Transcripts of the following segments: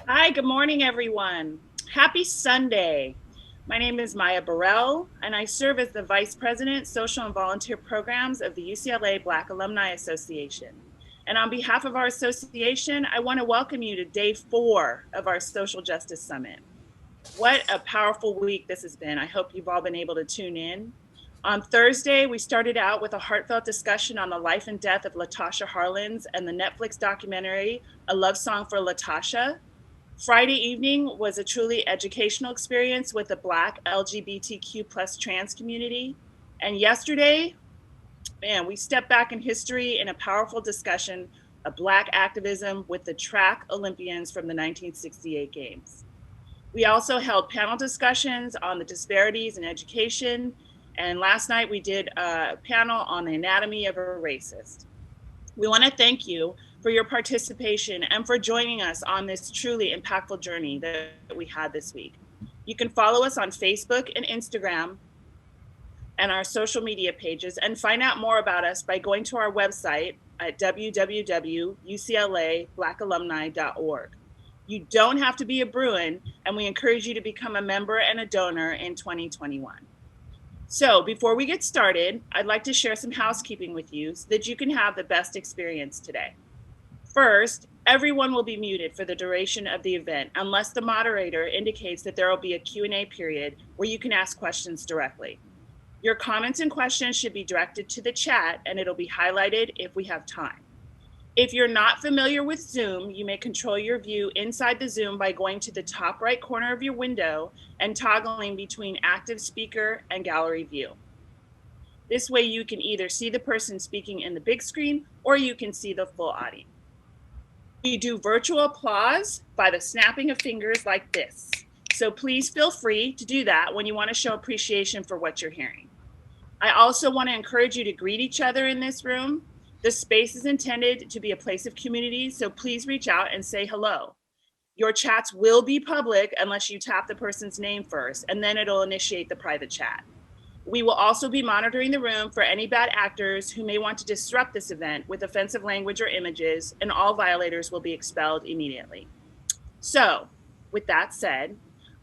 Hi, good morning, everyone. Happy Sunday. My name is Maya Burrell, and I serve as the Vice President, Social and Volunteer Programs of the UCLA Black Alumni Association. And on behalf of our association, I want to welcome you to day 4 of our Social Justice Summit. What a powerful week this has been. I hope you've all been able to tune in. On Thursday, we started out with a heartfelt discussion on the life and death of Latasha Harlins and the Netflix documentary, A Love Song for Latasha. Friday evening was a truly educational experience with the Black LGBTQ plus trans community. And yesterday, man, we stepped back in history in a powerful discussion of Black activism with the track Olympians from the 1968 Games. We also held panel discussions on the disparities in education. And last night we did a panel on the anatomy of a racist. We want to thank you for your participation and for joining us on this truly impactful journey that we had this week. You can follow us on Facebook and Instagram and our social media pages and find out more about us by going to our website at www.uclablackalumni.org. You don't have to be a Bruin, and we encourage you to become a member and a donor in 2021. So before we get started, I'd like to share some housekeeping with you so that you can have the best experience today. First, everyone will be muted for the duration of the event unless the moderator indicates that there will be a Q&A period where you can ask questions directly. Your comments and questions should be directed to the chat and it'll be highlighted if we have time. If you're not familiar with Zoom, you may control your view inside the Zoom by going to the top right corner of your window and toggling between active speaker and gallery view. This way you can either see the person speaking in the big screen or you can see the full audience. We do virtual applause by the snapping of fingers like this. So please feel free to do that when you want to show appreciation for what you're hearing. I also want to encourage you to greet each other in this room. The space is intended to be a place of community, so please reach out and say hello. Your chats will be public unless you tap the person's name first, and then it'll initiate the private chat. We will also be monitoring the room for any bad actors who may want to disrupt this event with offensive language or images, and all violators will be expelled immediately. So, with that said,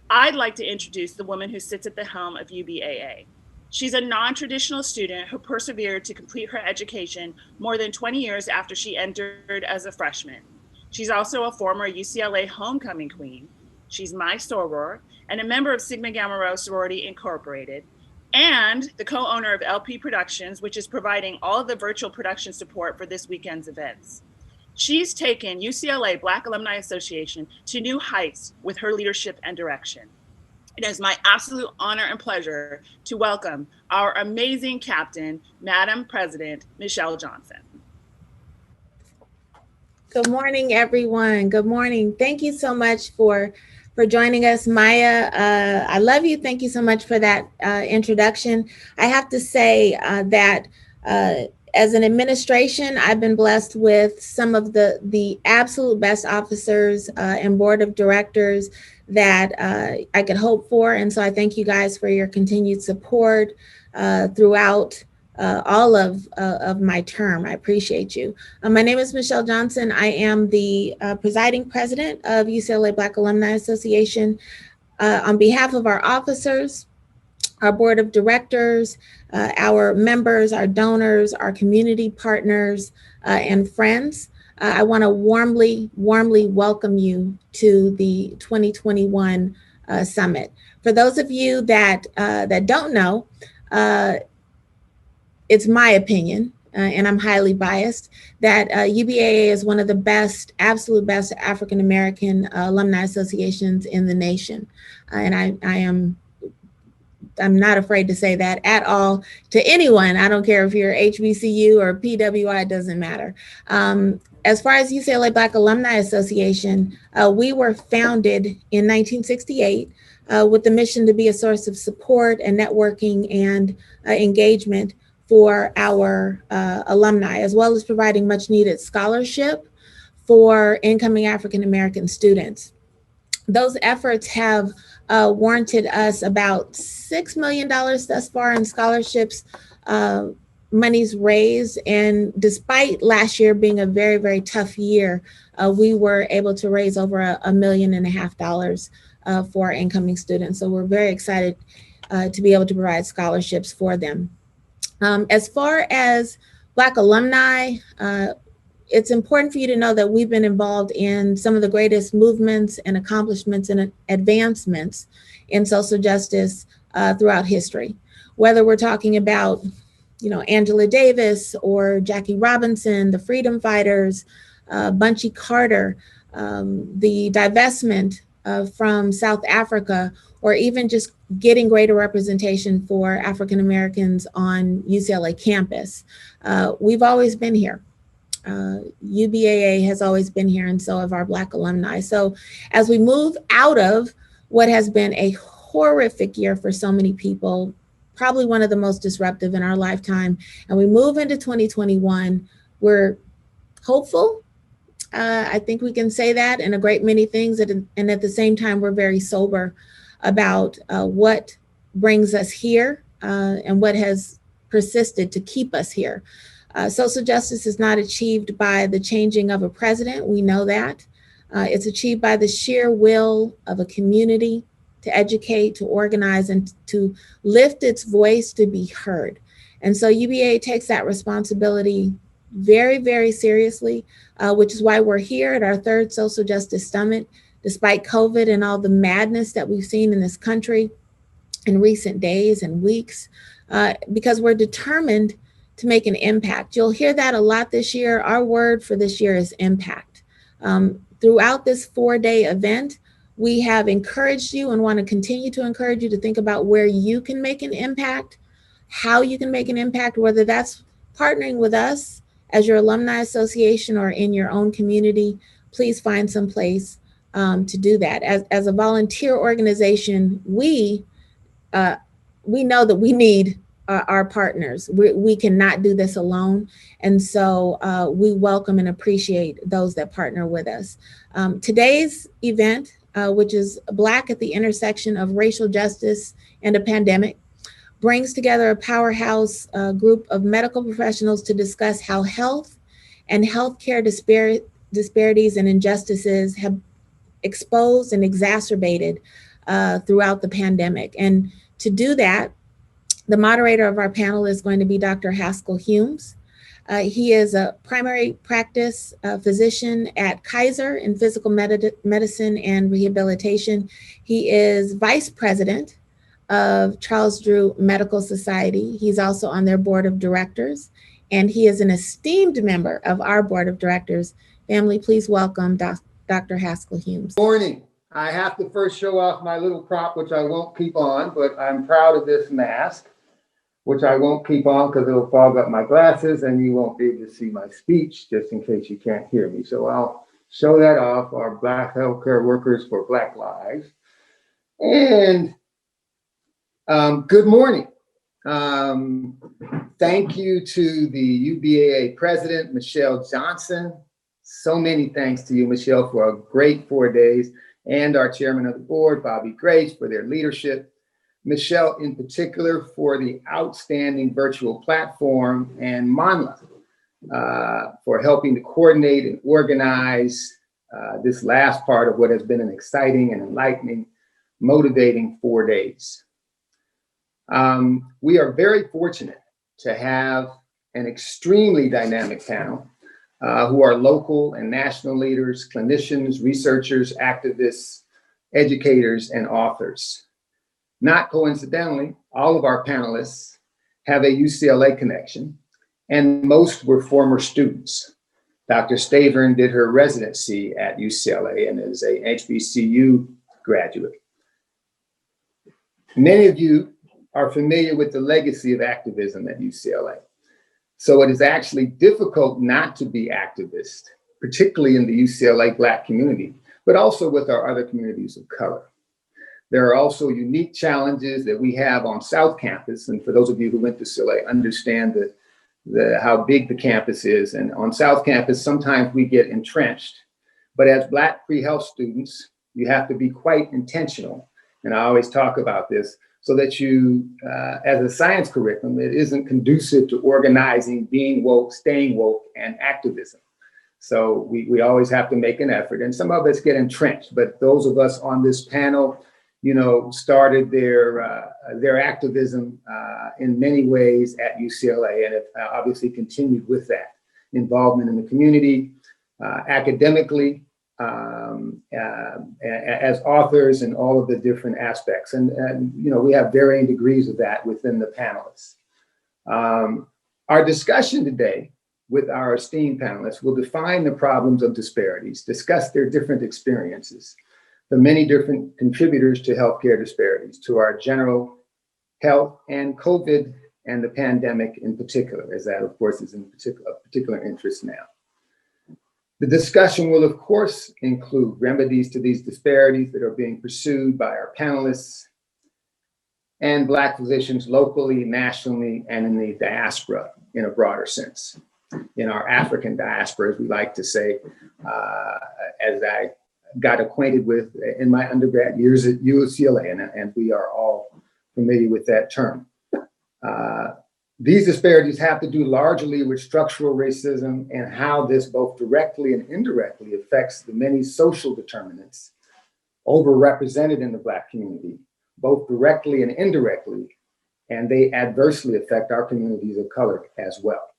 I'd like to introduce the woman who sits at the helm of UBAA. She's a non-traditional student who persevered to complete her education more than 20 years after she entered as a freshman. She's also a former UCLA homecoming queen. She's my soror and a member of Sigma Gamma Rho Sorority Incorporated, and the co-owner of LP Productions, which is providing all of the virtual production support for this weekend's events. She's taken UCLA Black Alumni Association to new heights with her leadership and direction. It is my absolute honor and pleasure to welcome our amazing captain, Madam President Michelle Johnson. Good morning, everyone. Good morning. Thank you so much for joining us, Maya. I love you. Thank you so much for that introduction. I have to say that as an administration, I've been blessed with some of the absolute best officers and board of directors that I could hope for. And so I thank you guys for your continued support throughout all of my term. I appreciate you. My name is Michelle Johnson. I am the presiding president of UCLA Black Alumni Association. On behalf of our officers, our board of directors, our members, our donors, our community partners, and friends, I want to warmly welcome you to the 2021 summit. For those of you that don't know, it's my opinion, and I'm highly biased, that UBAA is one of the best, absolute best African American alumni associations in the nation. I'm not afraid to say that at all to anyone. I don't care if you're HBCU or PWI, it doesn't matter. As far as UCLA Black Alumni Association, we were founded in 1968 with the mission to be a source of support and networking and engagement for our alumni, as well as providing much needed scholarship for incoming African American students. Those efforts have warranted us about $6 million thus far in scholarships, monies raised, and despite last year being a very, very tough year, we were able to raise over $1.5 million for our incoming students. So we're very excited to be able to provide scholarships for them. As far as Black alumni, it's important for you to know that we've been involved in some of the greatest movements and accomplishments and advancements in social justice throughout history. Whether we're talking about, Angela Davis or Jackie Robinson, the Freedom Fighters, Bunchy Carter, the divestment from South Africa, or even just getting greater representation for African Americans on UCLA campus. We've always been here. UBAA has always been here, and so have our Black alumni. So as we move out of what has been a horrific year for so many people, probably one of the most disruptive in our lifetime, and we move into 2021, we're hopeful. I think we can say that, and a great many things, and at the same time, we're very sober about what brings us here and what has persisted to keep us here. Social justice is not achieved by the changing of a president. We know that. It's achieved by the sheer will of a community to educate, to organize, and to lift its voice to be heard. And so UBA takes that responsibility very, very seriously, which is why we're here at our third Social Justice Summit, despite COVID and all the madness that we've seen in this country in recent days and weeks, because we're determined to make an impact. You'll hear that a lot this year. Our word for this year is impact. Throughout this 4-day event, we have encouraged you and want to continue to encourage you to think about where you can make an impact, how you can make an impact, whether that's partnering with us as your alumni association or in your own community. Please find some place to do that. As a volunteer organization, we know that we need our partners. We cannot do this alone. And so we welcome and appreciate those that partner with us. Today's event, which is Black at the intersection of racial justice and a pandemic, brings together a powerhouse group of medical professionals to discuss how health and healthcare disparities and injustices have exposed and exacerbated throughout the pandemic. And to do that, the moderator of our panel is going to be Dr. Haskell Humes. He is a primary practice physician at Kaiser in physical medicine and rehabilitation. He is vice president of Charles Drew Medical Society. He's also on their board of directors, and he is an esteemed member of our board of directors. Family, please welcome Dr. Haskell Humes. Good morning. I have to first show off my little prop, which I won't keep on, but I'm proud of this mask, which I won't keep on because it'll fog up my glasses and you won't be able to see my speech, just in case you can't hear me. So I'll show that off, our Black healthcare workers for Black lives. And good morning. Thank you to the UBAA president, Michelle Johnson. So many thanks to you, Michelle, for a great 4 days, and our chairman of the board, Bobby Grace, for their leadership. Michelle, in particular, for the outstanding virtual platform, and Mrna for helping to coordinate and organize this last part of what has been an exciting and enlightening, motivating 4 days. We are very fortunate to have an extremely dynamic panel who are local and national leaders, clinicians, researchers, activists, educators, and authors. Not coincidentally, all of our panelists have a UCLA connection, and most were former students. Dr. Stavern did her residency at UCLA and is a HBCU graduate. Many of you are familiar with the legacy of activism at UCLA. So it is actually difficult not to be activist, particularly in the UCLA Black community, but also with our other communities of color. There are also unique challenges that we have on South Campus. And for those of you who went to UCLA, understand how big the campus is. And on South Campus, sometimes we get entrenched. But as Black pre-health students, you have to be quite intentional. And I always talk about this. so that you, as a science curriculum, it isn't conducive to organizing, being woke, staying woke, and activism. So we always have to make an effort, and some of us get entrenched, but those of us on this panel, started their activism in many ways at UCLA, and have obviously continued with that involvement in the community, academically, as authors in all of the different aspects. And we have varying degrees of that within the panelists. Our discussion today with our esteemed panelists will define the problems of disparities, discuss their different experiences, the many different contributors to healthcare disparities, to our general health and COVID and the pandemic in particular, as that of course is of particular interest now. The discussion will, of course, include remedies to these disparities that are being pursued by our panelists and Black physicians locally, nationally, and in the diaspora in a broader sense. In our African diaspora, as we like to say, as I got acquainted with in my undergrad years at UCLA, and we are all familiar with that term. These disparities have to do largely with structural racism and how this both directly and indirectly affects the many social determinants overrepresented in the Black community, both directly and indirectly, and they adversely affect our communities of color as well.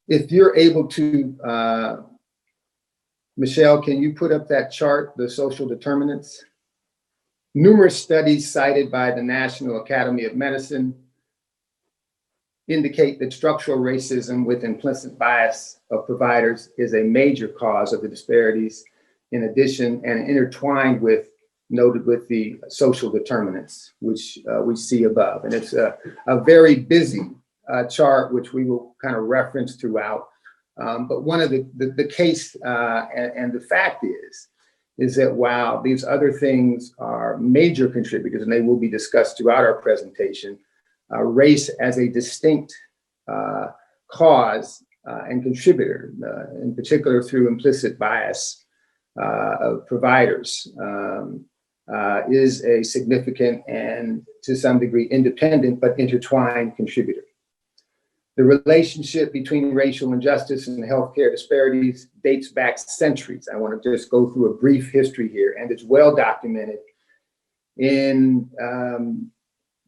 If you're able to, Michelle, can you put up that chart, the social determinants? Numerous studies cited by the National Academy of Medicine indicate that structural racism with implicit bias of providers is a major cause of the disparities, in addition and intertwined with, noted with the social determinants, which we see above. And it's a very busy chart, which we will kind of reference throughout. But one of the case and the fact is that while these other things are major contributors, and they will be discussed throughout our presentation, race as a distinct cause and contributor, in particular through implicit bias of providers, is a significant and to some degree independent but intertwined contributor. The relationship between racial injustice and healthcare disparities dates back centuries. I want to just go through a brief history here, and it's well documented in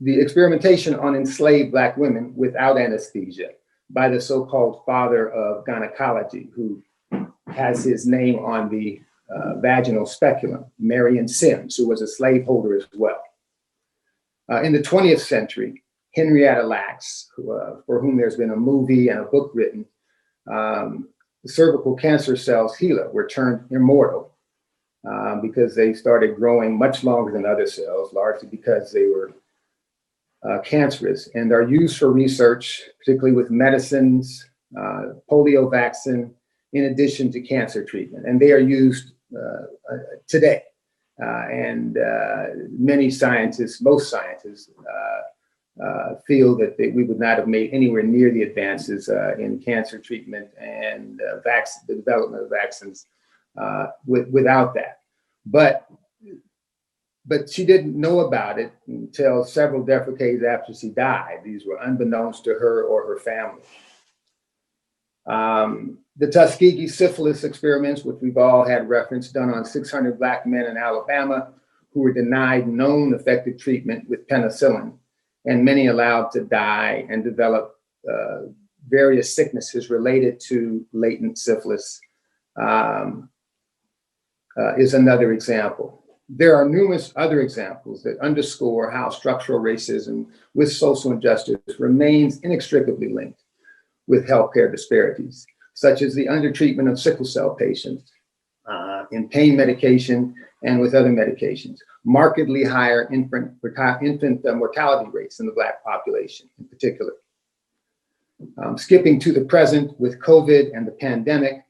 the experimentation on enslaved Black women without anesthesia by the so-called father of gynecology, who has his name on the vaginal speculum, Marion Sims, who was a slaveholder as well. In the 20th century, Henrietta Lacks, for whom there's been a movie and a book written, the cervical cancer cells, HeLa, were turned immortal because they started growing much longer than other cells, largely because they were cancerous, and are used for research, particularly with medicines, polio vaccine, in addition to cancer treatment. And they are used today. And many scientists, most scientists, feel that we would not have made anywhere near the advances in cancer treatment and the development of vaccines without that. But she didn't know about it until several decades after she died. These were unbeknownst to her or her family. The Tuskegee syphilis experiments, which we've all had reference, done on 600 Black men in Alabama who were denied known effective treatment with penicillin, and many allowed to die and develop various sicknesses related to latent syphilis, is another example. There are numerous other examples that underscore how structural racism with social injustice remains inextricably linked with healthcare disparities, such as the undertreatment of sickle cell patients in pain medication and with other medications, markedly higher infant mortality rates in the Black population in particular. Skipping to the present with COVID and the pandemic,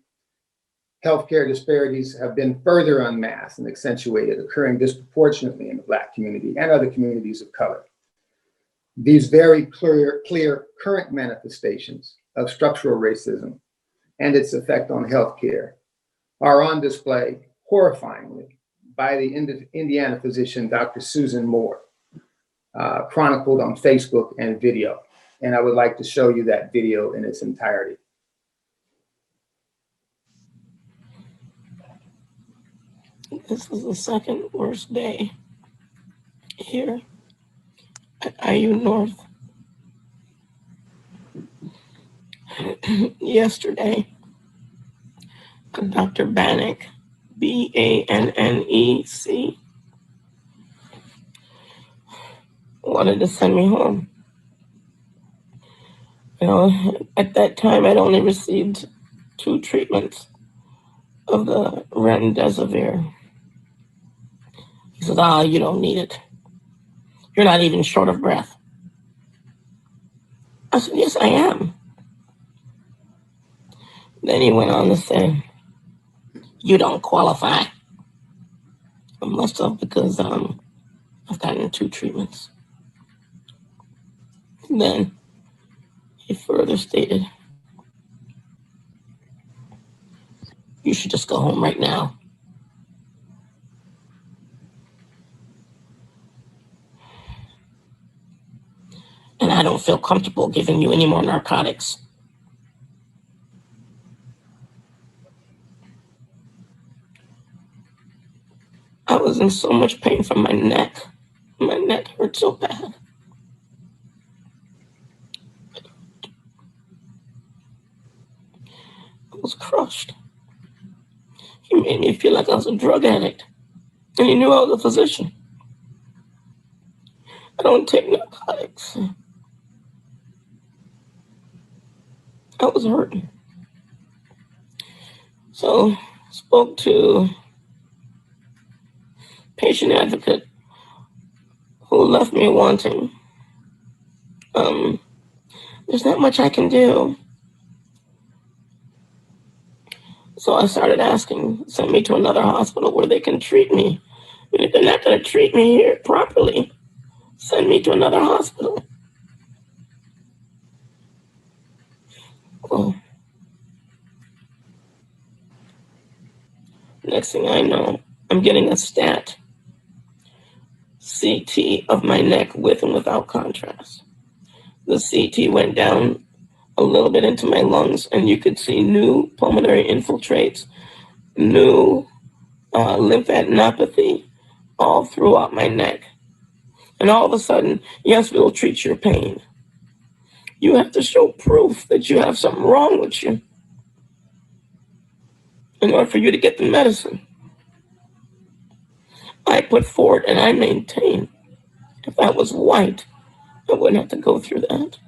healthcare disparities have been further unmasked and accentuated, occurring disproportionately in the Black community and other communities of color. These very clear current manifestations of structural racism and its effect on healthcare are on display horrifyingly by the Indiana physician, Dr. Susan Moore, chronicled on Facebook and video. And I would like to show you that video in its entirety. This is the second worst day here at IU North. Yesterday, Dr. Bannock, Bannec, wanted to send me home. You know, at that time, I'd only received 2 treatments of the remdesivir. He says, you don't need it. You're not even short of breath. I said, yes, I am. Then he went on to say, you don't qualify. I must have, because I've gotten 2 treatments. And then he further stated, you should just go home right now. And I don't feel comfortable giving you any more narcotics. I was in so much pain from my neck. My neck hurt so bad. I was crushed. He made me feel like I was a drug addict. And he knew I was a physician. I don't take narcotics. I was hurting. So spoke to patient advocate who left me wanting. There's not much I can do. So I started asking, send me to another hospital where they can treat me. And if they're not going to treat me here properly, send me to another hospital. Well, next thing I know, I'm getting a stat CT of my neck with and without contrast. The CT went down a little bit into my lungs, and you could see new pulmonary infiltrates, new lymphadenopathy all throughout my neck. And all of a sudden, yes, we'll treat your pain. You have to show proof that you have something wrong with you in order for you to get the medicine. I put forward and I maintain, if I was white, I wouldn't have to go through that.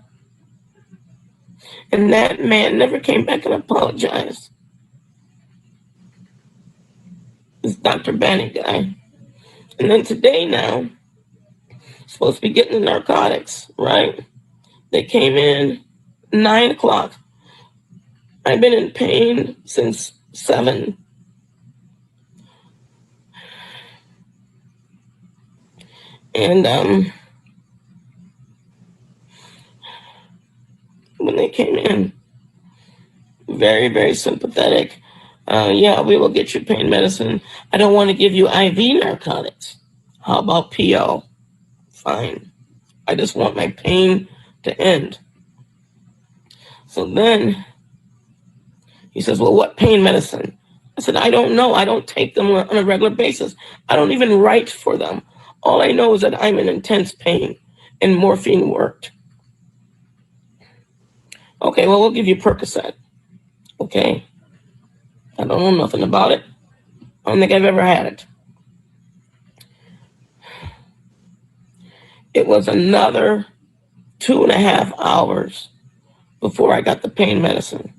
And that man never came back and apologized. This Dr. Bannock guy. And then today now, supposed to be getting the narcotics, right? They came in 9 o'clock. I've been in pain since 7. And when they came in, very, very sympathetic. Yeah, we will get you pain medicine. I don't want to give you IV narcotics. How about PO? Fine. I just want my pain to end. So then he says, well, what pain medicine? I said, I don't know. I don't take them on a regular basis. I don't even write for them. All I know is that I'm in intense pain and morphine worked. Okay, well, we'll give you Percocet. Okay. I don't know nothing about it. I don't think I've ever had it. It was another 2.5 hours before I got the pain medicine.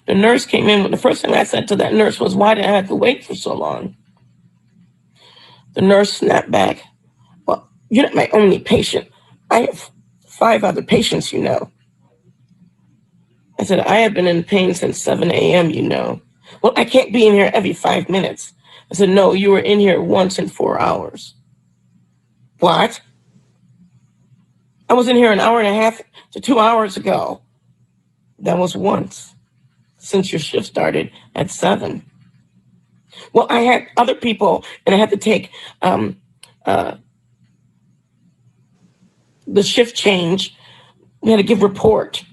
The nurse came in. The first thing I said to that nurse was, why did I have to wait for so long? The nurse snapped back. Well, you're not my only patient. I have 5 other patients, you know. I said, I have been in pain since 7 a.m., you know. Well, I can't be in here every 5 minutes. I said, no, you were in here once in 4 hours. What? I was in here 1.5 to 2 hours ago. That was once, since your shift started at 7. Well, I had other people, and I had to take the shift change. We had to give report.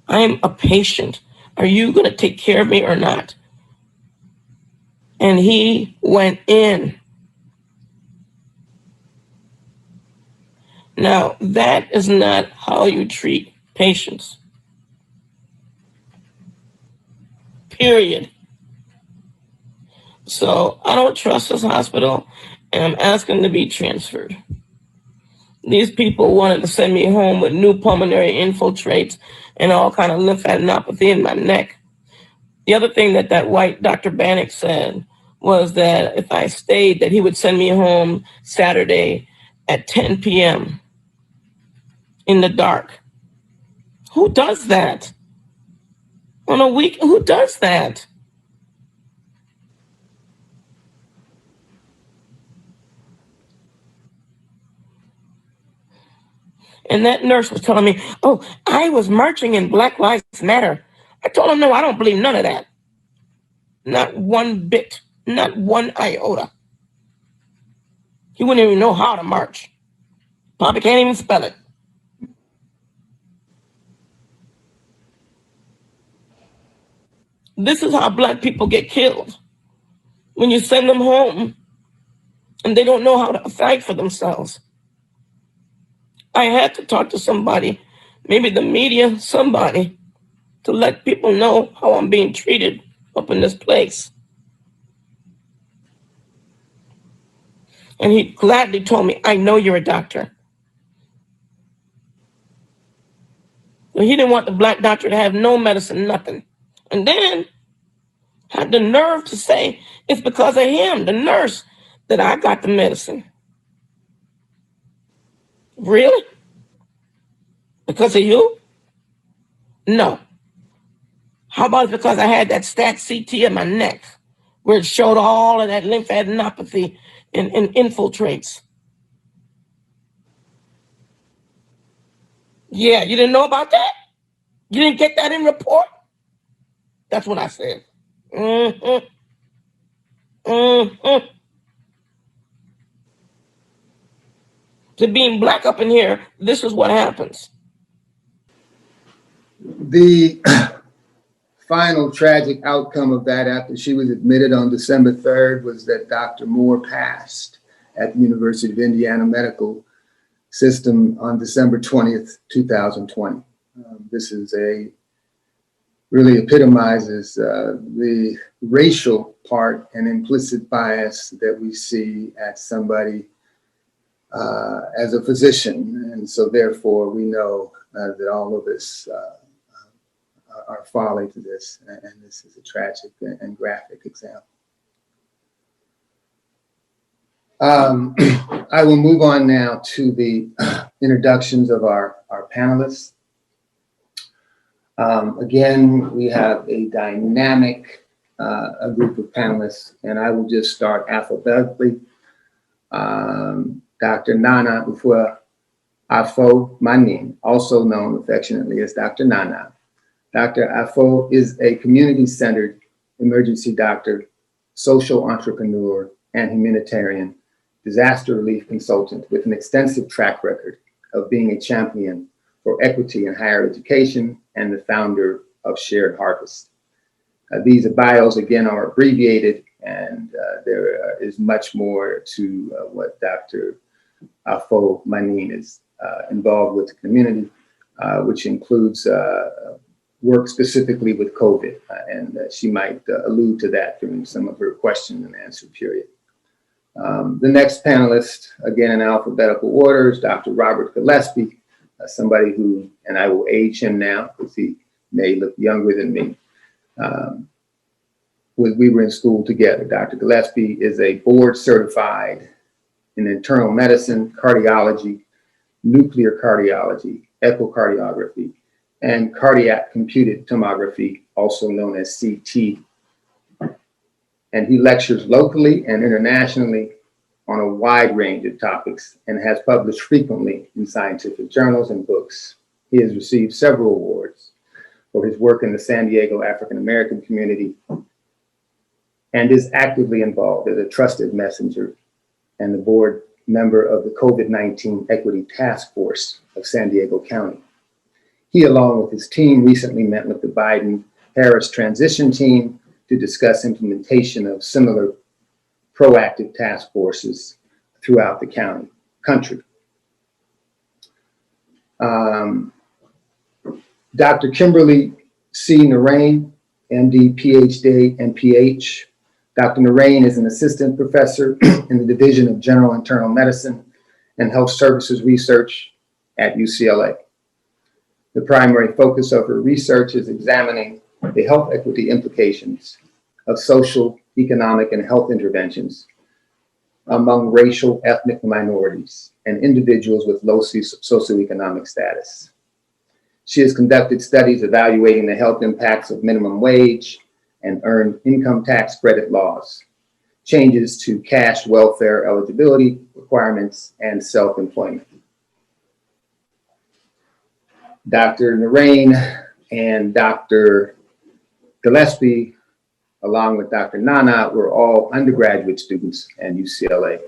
I am a patient. Are you going to take care of me or not? And he went in. Now, that is not how you treat patients. Period. So I don't trust this hospital, and I'm asking to be transferred. These people wanted to send me home with new pulmonary infiltrates and all kind of lymphadenopathy in my neck. The other thing that white Dr. Bannock said was that if I stayed, that he would send me home Saturday at 10 p.m. in the dark. Who does that? On a week, who does that? And that nurse was telling me, oh, I was marching in Black Lives Matter. I told him, no, I don't believe none of that. Not one bit, not one iota. He wouldn't even know how to march. Probably can't even spell it. This is how Black people get killed. When you send them home and they don't know how to fight for themselves. I had to talk to somebody, maybe the media, somebody, to let people know how I'm being treated up in this place. And he gladly told me, I know you're a doctor. Well, he didn't want the Black doctor to have no medicine, nothing. And then had the nerve to say it's because of him, the nurse, that I got the medicine. Really? Because of you? No. How about because I had that stat CT in my neck where it showed all of that lymphadenopathy and infiltrates? Yeah, you didn't know about that? You didn't get that in report? That's what I said. Mm-hmm. Mm-hmm. To being Black up in here, this is what happens. The final tragic outcome of that, after she was admitted on December 3rd, was that Dr. Moore passed at the University of Indiana Medical System on December 20th, 2020. This is really epitomizes the racial part and implicit bias that we see at somebody as a physician. And so therefore we know that all of this are folly to this, and this is a tragic and graphic example. I will move on now to the introductions of our panelists. Again, we have a dynamic a group of panelists, and I will just start alphabetically. Dr. Nana Afo-Manin, also known affectionately as Dr. Nana. Dr. Afo is a community-centered emergency doctor, social entrepreneur, and humanitarian disaster relief consultant with an extensive track record of being a champion for equity in higher education and the founder of Shared Harvest. These bios, again, are abbreviated, and there is much more to what Dr. Afo-Manin is involved with the community, which includes work specifically with COVID, and she might allude to that during some of her question and answer period. The next panelist, again in alphabetical order, is Dr. Robert Gillespie, somebody who, and I will age him now because he may look younger than me. We were in school together. Dr. Gillespie is a board certified in internal medicine, cardiology, nuclear cardiology, echocardiography, and cardiac computed tomography, also known as CT. And he lectures locally and internationally on a wide range of topics and has published frequently in scientific journals and books. He has received several awards for his work in the San Diego African American community, and is actively involved as a trusted messenger and the board member of the COVID-19 Equity Task Force of San Diego County. He, along with his team, recently met with the Biden-Harris transition team to discuss implementation of similar proactive task forces throughout the country. Dr. Kimberly C. Narain, MD, PhD, and PH. Dr. Narain is an assistant professor in the Division of General Internal Medicine and Health Services Research at UCLA. The primary focus of her research is examining the health equity implications of social, economic, and health interventions among racial, ethnic minorities and individuals with low socioeconomic status. She has conducted studies evaluating the health impacts of minimum wage and earned income tax credit laws, changes to cash welfare eligibility requirements, and self-employment. Dr. Narain and Dr. Gillespie, along with Dr. Mrna, were all undergraduate students at UCLA.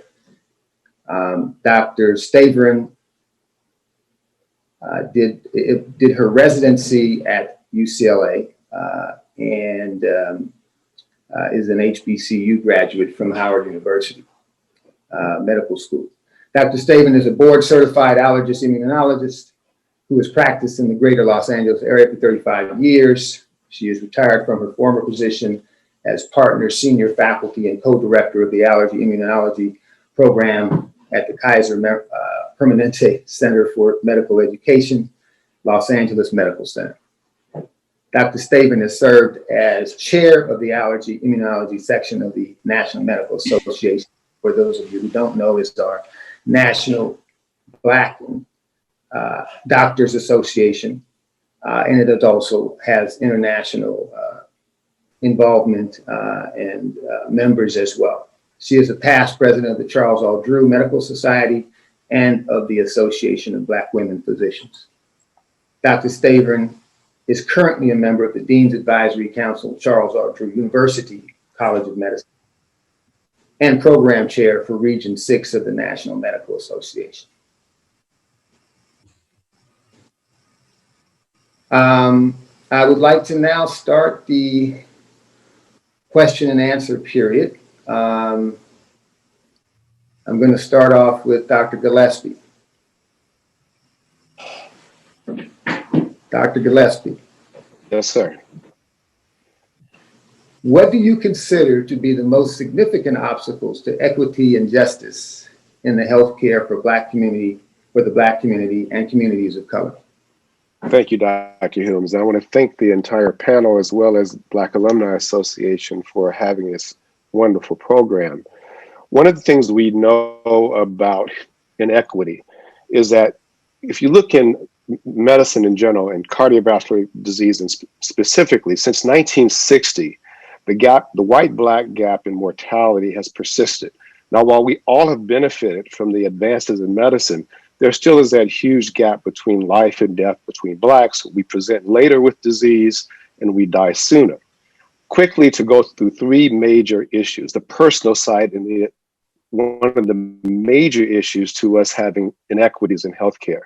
Dr. Stavron did her residency at UCLA and is an HBCU graduate from Howard University Medical School. Dr. Stavron is a board certified allergist immunologist who has practiced in the greater Los Angeles area for 35 years. She is retired from her former position as partner senior faculty and co-director of the allergy immunology program at the Kaiser Permanente Center for Medical Education, Los Angeles Medical Center. Dr. Stavron has served as chair of the allergy immunology section of the National Medical Association. For those of you who don't know, it's our National Black Doctors Association, and it also has international involvement and members as well. She is a past president of the Charles R. Drew Medical Society and of the Association of Black Women Physicians. Dr. Stavron is currently a member of the Dean's Advisory Council, Charles R. Drew University College of Medicine, and program chair for Region 6 of the National Medical Association. I would like to now start the question and answer period. I'm going to start off with Dr. Gillespie. Dr. Gillespie. Yes, sir. What do you consider to be the most significant obstacles to equity and justice in the healthcare for the Black community and communities of color? Thank you, Dr. Humes. I want to thank the entire panel as well as Black Alumni Association for having this wonderful program. One of the things we know about inequity is that if you look in medicine in general and cardiovascular disease and specifically, since 1960, the white-black gap in mortality has persisted. Now, while we all have benefited from the advances in medicine, there still is that huge gap between life and death between Blacks. We present later with disease and we die sooner. Quickly to go through three major issues, the personal side and one of the major issues to us having inequities in healthcare.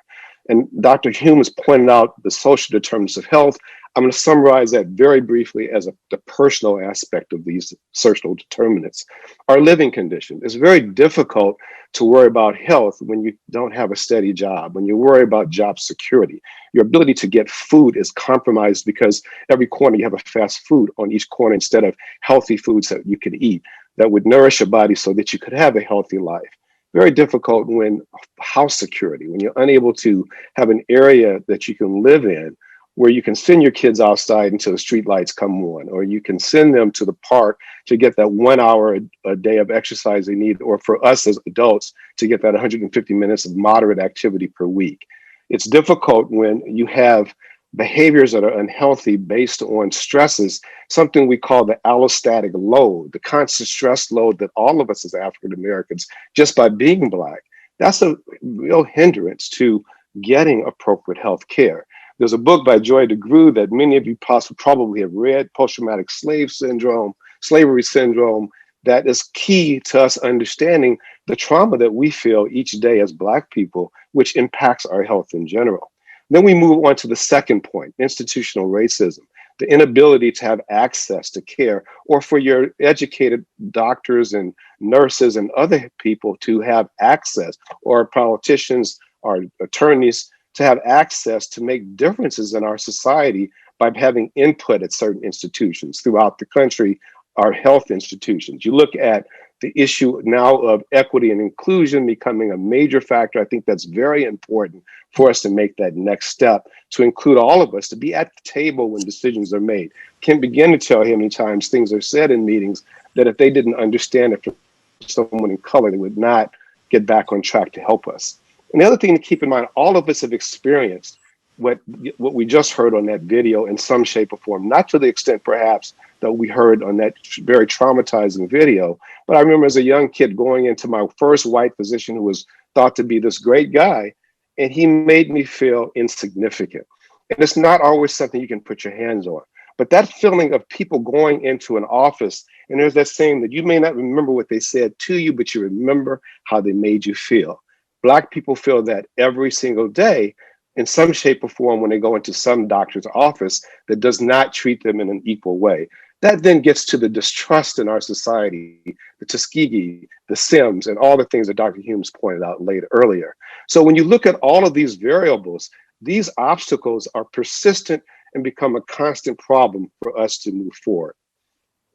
And Dr. Humes pointed out the social determinants of health. I'm going to summarize that very briefly as the personal aspect of these social determinants. Our living condition. It's very difficult to worry about health when you don't have a steady job, when you worry about job security. Your ability to get food is compromised because every corner you have a fast food on each corner instead of healthy foods that you can eat that would nourish your body so that you could have a healthy life. Very difficult when house security, when you're unable to have an area that you can live in where you can send your kids outside until the street lights come on, or you can send them to the park to get that 1 hour a day of exercise they need, or for us as adults to get that 150 minutes of moderate activity per week. It's difficult when you have behaviors that are unhealthy based on stresses, something we call the allostatic load, the constant stress load that all of us as African Americans, just by being Black, that's a real hindrance to getting appropriate health care. There's a book by Joy DeGruy that many of you probably have read, Post-Traumatic Slave Syndrome, slavery syndrome that is key to us understanding the trauma that we feel each day as Black people, which impacts our health in general. Then we move on to the second point, institutional racism, the inability to have access to care, or for your educated doctors and nurses and other people to have access, or politicians or attorneys to have access to make differences in our society by having input at certain institutions throughout the country, our health institutions. You look at the issue now of equity and inclusion becoming a major factor. I think that's very important for us to make that next step, to include all of us, to be at the table when decisions are made. Can't begin to tell you how many times things are said in meetings that if they didn't understand it from someone in color, they would not get back on track to help us. And the other thing to keep in mind, all of us have experienced what we just heard on that video in some shape or form, not to the extent perhaps that we heard on that very traumatizing video. But I remember as a young kid going into my first white physician who was thought to be this great guy, and he made me feel insignificant. And it's not always something you can put your hands on. But that feeling of people going into an office, and there's that saying that you may not remember what they said to you, but you remember how they made you feel. Black people feel that every single day in some shape or form when they go into some doctor's office that does not treat them in an equal way. That then gets to the distrust in our society, the Tuskegee, the Sims, and all the things that Dr. Humes pointed out earlier. So when you look at all of these variables, these obstacles are persistent and become a constant problem for us to move forward.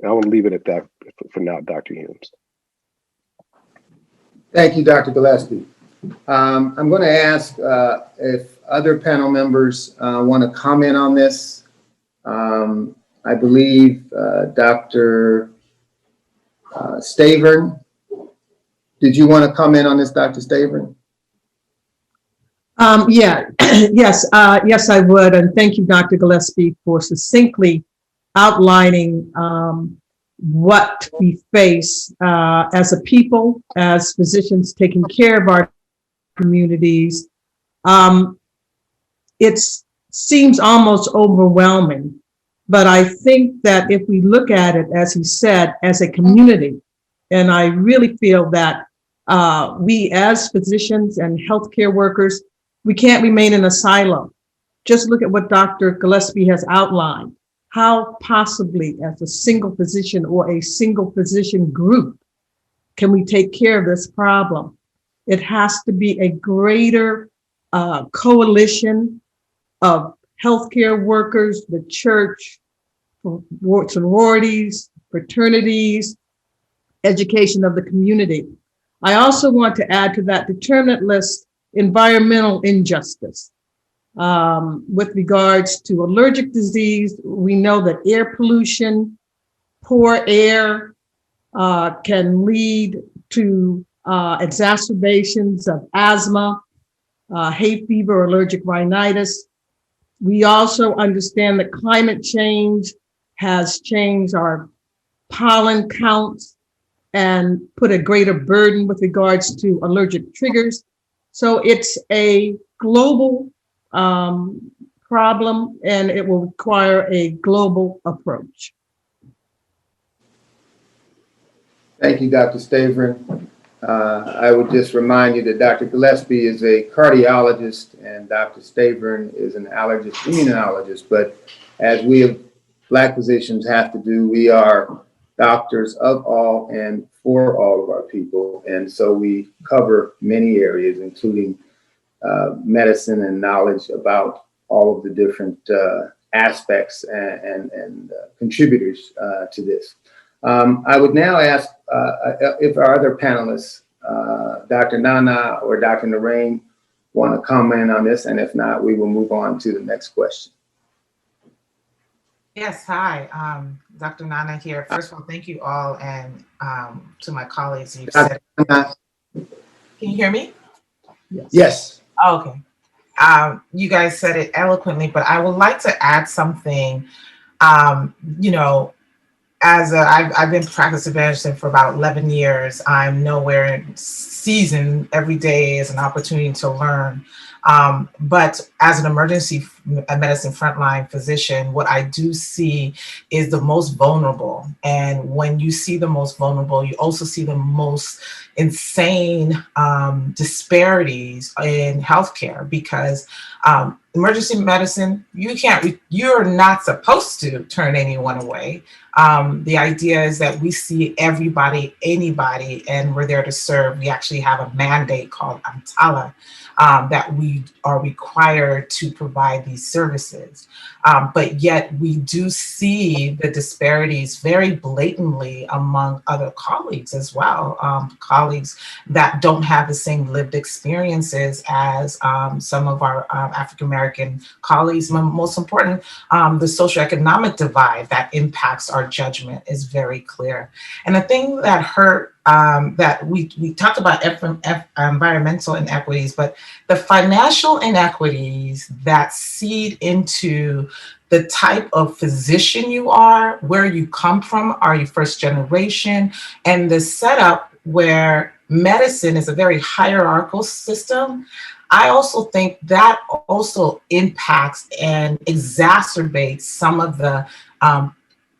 And I want to leave it at that for now, Dr. Humes. Thank you, Dr. Gillespie. I'm going to ask if other panel members want to comment on this. I believe Dr. Stavern, did you want to comment on this, Dr. Stavern? Yeah, yes, yes, I would. And thank you, Dr. Gillespie, for succinctly outlining what we face as a people, as physicians taking care of our communities. It seems almost overwhelming, but I think that if we look at it, as he said, as a community, and I really feel that we as physicians and healthcare workers, we can't remain in a silo. Just look at what Dr. Gillespie has outlined. How possibly as a single physician or a single physician group can we take care of this problem? It has to be a greater coalition of healthcare workers, the church, sororities, fraternities, education of the community. I also want to add to that determinant list environmental injustice. With regards to allergic disease, we know that air pollution, poor air can lead to exacerbations of asthma, hay fever, allergic rhinitis. We also understand that climate change has changed our pollen counts and put a greater burden with regards to allergic triggers. So it's a global problem, and it will require a global approach. Thank you, Dr. Stavern. I would just remind you that Dr. Gillespie is a cardiologist and Dr. Stavern is an allergist immunologist. But as we have Black physicians have to do, we are doctors of all and for all of our people. And so we cover many areas, including medicine and knowledge about all of the different aspects and contributors to this. I would now ask if our other panelists, Dr. Mrna or Dr. Narain, want to comment on this, and if not, we will move on to the next question. Yes, hi, Dr. Mrna here. First of all, thank you all, and to my colleagues. You've said, can you hear me? Yes. Oh, okay. You guys said it eloquently, but I would like to add something. You know, I've been practicing medicine for about 11 years. I'm nowhere seasoned. Every day is an opportunity to learn. But as an emergency medicine frontline physician, what I do see is the most vulnerable. And when you see the most vulnerable, you also see the most insane disparities in healthcare, because emergency medicine, you're not supposed to turn anyone away. The idea is that we see everybody, anybody, and we're there to serve. We actually have a mandate called UMTALA that we are required to provide these services. But yet we do see the disparities very blatantly among other colleagues as well, colleagues that don't have the same lived experiences as some of our African-American colleagues. Most important, the socioeconomic divide that impacts our judgment is very clear. And the thing that hurt, that we talked about environmental inequities, but the financial inequities that seed into the type of physician you are, where you come from, are you first generation, and the setup where medicine is a very hierarchical system. I also think that also impacts and exacerbates some of the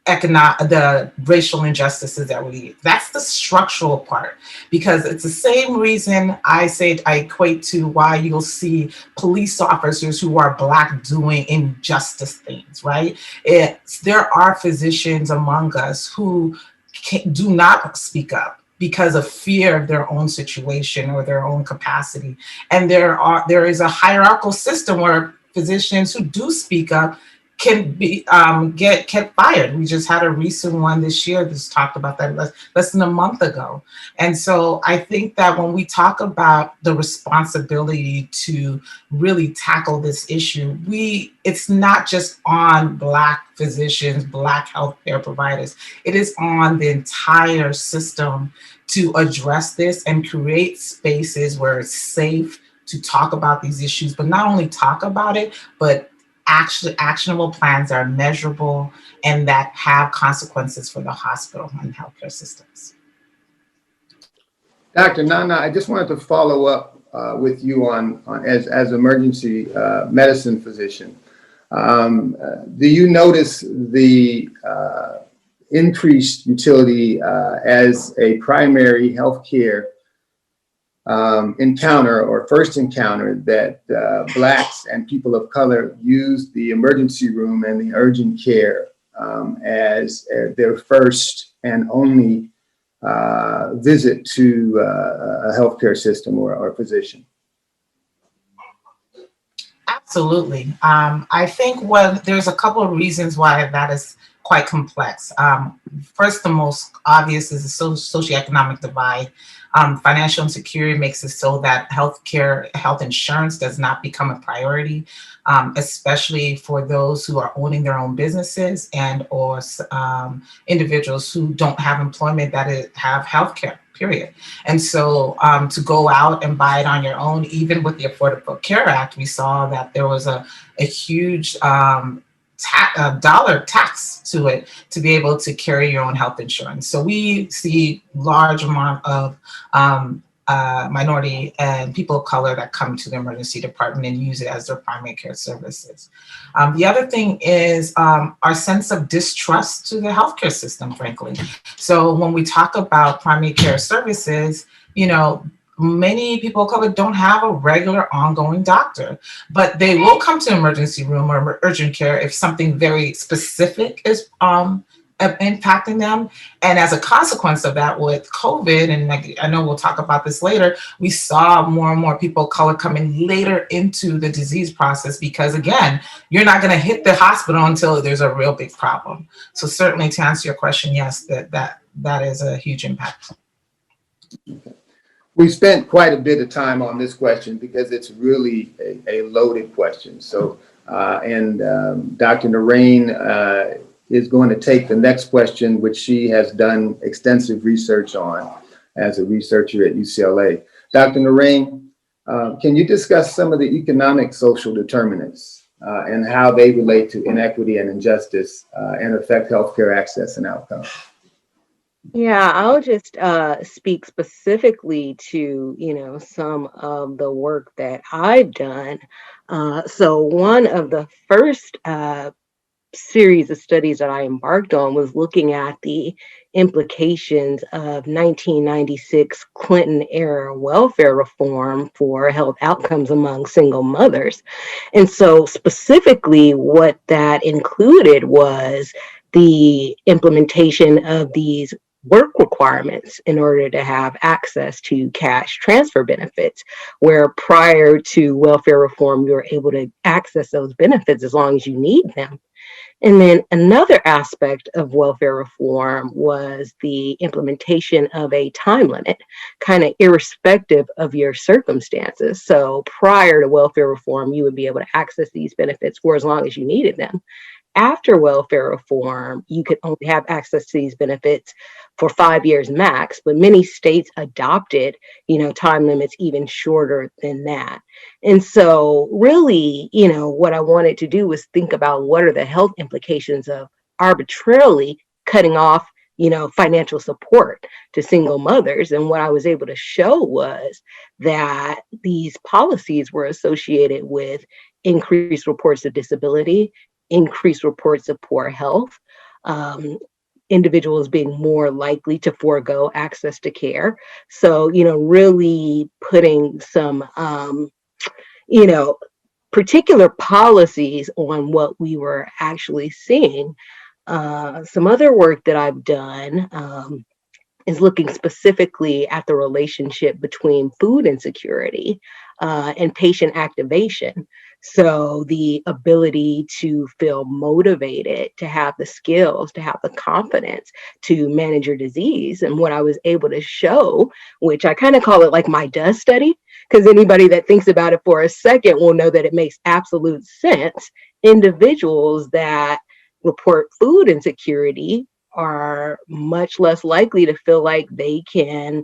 the racial injustices that we, that's the structural part, because it's the same reason I equate to why you'll see police officers who are Black doing injustice things, right? There are physicians among us who do not speak up because of fear of their own situation or their own capacity. And there is a hierarchical system where physicians who do speak up can be get fired. We just had a recent one this year that's talked about that less than a month ago. And so I think that when we talk about the responsibility to really tackle this issue, it's not just on Black physicians, Black healthcare providers. It is on the entire system to address this and create spaces where it's safe to talk about these issues, but not only talk about it, but actually actionable plans that are measurable and that have consequences for the hospital and healthcare systems. Dr. Mrna, I just wanted to follow up with you on as emergency medicine physician. Do you notice the increased utility as a primary healthcare encounter or first encounter that Blacks and people of color use the emergency room and the urgent care as their first and only visit to a healthcare system or physician? Absolutely. I think there's a couple of reasons why that is quite complex. First, the most obvious is the socioeconomic divide. Financial insecurity makes it so that health insurance does not become a priority, especially for those who are owning their own businesses and or individuals who don't have employment that have healthcare, period. And so to go out and buy it on your own, even with the Affordable Care Act, we saw that there was a huge dollar tax to it to be able to carry your own health insurance. So we see large amount of minority and people of color that come to the emergency department and use it as their primary care services. The other thing is our sense of distrust to the healthcare system, frankly. So when we talk about primary care services, many people of color don't have a regular ongoing doctor, but they will come to emergency room or urgent care if something very specific is impacting them. And as a consequence of that, with COVID, and I know we'll talk about this later, we saw more and more people of color coming later into the disease process because, again, you're not going to hit the hospital until there's a real big problem. So certainly, to answer your question, yes, that is a huge impact. Okay. We spent quite a bit of time on this question because it's really a loaded question. So, Dr. Mrna is going to take the next question, which she has done extensive research on as a researcher at UCLA. Dr. Mrna, can you discuss some of the economic social determinants and how they relate to inequity and injustice and affect healthcare access and outcomes? Yeah, I'll just speak specifically to, some of the work that I've done. So one of the first series of studies that I embarked on was looking at the implications of 1996 Clinton era welfare reform for health outcomes among single mothers. And so, specifically, what that included was the implementation of these work requirements in order to have access to cash transfer benefits, where prior to welfare reform, you were able to access those benefits as long as you need them. And then another aspect of welfare reform was the implementation of a time limit, kind of irrespective of your circumstances. So prior to welfare reform, you would be able to access these benefits for as long as you needed them. After welfare reform, you could only have access to these benefits for 5 years max, but many states adopted, time limits even shorter than that. And so really, what I wanted to do was think about what are the health implications of arbitrarily cutting off, financial support to single mothers. And what I was able to show was that these policies were associated with increased reports of disability, increased reports of poor health, individuals being more likely to forego access to care. So, really putting some, you know, particular policies on what we were actually seeing. Some other work that I've done is looking specifically at the relationship between food insecurity and patient activation. So, the ability to feel motivated, to have the skills, to have the confidence to manage your disease. And what I was able to show, which I kind of call it like my does study, because anybody that thinks about it for a second will know that it makes absolute sense. Individuals that report food insecurity are much less likely to feel like they can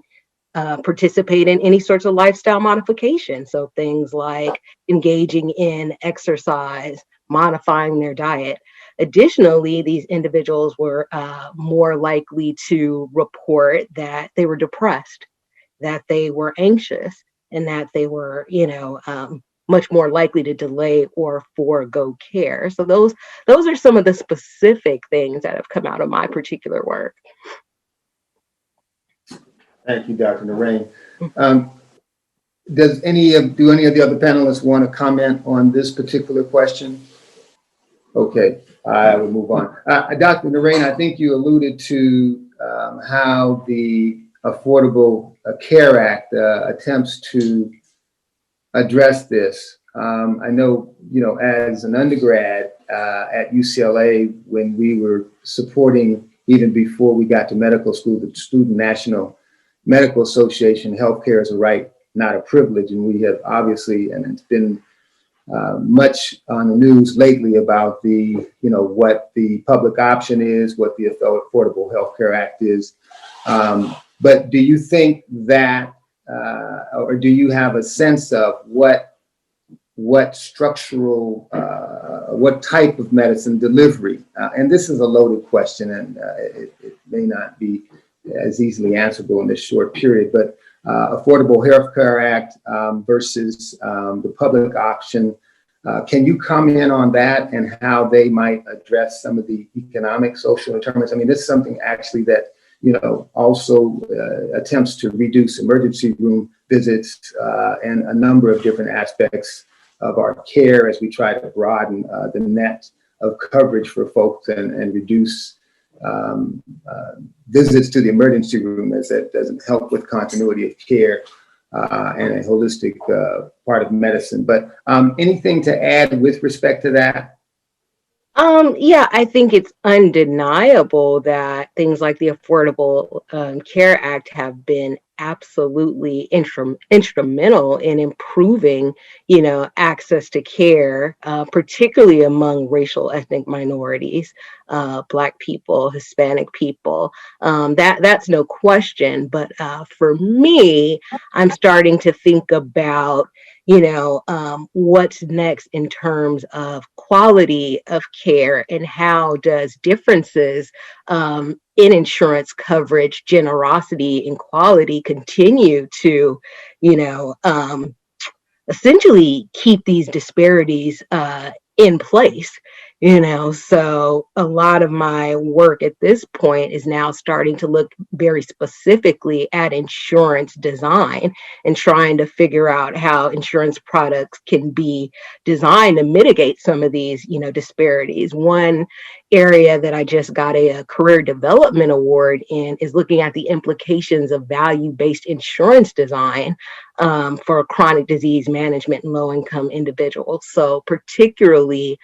participate in any sorts of lifestyle modification. So things like engaging in exercise, modifying their diet. Additionally, these individuals were more likely to report that they were depressed, that they were anxious, and that they were, much more likely to delay or forego care. So those are some of the specific things that have come out of my particular work. Thank you, Dr. Narain. Do any of the other panelists want to comment on this particular question? Okay, I will move on. Dr. Narain, I think you alluded to how the Affordable Care Act attempts to address this. I know, as an undergrad at UCLA, when we were supporting, even before we got to medical school, the Student National Medical Association, healthcare is a right, not a privilege. And we have obviously, and it's been much on the news lately about what the public option is, what the Affordable Health Care Act is. But do you think that, or do you have a sense of what structural, what type of medicine delivery? And this is a loaded question, and it may not be as easily answerable in this short period, but Affordable Health Care Act versus the public option. Can you comment on that and how they might address some of the economic, social determinants? I mean, this is something actually that, also attempts to reduce emergency room visits and a number of different aspects of our care as we try to broaden the net of coverage for folks and reduce visits to the emergency room, as that doesn't help with continuity of care and a holistic part of medicine. But anything to add with respect to that? Yeah, I think it's undeniable that things like the Affordable Care Act have been absolutely instrumental in improving, access to care, particularly among racial ethnic minorities, Black people, Hispanic people. That's no question. But for me, I'm starting to think about what's next in terms of quality of care and how does differences in insurance coverage, generosity, and quality continue to, essentially keep these disparities in place. So a lot of my work at this point is now starting to look very specifically at insurance design and trying to figure out how insurance products can be designed to mitigate some of these, disparities. One area that I just got a career development award in is looking at the implications of value-based insurance design for chronic disease management and low-income individuals. So particularly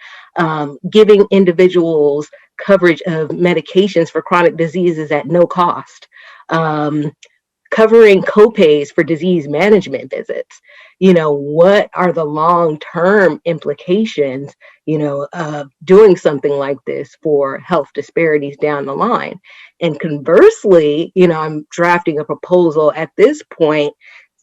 giving individuals coverage of medications for chronic diseases at no cost, covering copays for disease management visits. What are the long-term implications, of doing something like this for health disparities down the line? And conversely, I'm drafting a proposal at this point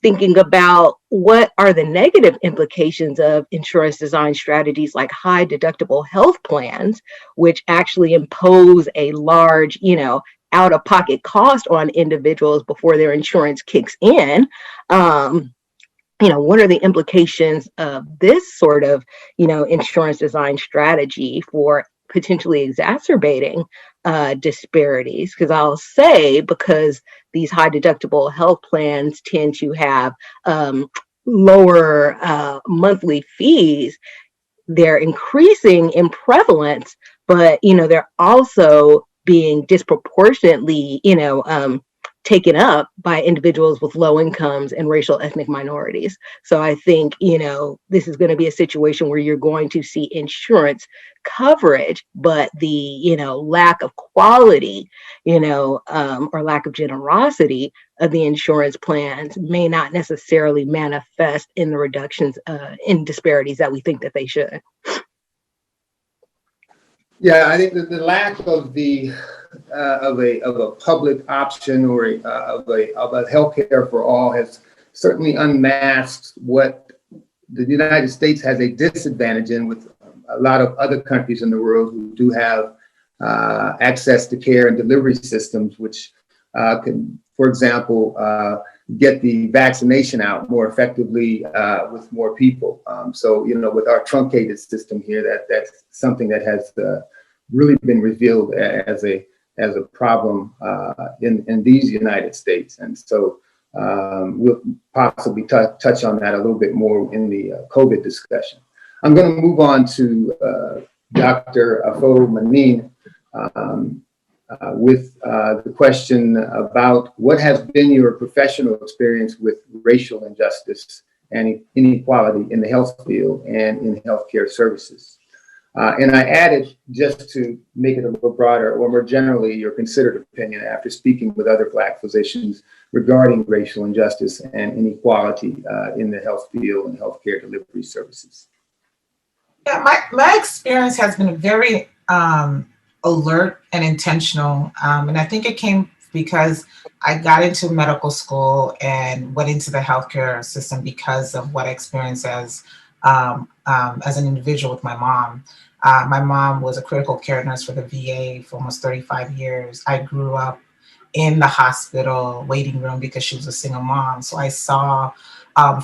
thinking about what are the negative implications of insurance design strategies like high deductible health plans, which actually impose a large, out-of-pocket cost on individuals before their insurance kicks in. What are the implications of this sort of, insurance design strategy for potentially exacerbating disparities? Because I'll say, because these high deductible health plans tend to have lower monthly fees, they're increasing in prevalence, but they're also being disproportionately taken up by individuals with low incomes and racial ethnic minorities. So I think this is going to be a situation where you're going to see insurance coverage, but the lack of quality or lack of generosity of the insurance plans may not necessarily manifest in the reductions in disparities that we think that they should. Yeah, I think that the lack of a public option or of a healthcare for all has certainly unmasked what the United States has a disadvantage in with a lot of other countries in the world who do have access to care and delivery systems, which can, for example, get the vaccination out more effectively with more people. So, with our truncated system here, that's something that has really been revealed as a problem in these United States. And so we'll possibly touch on that a little bit more in the COVID discussion. I'm going to move on to Dr. Afo Mrna with the question about what has been your professional experience with racial injustice and inequality in the health field and in healthcare services. And I added, just to make it a little broader, or more generally, your considered opinion after speaking with other Black physicians regarding racial injustice and inequality in the health field and healthcare delivery services. Yeah, my experience has been very alert and intentional. And I think it came because I got into medical school and went into the healthcare system because of what I experienced as an individual with my mom. My mom was a critical care nurse for the VA for almost 35 years. I grew up in the hospital waiting room because she was a single mom. So I saw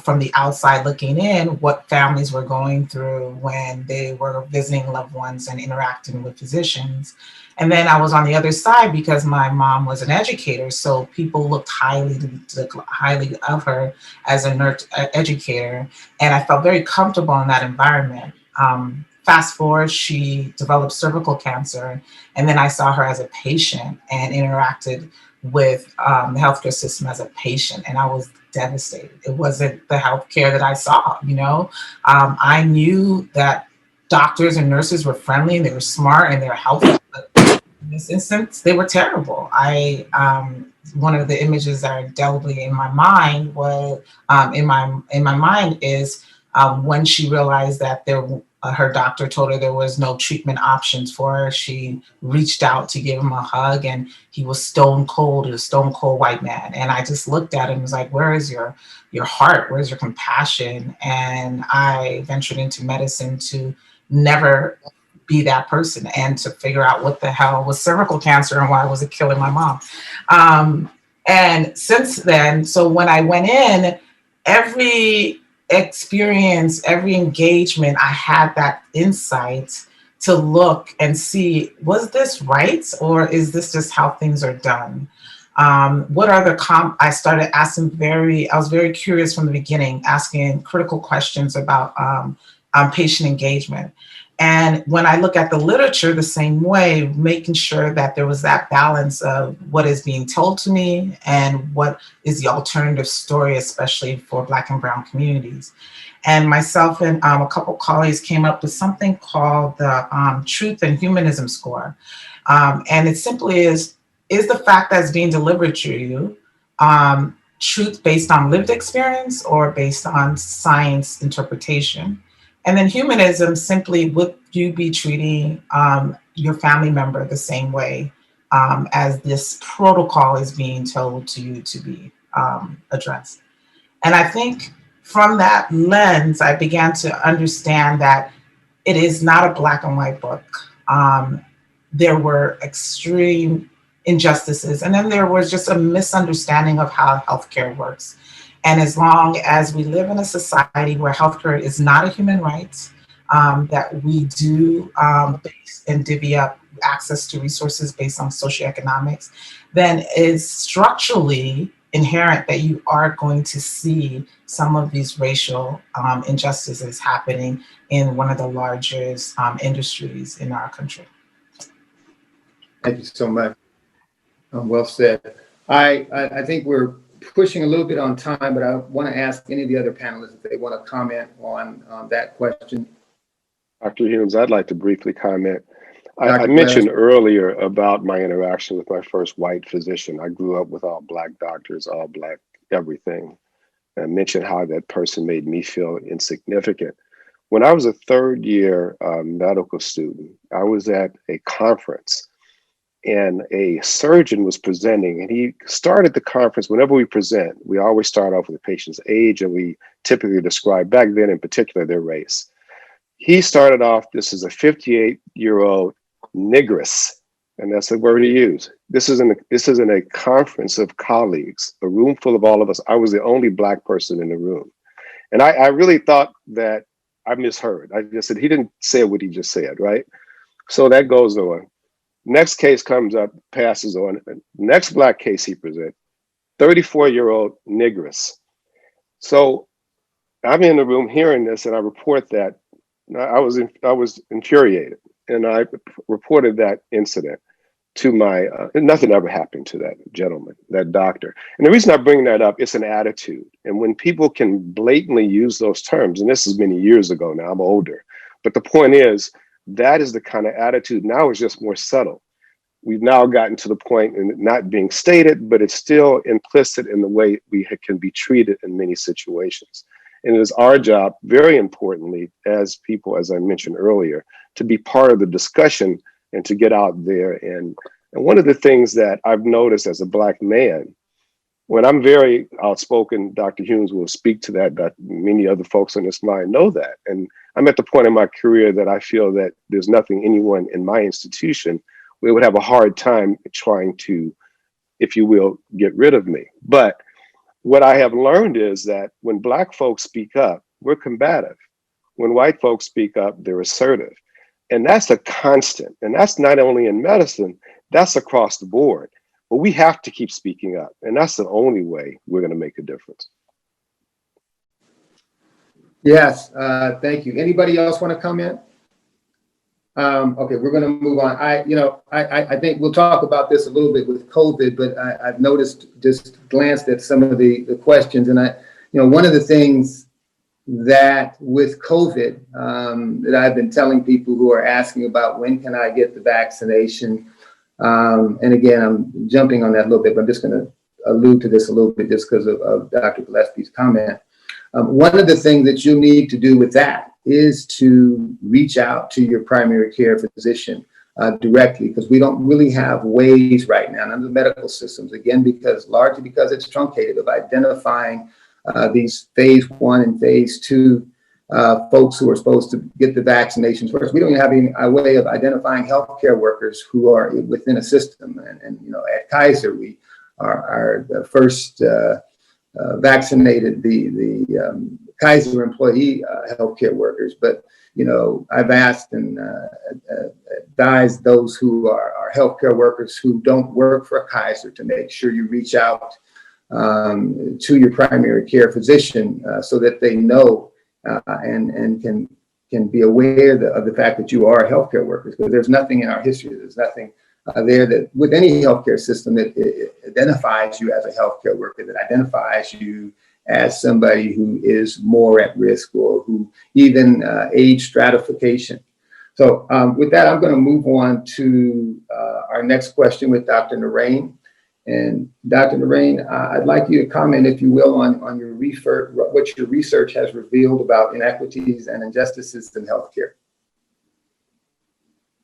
from the outside looking in what families were going through when they were visiting loved ones and interacting with physicians. And then I was on the other side because my mom was an educator. So people looked highly of her as a nurse educator. And I felt very comfortable in that environment. Fast forward, she developed cervical cancer. And then I saw her as a patient and interacted with the healthcare system as a patient. And I was devastated. It wasn't the healthcare that I saw, I knew that doctors and nurses were friendly and they were smart and they were helpful. But in this instance, they were terrible. One of the images that are indelibly in my mind was in my mind is when she realized that her doctor told her there was no treatment options for her. She reached out to give him a hug, and he was stone cold, a stone cold white man. And I just looked at him and was like, where is your heart? Where's your compassion? And I ventured into medicine to never be that person and to figure out what the hell was cervical cancer and why was it killing my mom. And since then, so when I went in, every experience, every engagement, I had that insight to look and see, was this right? Or is this just how things are done? What are the I started asking I was very curious from the beginning, asking critical questions about patient engagement. And when I look at the literature the same way, making sure that there was that balance of what is being told to me and what is the alternative story, especially for Black and Brown communities. And myself and a couple colleagues came up with something called the Truth and Humanism score. And it simply is the fact that's being delivered to you truth based on lived experience or based on science interpretation? And then humanism, simply, would you be treating your family member the same way as this protocol is being told to you to be addressed? And I think from that lens, I began to understand that it is not a black and white book. There were extreme injustices, and then there was just a misunderstanding of how healthcare works. And as long as we live in a society where healthcare is not a human right, that we do base and divvy up access to resources based on socioeconomics, then it's structurally inherent that you are going to see some of these racial injustices happening in one of the largest industries in our country. Thank you so much. Well said. I think we're pushing a little bit on time, but I want to ask any of the other panelists if they want to comment on that question. Dr. Humes, I'd like to briefly comment. I mentioned earlier about my interaction with my first white physician. I grew up with all Black doctors, all Black everything. And I mentioned how that person made me feel insignificant. When I was a third year medical student, I was at a conference and a surgeon was presenting, and he started the conference. Whenever we present, we always start off with the patient's age, and we typically describe, back then in particular, their race. He started off, this is a 58-year-old negress, and that's the word he used. This is in a conference of colleagues, a room full of all of us. I was the only Black person in the room. And I really thought that I misheard. I just said, he didn't say what he just said, right? So that goes on. Next case comes up, passes on. Next Black case he presents, 34-year-old negress. So I'm in the room hearing this, and I report that. I was infuriated, and I reported that incident to my, nothing ever happened to that gentleman, that doctor. And the reason I bring that up, it's an attitude. And when people can blatantly use those terms, and this is many years ago now, I'm older, but the point is, that is the kind of attitude. Now it's just more subtle. We've now gotten to the point in it not being stated, but it's still implicit in the way we can be treated in many situations. And it is our job, very importantly, as people, as I mentioned earlier, to be part of the discussion and to get out there. And one of the things that I've noticed as a Black man, when I'm very outspoken, Dr. Humes will speak to that, but many other folks on this line know that. And I'm at the point in my career that I feel that there's nothing anyone in my institution we would have a hard time trying to, if you will, get rid of me. But what I have learned is that when Black folks speak up, we're combative. When white folks speak up, they're assertive. And that's a constant. And that's not only in medicine, that's across the board. But we have to keep speaking up. And that's the only way we're going to make a difference. Yes, thank you. Anybody else want to comment? Okay, we're going to move on. I think we'll talk about this a little bit with COVID, but I've noticed, just glanced at some of the questions, and one of the things that with COVID that I've been telling people who are asking about when can I get the vaccination, and again, I'm jumping on that a little bit, but I'm just going to allude to this a little bit just because of Dr. Gillespie's comment. One of the things that you need to do with that is to reach out to your primary care physician directly, because we don't really have ways right now in the medical systems, again, largely because it's truncated, of identifying these phase 1 and phase 2 folks who are supposed to get the vaccinations first. We don't even have any way of identifying healthcare workers who are within a system. And you know, at Kaiser, we are the first vaccinated the Kaiser employee healthcare workers. But you know, I've asked and advised those who are healthcare workers who don't work for Kaiser to make sure you reach out to your primary care physician so that they know and can be aware of the fact that you are healthcare workers, because there's nothing in our history, there's nothing there that with any healthcare system that it identifies you as a healthcare worker, that identifies you as somebody who is more at risk, or who even age stratification. So with that, I'm going to move on to our next question with Dr. Narain. And Dr. Narain, I'd like you to comment, if you will, on your what your research has revealed about inequities and injustices in healthcare.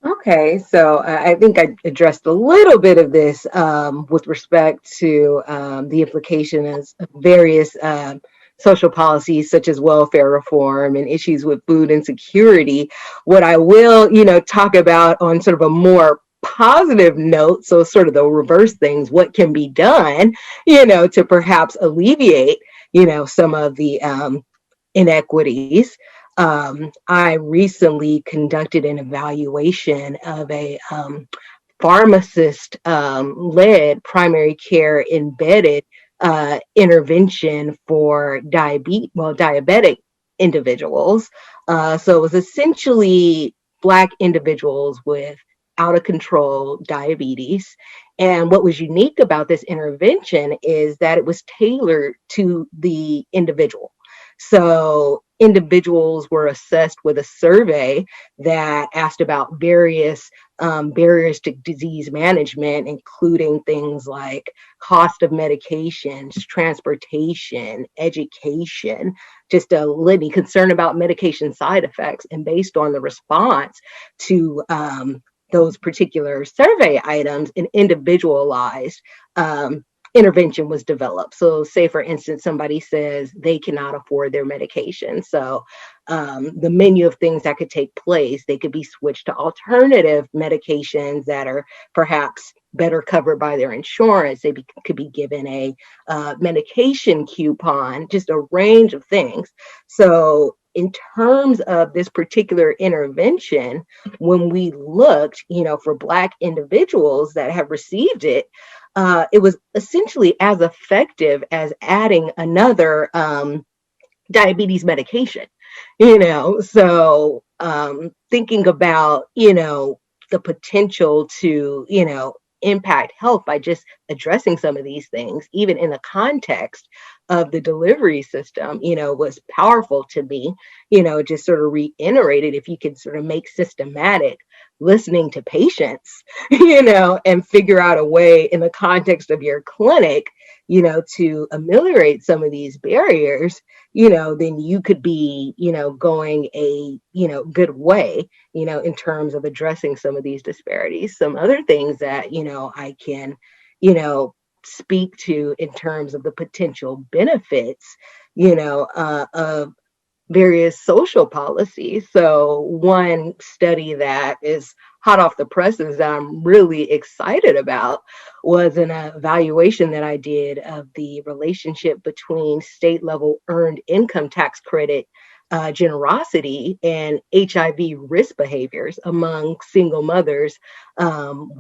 Okay, so I think I addressed a little bit of this with respect to the implications of various social policies such as welfare reform and issues with food insecurity. What I will, talk about on sort of a more positive note, so sort of the reverse things, what can be done, to perhaps alleviate, some of the inequities. I recently conducted an evaluation of a pharmacist led primary care embedded intervention for diabetic individuals. So it was essentially Black individuals with out of control diabetes. And what was unique about this intervention is that it was tailored to the individual. So individuals were assessed with a survey that asked about various barriers to disease management, including things like cost of medications, transportation, education, just a litany, concern about medication side effects. And based on the response to those particular survey items, an individualized intervention was developed. So say, for instance, somebody says they cannot afford their medication. So the menu of things that could take place, they could be switched to alternative medications that are perhaps better covered by their insurance. They could be given a medication coupon, just a range of things. So in terms of this particular intervention, when we looked, for Black individuals that have received it, it was essentially as effective as adding another diabetes medication, So thinking about, the potential to, impact health by just addressing some of these things, even in the context of the delivery system, was powerful to me, just sort of reiterated, if you could sort of make systematic listening to patients, and figure out a way in the context of your clinic, to ameliorate some of these barriers, then you could be, going a, good way, in terms of addressing some of these disparities. Some other things that, I can, speak to in terms of the potential benefits, of various social policies. So one study that is hot off the presses that I'm really excited about was an evaluation that I did of the relationship between state level earned income tax credit generosity and HIV risk behaviors among single mothers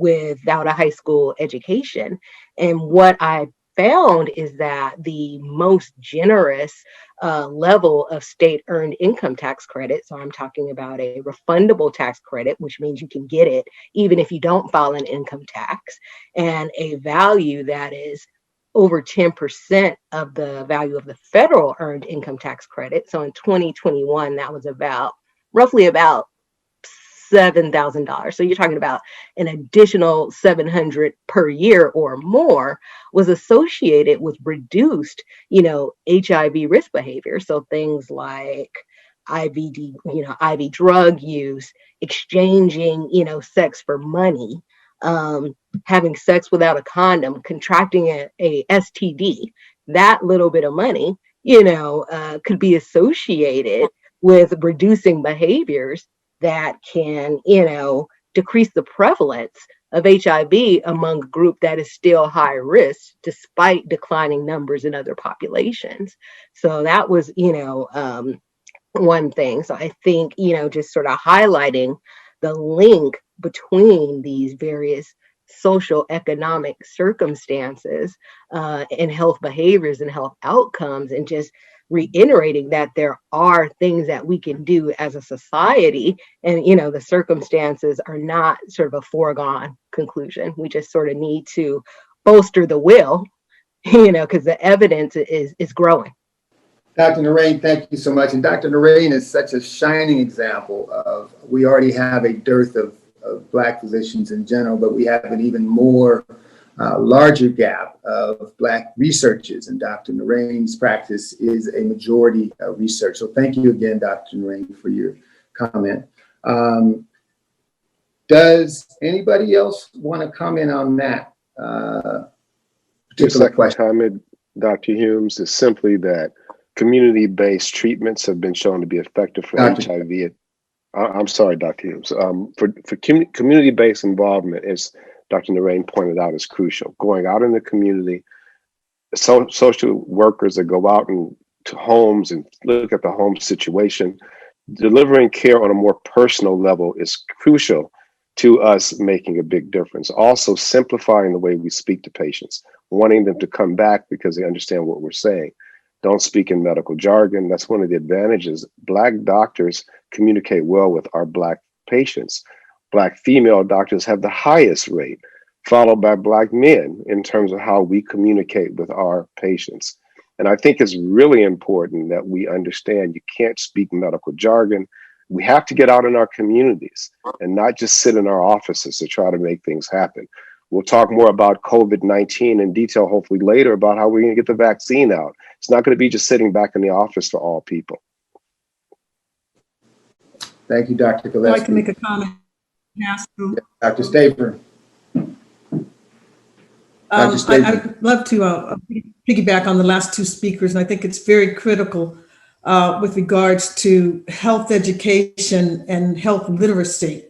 without a high school education. And what I found is that the most generous level of state earned income tax credit, so I'm talking about a refundable tax credit, which means you can get it even if you don't file an income tax, and a value that is over 10% of the value of the federal earned income tax credit. So in 2021, that was roughly about $7,000. So you're talking about an additional $700 per year or more was associated with reduced, HIV risk behavior. So things like IV drug use, exchanging, sex for money, having sex without a condom, contracting a STD, that little bit of money, could be associated with reducing behaviors that can, decrease the prevalence of HIV among a group that is still high risk despite declining numbers in other populations. So that was, one thing. So I think, just sort of highlighting the link between these various social economic circumstances and health behaviors and health outcomes, and just reiterating that there are things that we can do as a society, and the circumstances are not sort of a foregone conclusion. We just sort of need to bolster the will, because the evidence is growing. Dr. Narain, thank you so much. And Dr. Narain is such a shining example of, we already have a dearth of Black physicians in general, but we have an even more larger gap of Black researchers, and Dr. Narain's practice is a majority research. So thank you again, Dr. Narain, for your comment. Does anybody else want to comment on that particular question? Comment, Dr. Humes, is simply that community-based treatments have been shown to be effective for HIV. I'm sorry, Dr. Humes. For community-based involvement, as Dr. Narain pointed out, is crucial. Going out in the community, social workers that go out to homes and look at the home situation, delivering care on a more personal level is crucial to us making a big difference. Also, simplifying the way we speak to patients, wanting them to come back because they understand what we're saying. Don't speak in medical jargon. That's one of the advantages. Black doctors communicate well with our Black patients. Black female doctors have the highest rate, followed by Black men in terms of how we communicate with our patients. And I think it's really important that we understand you can't speak medical jargon. We have to get out in our communities and not just sit in our offices to try to make things happen. We'll talk more about COVID-19 in detail, hopefully later, about how we're going to get the vaccine out. It's not going to be just sitting back in the office for all people. Thank you, Dr. Gillespie. I'd like to make a comment. Dr. Staver. I'd love to piggyback on the last two speakers, and I think it's very critical with regards to health education and health literacy.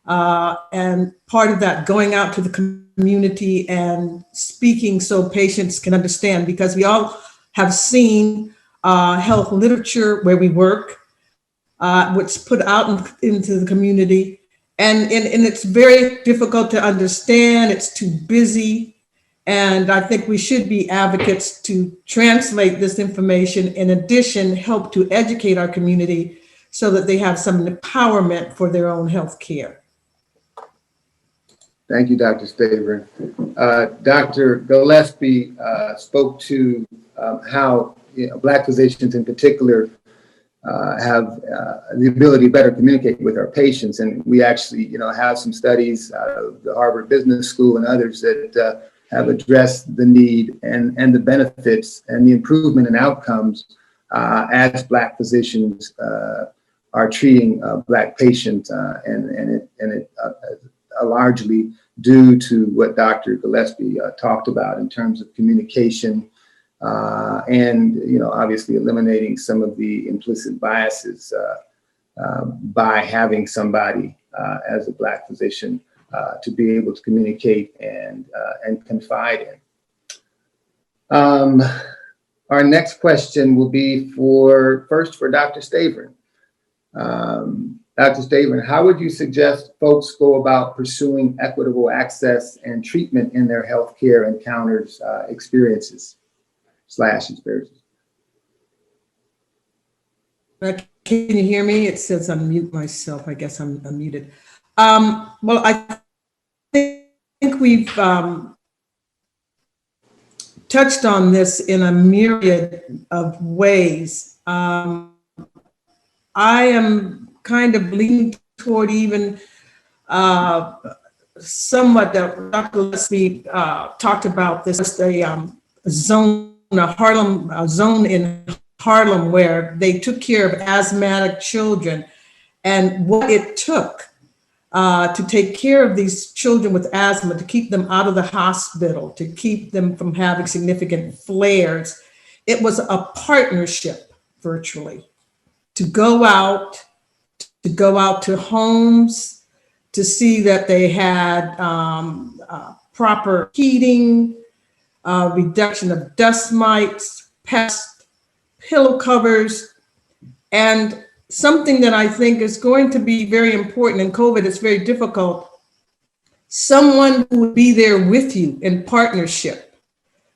And part of that, going out to the community and speaking so patients can understand, because we all have seen health literature where we work, which put out into the community. And it's very difficult to understand. It's too busy. And I think we should be advocates to translate this information. In addition, help to educate our community so that they have some empowerment for their own health care. Thank you, Dr. Staver. Dr. Gillespie spoke to how Black physicians in particular have the ability to better communicate with our patients. And we actually, have some studies out of the Harvard Business School and others that have addressed the need and the benefits and the improvement in outcomes as Black physicians are treating Black patients, and it largely due to what Dr. Gillespie talked about in terms of communication and obviously eliminating some of the implicit biases by having somebody as a Black physician to be able to communicate and confide in. Our next question will be first for Dr. Staver. Dr. Staver, how would you suggest folks go about pursuing equitable access and treatment in their healthcare encounters, experiences? Can you hear me? It says unmute myself. I guess I'm unmuted. Well, I think we've touched on this in a myriad of ways. I am kind of leaning toward even somewhat that Dr. Gillespie talked about this, a zone in Harlem where they took care of asthmatic children, and what it took to take care of these children with asthma, to keep them out of the hospital, to keep them from having significant flares. It was a partnership virtually. to go out to homes, to see that they had proper heating, reduction of dust mites, pests, pillow covers, and something that I think is going to be very important in COVID, it's very difficult, someone who would be there with you in partnership.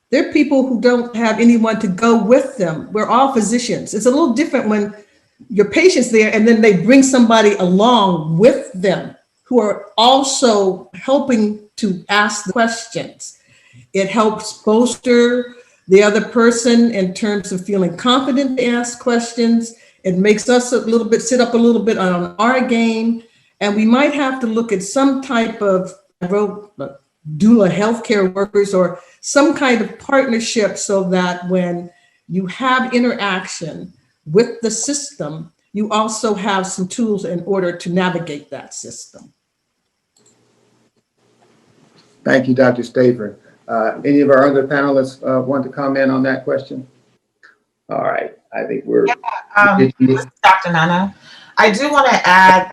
There are people who don't have anyone to go with them. We're all physicians. It's a little different when your patient's there and then they bring somebody along with them who are also helping to ask the questions. It helps bolster the other person in terms of feeling confident to ask questions. It makes us sit up a little bit on our game. And we might have to look at some type of doula healthcare workers or some kind of partnership so that when you have interaction with the system, you also have some tools in order to navigate that system. Thank you, Dr. Staver. Any of our other panelists want to comment on that question? All right, I think we're. This is Dr. Mrna. I do want to add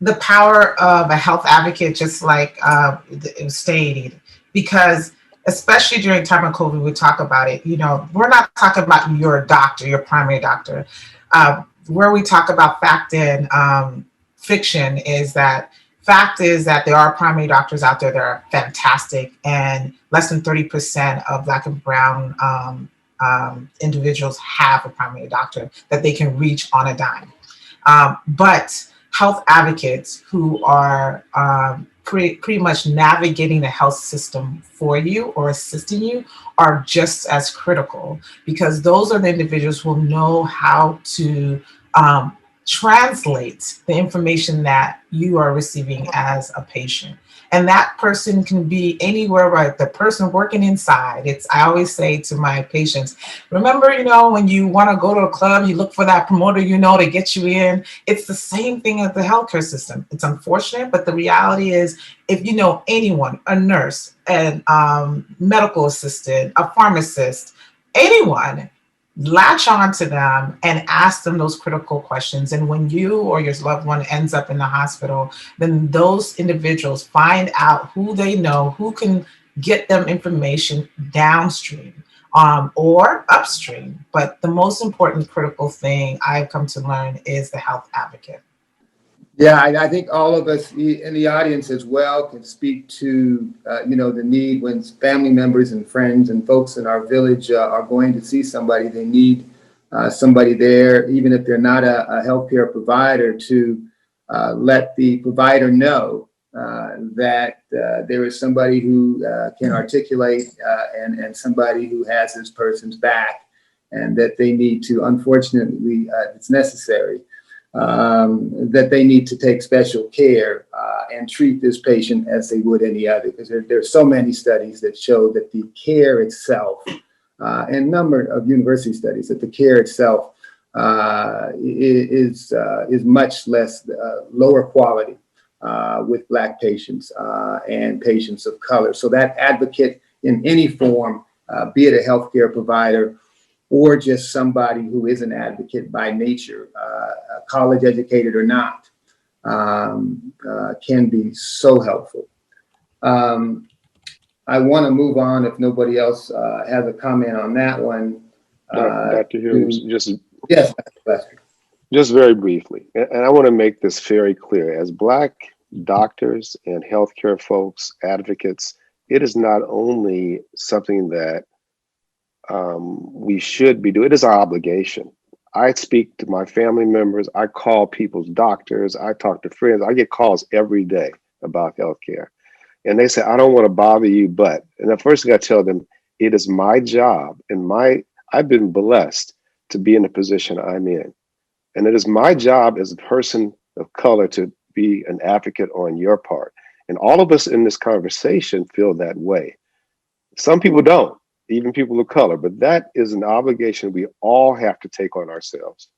the power of a health advocate, just like it was stated, because especially during time of COVID, we talk about it. You know, we're not talking about your doctor, your primary doctor. Where we talk about fact and fiction is that fact is that there are primary doctors out there that are fantastic, and less than 30% of Black and Brown individuals have a primary doctor that they can reach on a dime. But health advocates who are pretty much navigating the health system for you or assisting you are just as critical, because those are the individuals who will know how to translate the information that you are receiving as a patient. And that person can be anywhere, right? The person working inside. I always say to my patients, remember, you know, when you want to go to a club, you look for that promoter, you know, to get you in. It's the same thing as the healthcare system. It's unfortunate, but the reality is, if you know anyone, a nurse, a medical assistant, a pharmacist, anyone, latch on to them and ask them those critical questions. And when you or your loved one ends up in the hospital, then those individuals find out who they know, who can get them information downstream or upstream. But the most important critical thing I've come to learn is the health advocate. Yeah, I think all of us in the audience as well can speak to, you know, the need when family members and friends and folks in our village are going to see somebody. They need somebody there, even if they're not a healthcare provider, to let the provider know that there is somebody who can articulate and somebody who has this person's back, and that they need to, unfortunately, it's necessary. That they need to take special care and treat this patient as they would any other, because there are so many studies that show that the care itself, and a number of university studies, that the care itself is much less lower quality with Black patients and patients of color. So that advocate in any form, be it a healthcare provider or just somebody who is an advocate by nature, college educated or not, can be so helpful. I want to move on if nobody else has a comment on that one. Dr. Humes, yes, just very briefly, and I want to make this very clear. As Black doctors and healthcare folks, advocates, it is not only something that we should be doing, it is our obligation. I speak to my family members, I call people's doctors, I talk to friends, I get calls every day about healthcare. And they say, I don't want to bother you, but, and the first thing I tell them, it is my job and I've been blessed to be in the position I'm in. And it is my job as a person of color to be an advocate on your part. And all of us in this conversation feel that way. Some people don't, even people of color, but that is an obligation we all have to take on ourselves.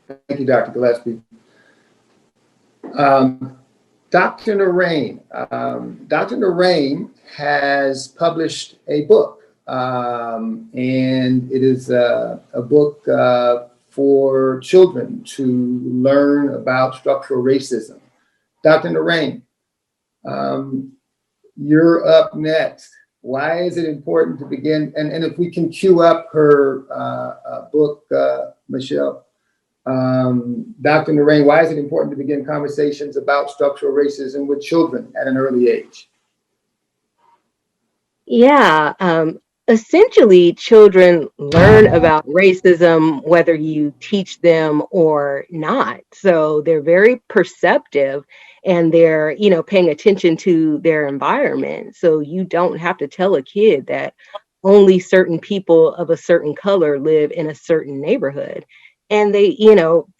Thank you, Dr. Gillespie. Dr. Narain has published a book and it is a book for children to learn about structural racism. Dr. Narain, you're up next. Why is it important to begin? And if we can cue up her book, Michelle. Dr. Narain, why is it important to begin conversations about structural racism with children at an early age? Yeah, essentially, children learn about racism whether you teach them or not. So they're very perceptive and they're, paying attention to their environment. So you don't have to tell a kid that only certain people of a certain color live in a certain neighborhood. And they,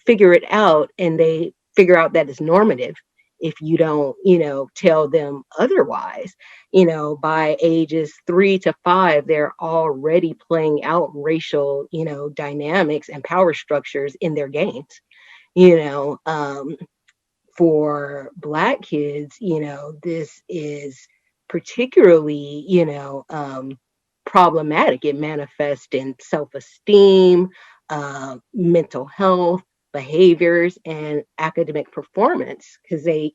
figure it out and they figure out that it's normative if you don't, tell them otherwise. By ages 3 to 5, they're already playing out racial, dynamics and power structures in their games. For Black kids, this is particularly, problematic. It manifests in self-esteem, mental health, behaviors, and academic performance because they,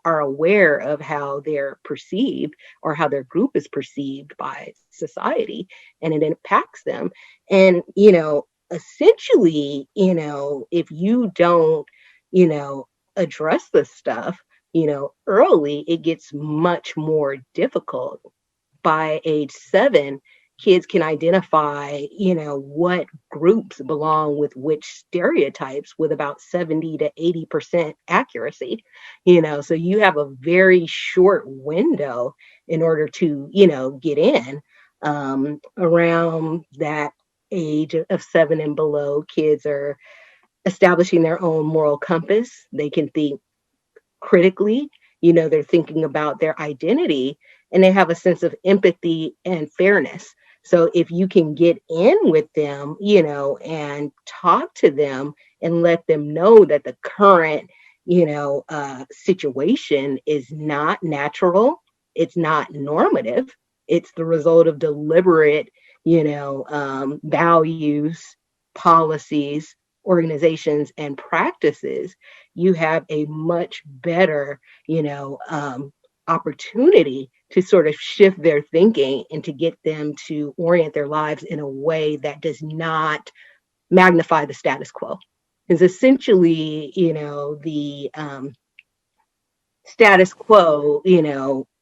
are aware of how they're perceived or how their group is perceived by society, and it impacts them. And, essentially, if you don't, address this stuff, early, it gets much more difficult. By age 7, kids can identify, what groups belong with which stereotypes with about 70 to 80% accuracy. So you have a very short window in order to, get in. Around that age of 7 and below, kids are establishing their own moral compass. They can think critically, they're thinking about their identity, and they have a sense of empathy and fairness. So if you can get in with them, and talk to them and let them know that the current, situation is not natural, it's not normative, it's the result of deliberate, values, policies, organizations, and practices, you have a much better, opportunity to sort of shift their thinking and to get them to orient their lives in a way that does not magnify the status quo. Because essentially, the status quo,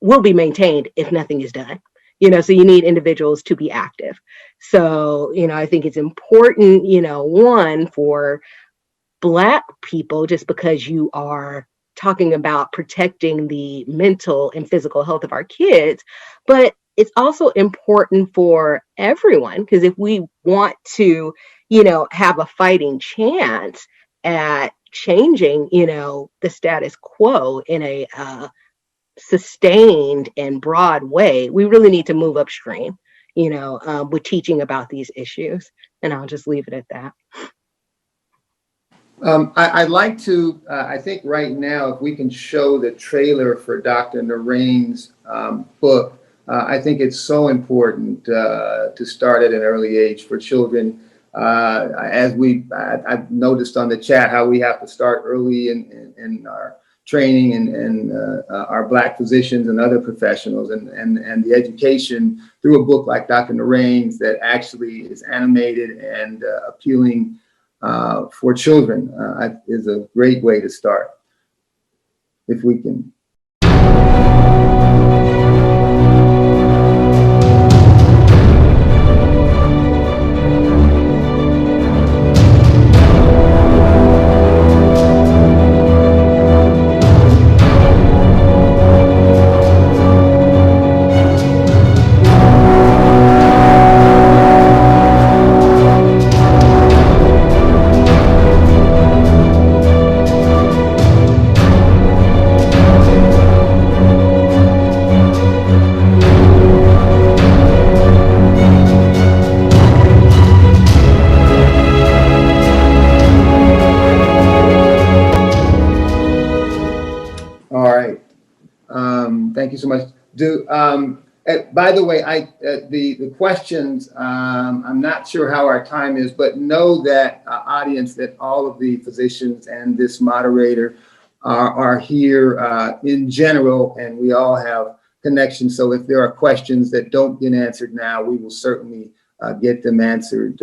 will be maintained if nothing is done. So you need individuals to be active. So, I think it's important, one, for Black people, just because you are talking about protecting the mental and physical health of our kids, but it's also important for everyone, because if we want to, have a fighting chance at changing, the status quo in a sustained and broad way, we really need to move upstream, with teaching about these issues. And I'll just leave it at that. I'd like to, I think right now, if we can show the trailer for Dr. Narain's book, I think it's so important to start at an early age for children. As I've noticed on the chat how we have to start early in our training and our Black physicians and other professionals, and the education through a book like Dr. Narain's that actually is animated and appealing for children is a great way to start, if we can. Thank you so much. By the way, the questions, I'm not sure how our time is, but know that audience, that all of the physicians and this moderator are here in general, and we all have connections. So if there are questions that don't get answered now, we will certainly get them answered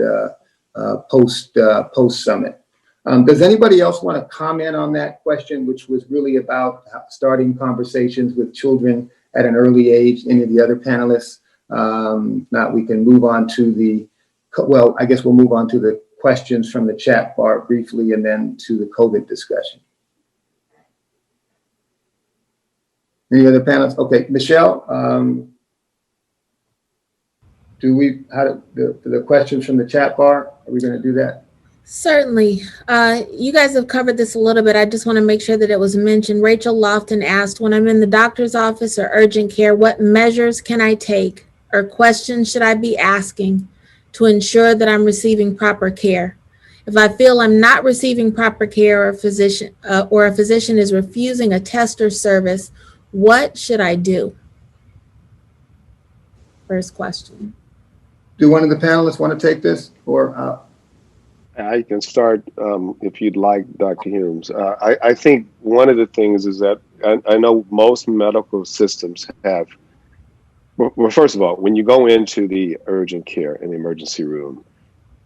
post summit. Does anybody else want to comment on that question, which was really about starting conversations with children at an early age? Any of the other panelists? Not, we can move on to I guess we'll move on to the questions from the chat bar briefly, and then to the COVID discussion. Any other panelists? Okay, Michelle, the questions from the chat bar, are we going to do that? Certainly. You guys have covered this a little bit. I just want to make sure that it was mentioned. Rachel Lofton asked, when I'm in the doctor's office or urgent care, what measures can I take or questions should I be asking to ensure that I'm receiving proper care? If I feel I'm not receiving proper care, or a physician is refusing a test or service, what should I do? First question. Do one of the panelists want to take this, or? I can start if you'd like, Dr. Humes. I think one of the things is that I know most medical systems have, well, first of all, when you go into the urgent care in the emergency room,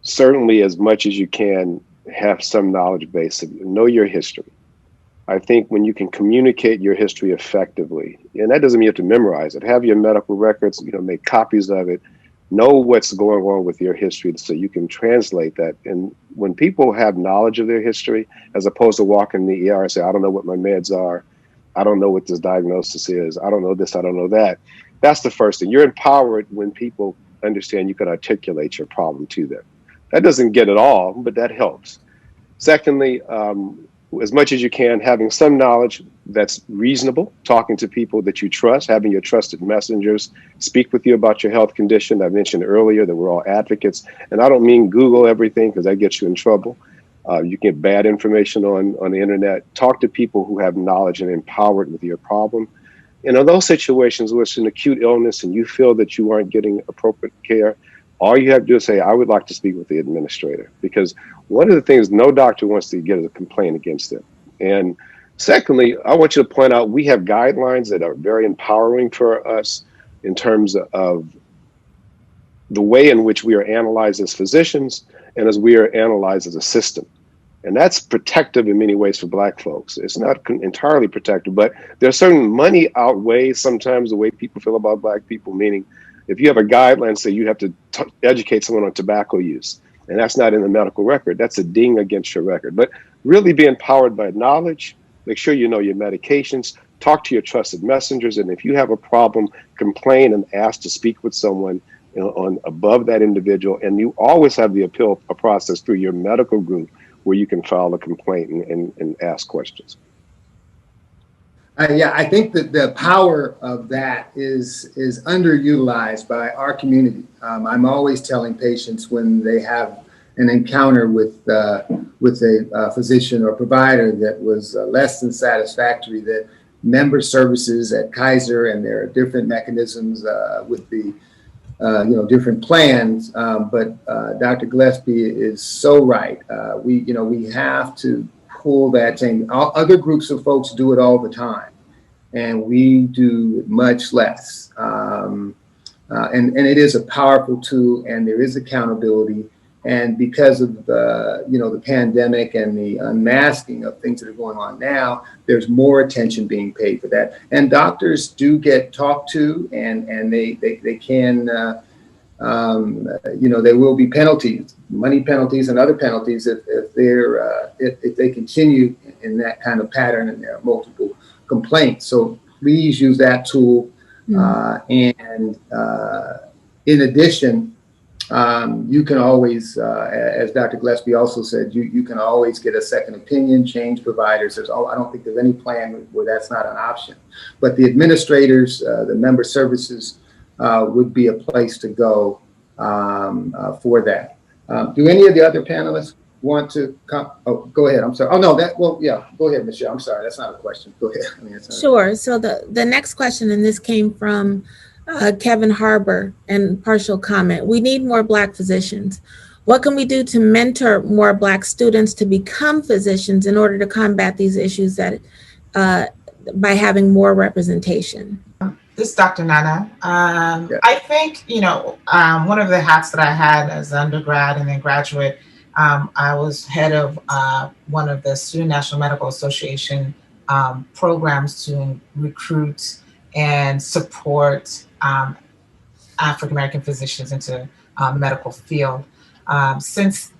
certainly as much as you can have some knowledge base, know your history. I think when you can communicate your history effectively, and that doesn't mean you have to memorize it, have your medical records, make copies of it, know what's going on with your history so you can translate that. And when people have knowledge of their history, as opposed to walking in the ER and say, I don't know what my meds are, I don't know what this diagnosis is, I don't know this, I don't know that. That's the first thing. You're empowered when people understand you can articulate your problem to them. That doesn't get it all, but that helps. Secondly, as much as you can, having some knowledge that's reasonable, talking to people that you trust, having your trusted messengers speak with you about your health condition. I mentioned earlier that we're all advocates, and I don't mean Google everything because that gets you in trouble. You can get bad information on the internet. Talk to people who have knowledge and empowered with your problem. And in those situations where it's an acute illness and you feel that you aren't getting appropriate care, all you have to do is say, I would like to speak with the administrator, because one of the things no doctor wants to get is a complaint against them. And secondly, I want you to point out, we have guidelines that are very empowering for us in terms of the way in which we are analyzed as physicians and as we are analyzed as a system. And that's protective in many ways for Black folks. It's not entirely protective, but there's certain money outweighs sometimes the way people feel about Black people, meaning if you have a guideline, say you have to educate someone on tobacco use, and that's not in the medical record, that's a ding against your record. But really be empowered by knowledge, make sure you know your medications, talk to your trusted messengers, and if you have a problem, complain and ask to speak with someone on above that individual. And you always have the appeal process through your medical group where you can file a complaint and ask questions. Yeah, I think that the power of that is underutilized by our community. I'm always telling patients when they have an encounter with a physician or provider that was less than satisfactory, that member services at Kaiser, and there are different mechanisms with the different plans. But Dr. Gillespie is so right. We have to pull that chain. Other groups of folks do it all the time, and we do much less. And it is a powerful tool, and there is accountability. And because of the pandemic and the unmasking of things that are going on now, there's more attention being paid for that. And doctors do get talked to, and they can, there will be penalties, money penalties and other penalties if they continue in that kind of pattern and there are multiple complaints. So please use that tool. And in addition, you can always, as Dr. Gillespie also said, you can always get a second opinion, change providers. I don't think there's any plan where that's not an option. But the administrators, the member services would be a place to go for that. Do any of the other panelists want to come? Oh, go ahead. I'm sorry. Oh, no, go ahead, Michelle. I'm sorry. That's not a question. Go ahead. Sure. So the next question, and this came from Kevin Harbor, and partial comment. We need more Black physicians. What can we do to mentor more Black students to become physicians in order to combat these issues that by having more representation? This is Dr. Mrna. I think, one of the hats that I had as undergrad and then graduate, I was head of one of the Student National Medical Association programs to recruit and support African American physicians into the medical field. Since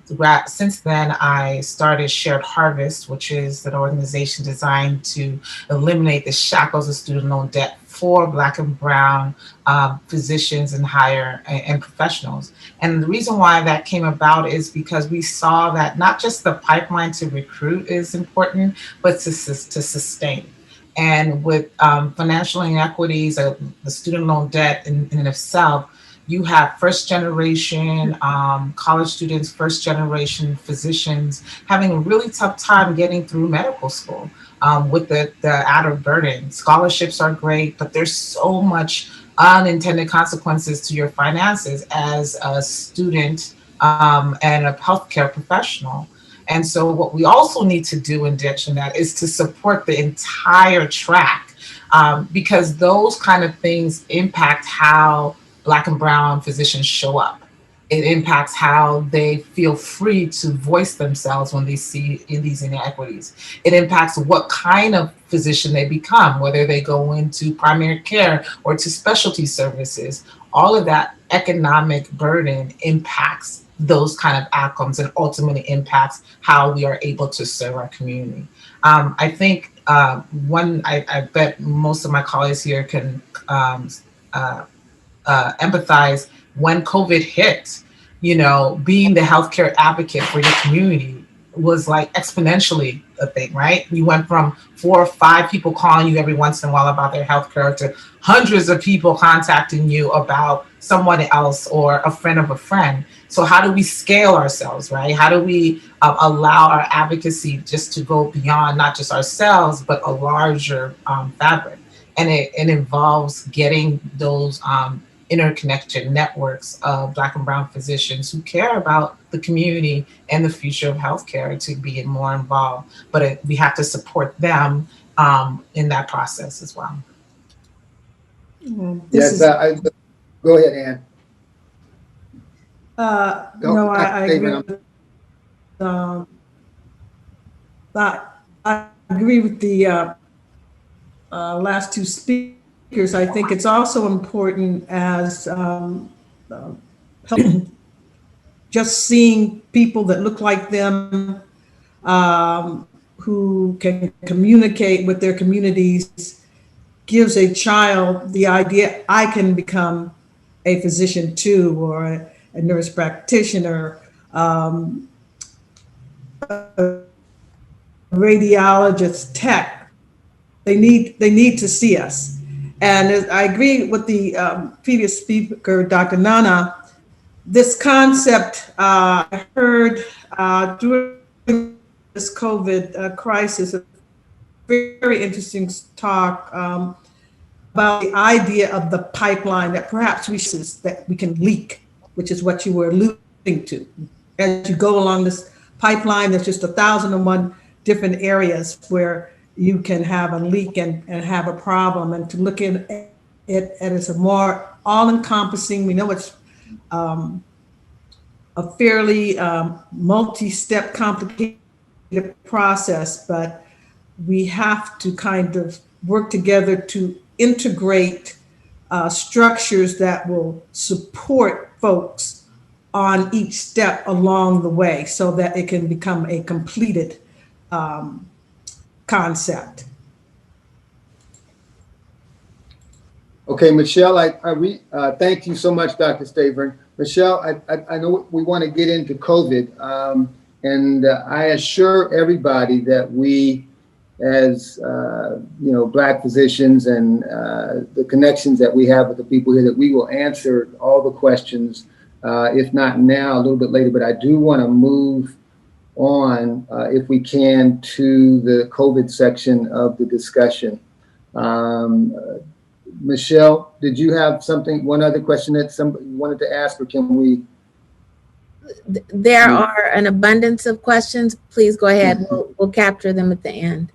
then, I started Shared Harvest, which is an organization designed to eliminate the shackles of student loan debt for Black and Brown physicians and higher and professionals. And the reason why that came about is because we saw that not just the pipeline to recruit is important, but to sustain. And with financial inequities, the student loan debt in itself, you have first generation college students, first generation physicians having a really tough time getting through medical school with the added burden. Scholarships are great, but there's so much unintended consequences to your finances as a student and a healthcare professional. And so what we also need to do in addition to that is to support the entire track because those kind of things impact how Black and Brown physicians show up. It impacts how they feel free to voice themselves when they see in these inequities. It impacts what kind of physician they become, whether they go into primary care or to specialty services. All of that economic burden impacts those kind of outcomes and ultimately impacts how we are able to serve our community. I think I bet most of my colleagues here can empathize when COVID hit, being the healthcare advocate for your community was like exponentially a thing, right? You went from 4 or 5 people calling you every once in a while about their healthcare to hundreds of people contacting you about someone else or a friend of a friend. So how do we scale ourselves, right? How do we allow our advocacy just to go beyond not just ourselves, but a larger fabric? And it involves getting those interconnected networks of Black and Brown physicians who care about the community and the future of healthcare to be more involved. But we have to support them in that process as well. Go ahead, Ann. No, I agree with, I agree with the last 2 speakers. I think it's also important as just seeing people that look like them, who can communicate with their communities, gives a child the idea, I can become a physician too, or a nurse practitioner, a radiologist, tech. They need to see us. And I agree with the previous speaker, Dr. Mrna. This concept I heard during this COVID crisis, a very interesting talk about the idea of the pipeline that perhaps we can leak, which is what you were alluding to. As you go along this pipeline, there's just 1,001 different areas where you can have a leak and have a problem, and to look at it as a more all-encompassing. We know it's a fairly multi-step, complicated process, but we have to kind of work together to integrate structures that will support folks on each step along the way so that it can become a completed concept. Okay, Michelle, thank you so much, Dr. Stavern. Michelle, I know we want to get into COVID, and I assure everybody that we, as Black physicians and the connections that we have with the people here, that we will answer all the questions, if not now, a little bit later. But I do want to move on, if we can, to the COVID section of the discussion. Michelle, did you have something, one other question that somebody wanted to ask, or can we? There are an abundance of questions. Please go ahead. We'll capture them at the end.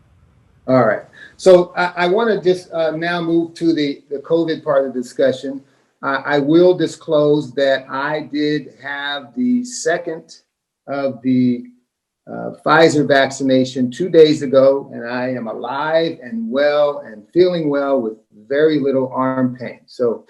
All right. So I want to just now move to the COVID part of the discussion. I will disclose that I did have the second of the Pfizer vaccination 2 days ago, and I am alive and well and feeling well with very little arm pain. So,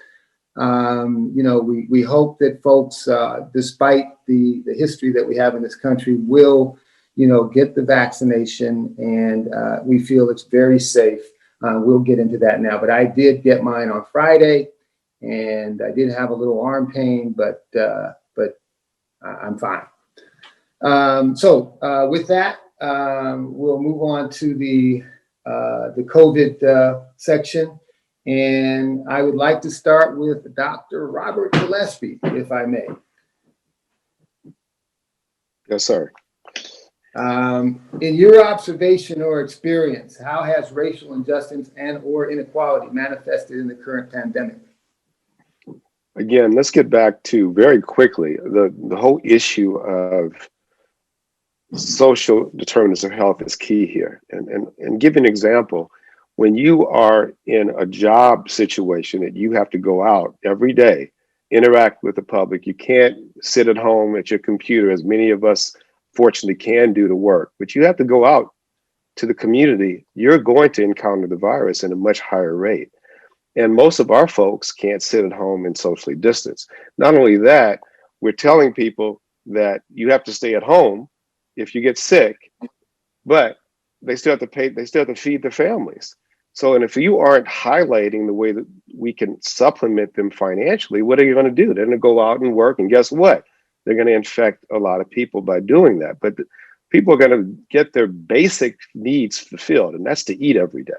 you know, we hope that folks, despite the history that we have in this country, will, you know, get the vaccination, and we feel it's very safe. We'll get into that now, but I did get mine on Friday, and I did have a little arm pain, but I'm fine. So with that, we'll move on to the COVID section. And I would like to start with Dr. Robert Gillespie, if I may. Yes, sir. In your observation or experience, how has racial injustice and or inequality manifested in the current pandemic? Again, let's get back to very quickly the whole issue of social determinants of health is key here. And give an example. When you are in a job situation that you have to go out every day, interact with the public, you can't sit at home at your computer, as many of us fortunately can do to work, but you have to go out to the community, you're going to encounter the virus at a much higher rate. And most of our folks can't sit at home and socially distance. Not only that, we're telling people that you have to stay at home if you get sick, but they still have to pay, they still have to feed their families. So, and if you aren't highlighting the way that we can supplement them financially, what are you going to do? They're going to go out and work, and guess what? They're going to infect a lot of people by doing that. But people are going to get their basic needs fulfilled, and that's to eat every day.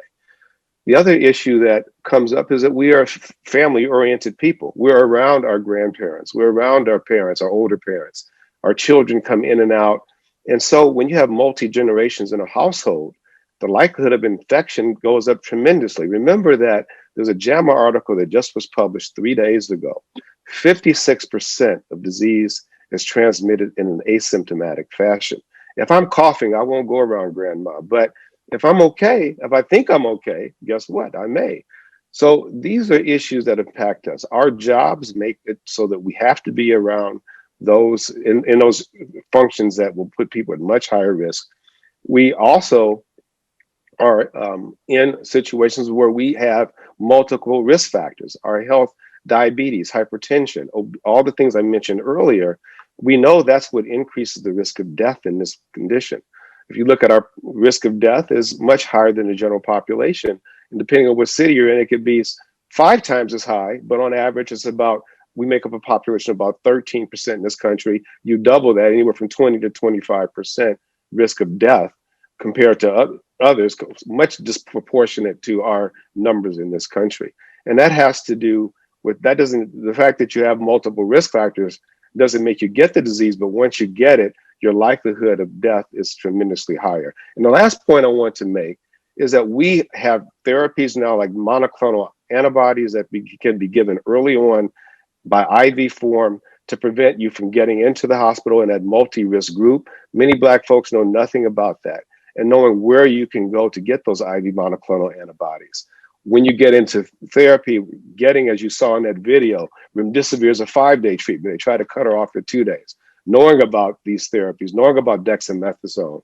The other issue that comes up is that we are family-oriented people. We're around our grandparents. We're around our parents, our older parents. Our children come in and out. And so when you have multi-generations in a household, the likelihood of infection goes up tremendously. Remember that there's a JAMA article that just was published 3 days ago. 56% of disease is transmitted in an asymptomatic fashion. If I'm coughing, I won't go around grandma. But if I'm okay, if I think I'm okay, guess what? I may. So these are issues that impact us. Our jobs make it so that we have to be around those in those functions that will put people at much higher risk. We also are in situations where we have multiple risk factors, our health, diabetes, hypertension, all the things I mentioned earlier. We know that's what increases the risk of death in this condition. If you look at our risk of death is much higher than the general population. And depending on what city you're in, it could be 5 times as high, but on average, it's about, we make up a population of about 13% in this country. You double that, anywhere from 20 to 25% risk of death compared to others, much disproportionate to our numbers in this country. And that has to do with, that doesn't, the fact that you have multiple risk factors doesn't make you get the disease, but once you get it, your likelihood of death is tremendously higher. And the last point I want to make is that we have therapies now like monoclonal antibodies that can be given early on by IV form to prevent you from getting into the hospital in that multi-risk group. Many Black folks know nothing about that, and knowing where you can go to get those IV monoclonal antibodies. When you get into therapy, getting, as you saw in that video, remdesivir is a 5-day treatment. They try to cut her off for 2 days. Knowing about these therapies, knowing about dexamethasone.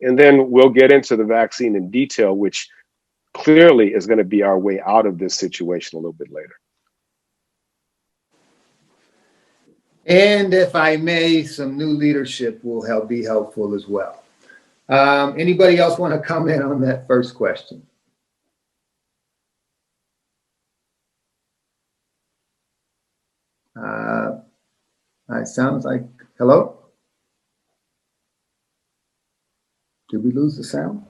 And then we'll get into the vaccine in detail, which clearly is going to be our way out of this situation a little bit later. And if I may, some new leadership will be helpful as well. Anybody else want to comment on that first question? It sounds like, hello? Did we lose the sound?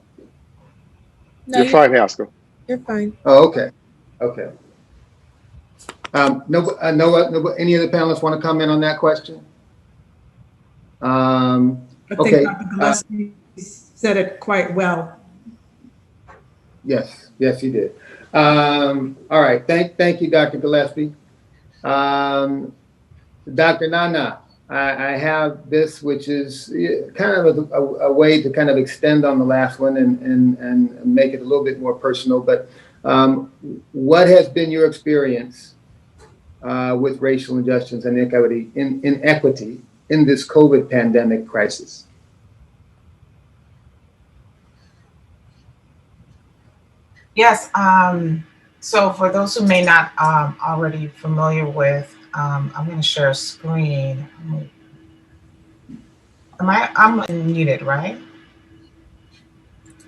No, You're fine, Haskell. You're fine. Oh, okay. Okay. No, any of the panelists want to comment on that question? I Okay. think Dr. Gillespie said it quite well. Yes, he did. All right, thank you, Dr. Gillespie. Dr. Mrna, I have this, which is kind of a way to kind of extend on the last one and make it a little bit more personal. But what has been your experience with racial injustice and inequity in this COVID pandemic crisis? Yes. So for those who may not already familiar with, I'm going to share a screen. I'm unmuted, right?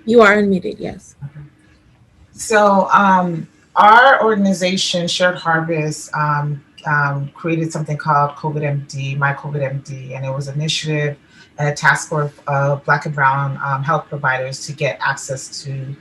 You are unmuted, yes. So our organization, Shared Harvest, created something called COVID MD, My COVID MD, and it was an initiative and a task force of Black and Brown health providers to get access to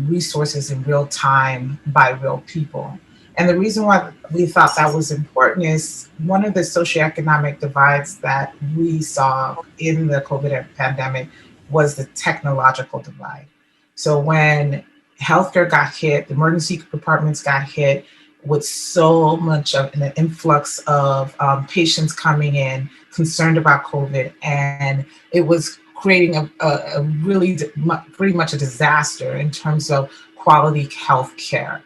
resources in real time by real people. And the reason why we thought that was important is one of the socioeconomic divides that we saw in the COVID pandemic was the technological divide. So when healthcare got hit, the emergency departments got hit with so much of an influx of patients coming in concerned about COVID, and it was creating a really pretty much a disaster in terms of quality health care.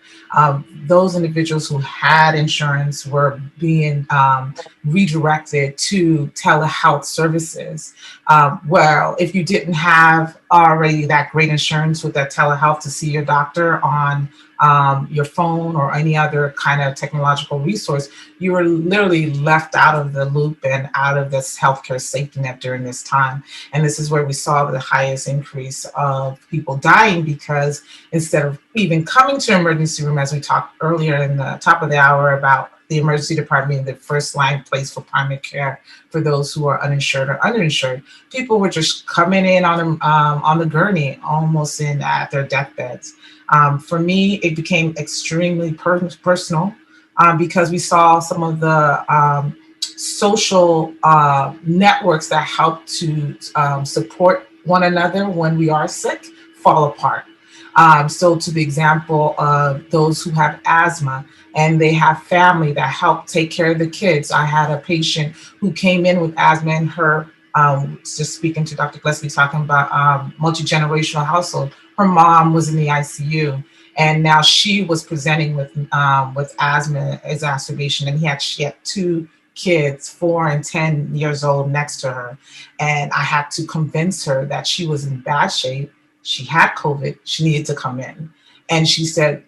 Those individuals who had insurance were being redirected to telehealth services. Well, if you didn't have already that great insurance with that telehealth to see your doctor on your phone or any other kind of technological resource, you were literally left out of the loop and out of this healthcare safety net during this time. And this is where we saw the highest increase of people dying, because instead of even coming to emergency room, as we talked earlier in the top of the hour about the emergency department being the first line place for primary care for those who are uninsured or underinsured, people were just coming in on the gurney, almost in at their deathbeds. For me, it became extremely personal because we saw some of the social networks that help to support one another when we are sick fall apart. So to the example of those who have asthma and they have family that help take care of the kids. I had a patient who came in with asthma, and her, just speaking to Dr. Gillespie, talking about multi-generational household. Her mom was in the ICU, and now she was presenting with asthma exacerbation, and she had two kids, 4 and 10 years old, next to her. And I had to convince her that she was in bad shape. She had COVID. She needed to come in. And she said,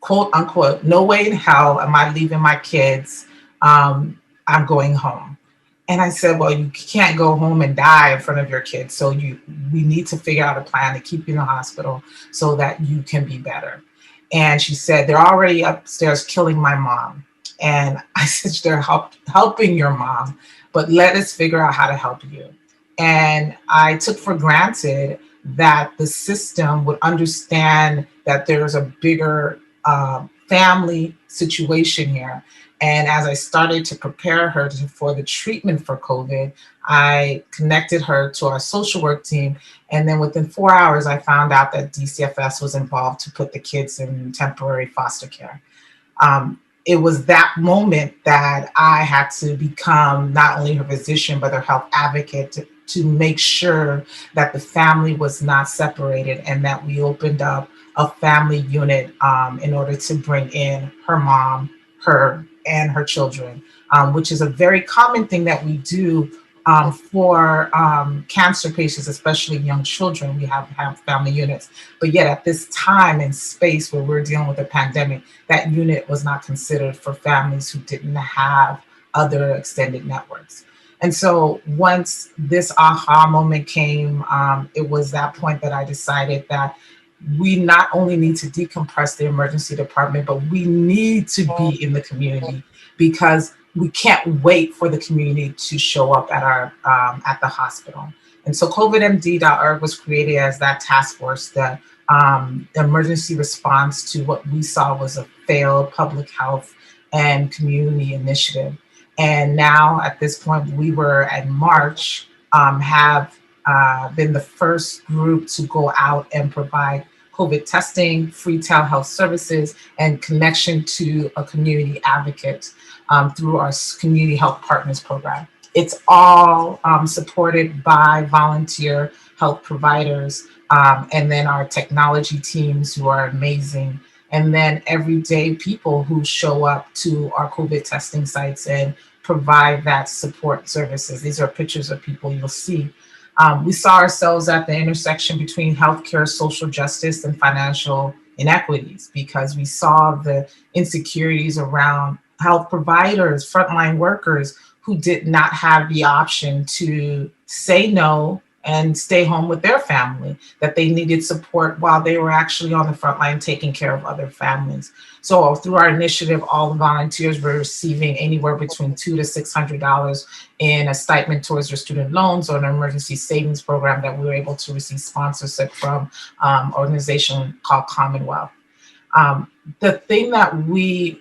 quote unquote, "No way in hell am I leaving my kids. I'm going home." And I said, "Well, you can't go home and die in front of your kids. So we need to figure out a plan to keep you in the hospital so that you can be better." And she said, "They're already upstairs killing my mom." And I said, "They're helping your mom, but let us figure out how to help you." And I took for granted that the system would understand that there's a bigger family situation here. And as I started to prepare her for the treatment for COVID, I connected her to our social work team. And then within 4 hours, I found out that DCFS was involved to put the kids in temporary foster care. It was that moment that I had to become not only her physician, but her health advocate to make sure that the family was not separated, and that we opened up a family unit in order to bring in her mom, her and her children, which is a very common thing that we do for cancer patients, especially young children. We have family units, but yet at this time and space where we're dealing with a pandemic, that unit was not considered for families who didn't have other extended networks. And so once this aha moment came, it was that point that I decided that we not only need to decompress the emergency department, but we need to be in the community, because we can't wait for the community to show up at our at the hospital. And so COVIDMD.org was created as that task force, the emergency response to what we saw was a failed public health and community initiative. And now at this point, we were at March, have been the first group to go out and provide COVID testing, free telehealth services, and connection to a community advocate through our Community Health Partners program. It's all supported by volunteer health providers, and then our technology teams who are amazing, and then everyday people who show up to our COVID testing sites and provide that support services. These are pictures of people you'll see. We saw ourselves at the intersection between healthcare, social justice, and financial inequities, because we saw the insecurities around health providers, frontline workers who did not have the option to say no and stay home with their family, that they needed support while they were actually on the front line taking care of other families. So through our initiative, all the volunteers were receiving anywhere between $200 to $600 in a stipend towards their student loans, or an emergency savings program that we were able to receive sponsorship from an organization called Commonwealth. The thing that we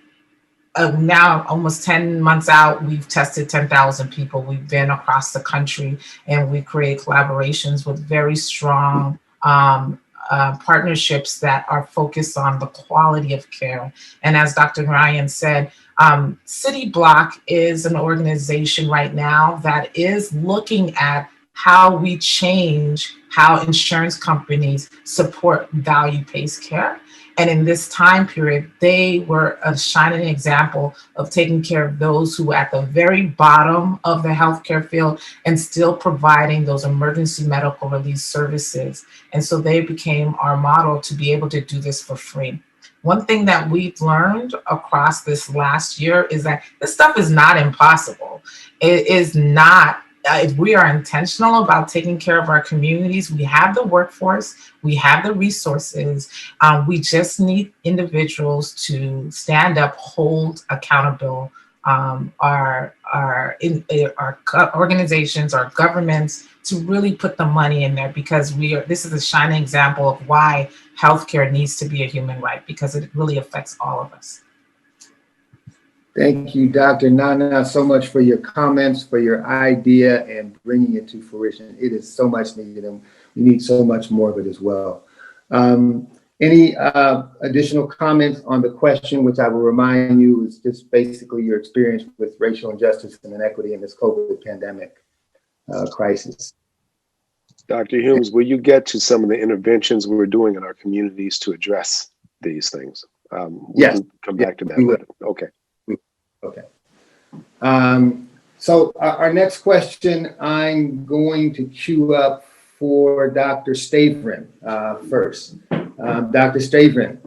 now, almost 10 months out, we've tested 10,000 people. We've been across the country, and we create collaborations with very strong partnerships that are focused on the quality of care. And as Dr. Ryan said, City Block is an organization right now that is looking at how we change how insurance companies support value-based care. And in this time period, they were a shining example of taking care of those who were at the very bottom of the healthcare field and still providing those emergency medical relief services. And so they became our model to be able to do this for free. One thing that we've learned across this last year is that this stuff is not impossible. It is not. If we are intentional about taking care of our communities, we have the workforce, we have the resources, we just need individuals to stand up, hold accountable our organizations, our governments, to really put the money in there, because this is a shining example of why healthcare needs to be a human right, because it really affects all of us. Thank you, Dr. Mrna, so much for your comments, for your idea and bringing it to fruition. It is so much needed, and we need so much more of it as well. Any additional comments on the question, which I will remind you is just basically your experience with racial injustice and inequity in this COVID pandemic crisis? Dr. Humes, will you get to some of the interventions we're doing in our communities to address these things? Yes. Can come back to that later. Okay. Okay. So our next question, I'm going to queue up for Dr. Stavrin first. Dr. Stavrin,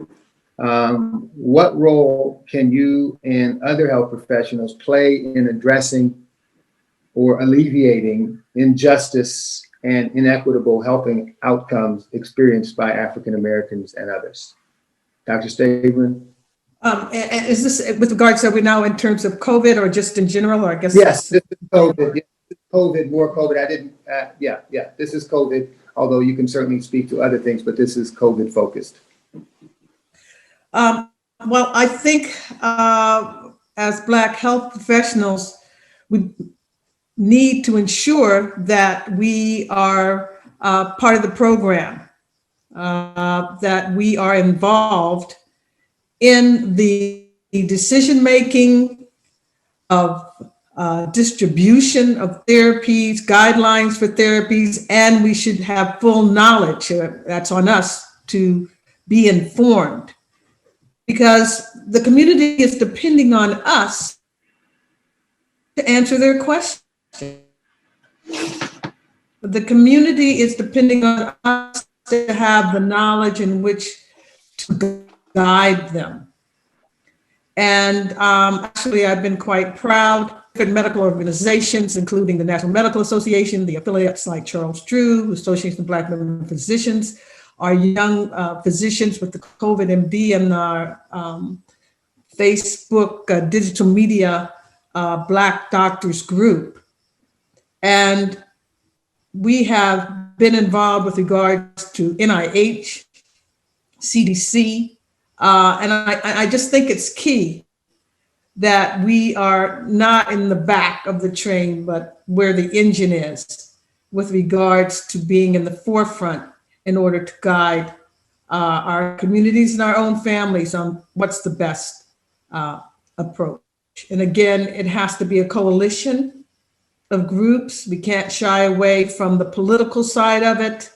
what role can you and other health professionals play in addressing or alleviating injustice and inequitable helping outcomes experienced by African Americans and others? Dr. Stavrin? And is this with regards to, are we now in terms of COVID or just in general, or I guess? Yes, this is COVID. Yes, this is COVID, more COVID. I didn't, this is COVID, although you can certainly speak to other things, but this is COVID focused. Well, I think as Black health professionals, we need to ensure that we are part of the program, that we are involved in the decision-making of distribution of therapies, guidelines for therapies, and we should have full knowledge. That's on us to be informed, because the community is depending on us to answer their questions. The community is depending on us to have the knowledge in which to guide them. And actually, I've been quite proud. Different medical organizations, including the National Medical Association, the affiliates like Charles Drew, Association of Black Women Physicians, our young physicians with the COVID MD, and our Facebook digital media Black Doctors Group. And we have been involved with regards to NIH, CDC, and I just think it's key that we are not in the back of the train, but where the engine is with regards to being in the forefront in order to guide our communities and our own families on what's the best approach. And again, it has to be a coalition of groups. We can't shy away from the political side of it,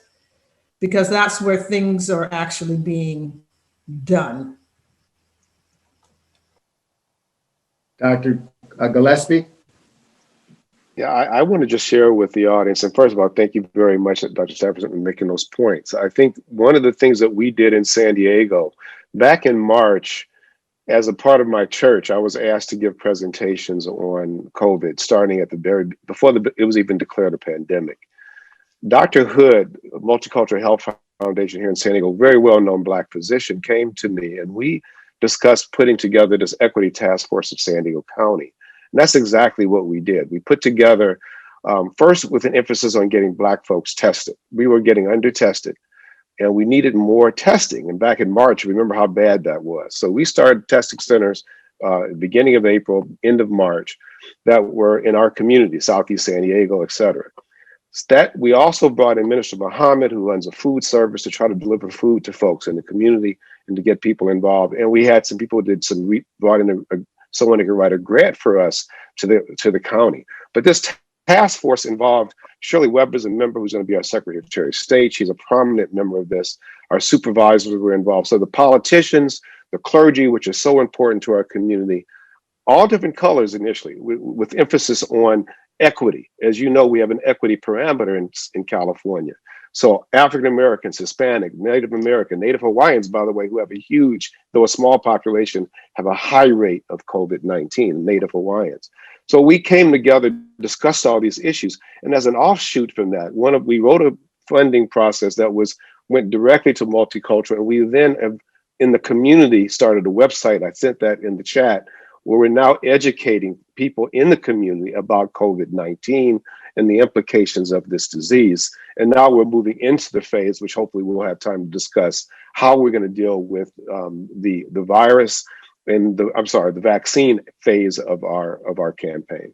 because that's where things are actually being done. Dr. Gillespie? Yeah, I want to just share with the audience. And first of all, thank you very much, Dr. Stafford, for making those points. I think one of the things that we did in San Diego back in March, as a part of my church, I was asked to give presentations on COVID, starting at the before it was even declared a pandemic. Dr. Hood, Multicultural Health Foundation here in San Diego, very well-known Black physician, came to me and we discussed putting together this equity task force of San Diego County. And that's exactly what we did. We put together, first with an emphasis on getting Black folks tested. We were getting under-tested and we needed more testing. And back in March, remember how bad that was. So we started testing centers beginning of April, end of March, that were in our community, Southeast San Diego, et cetera. That we also brought in Minister Muhammad, who runs a food service, to try to deliver food to folks in the community and to get people involved. And we had some people who did some, brought in someone who could write a grant for us to the county. But this task force involved Shirley Weber's a member who's going to be our Secretary of State. She's a prominent member of this. Our supervisors were involved. So the politicians, the clergy, which is so important to our community, all different colors initially, with emphasis on equity. As you know, we have an equity parameter in California. So African Americans, Hispanic, Native American, Native Hawaiians, by the way, who have a huge, though a small population, have a high rate of COVID-19, Native Hawaiians. So we came together, discussed all these issues. And as an offshoot from that, we wrote a funding process that went directly to multicultural. And we then have, in the community, started a website. I sent that in the chat, where we're now educating people in the community about COVID-19 and the implications of this disease. And now we're moving into the phase, which hopefully we'll have time to discuss, how we're going to deal with the virus and the vaccine phase of our campaign.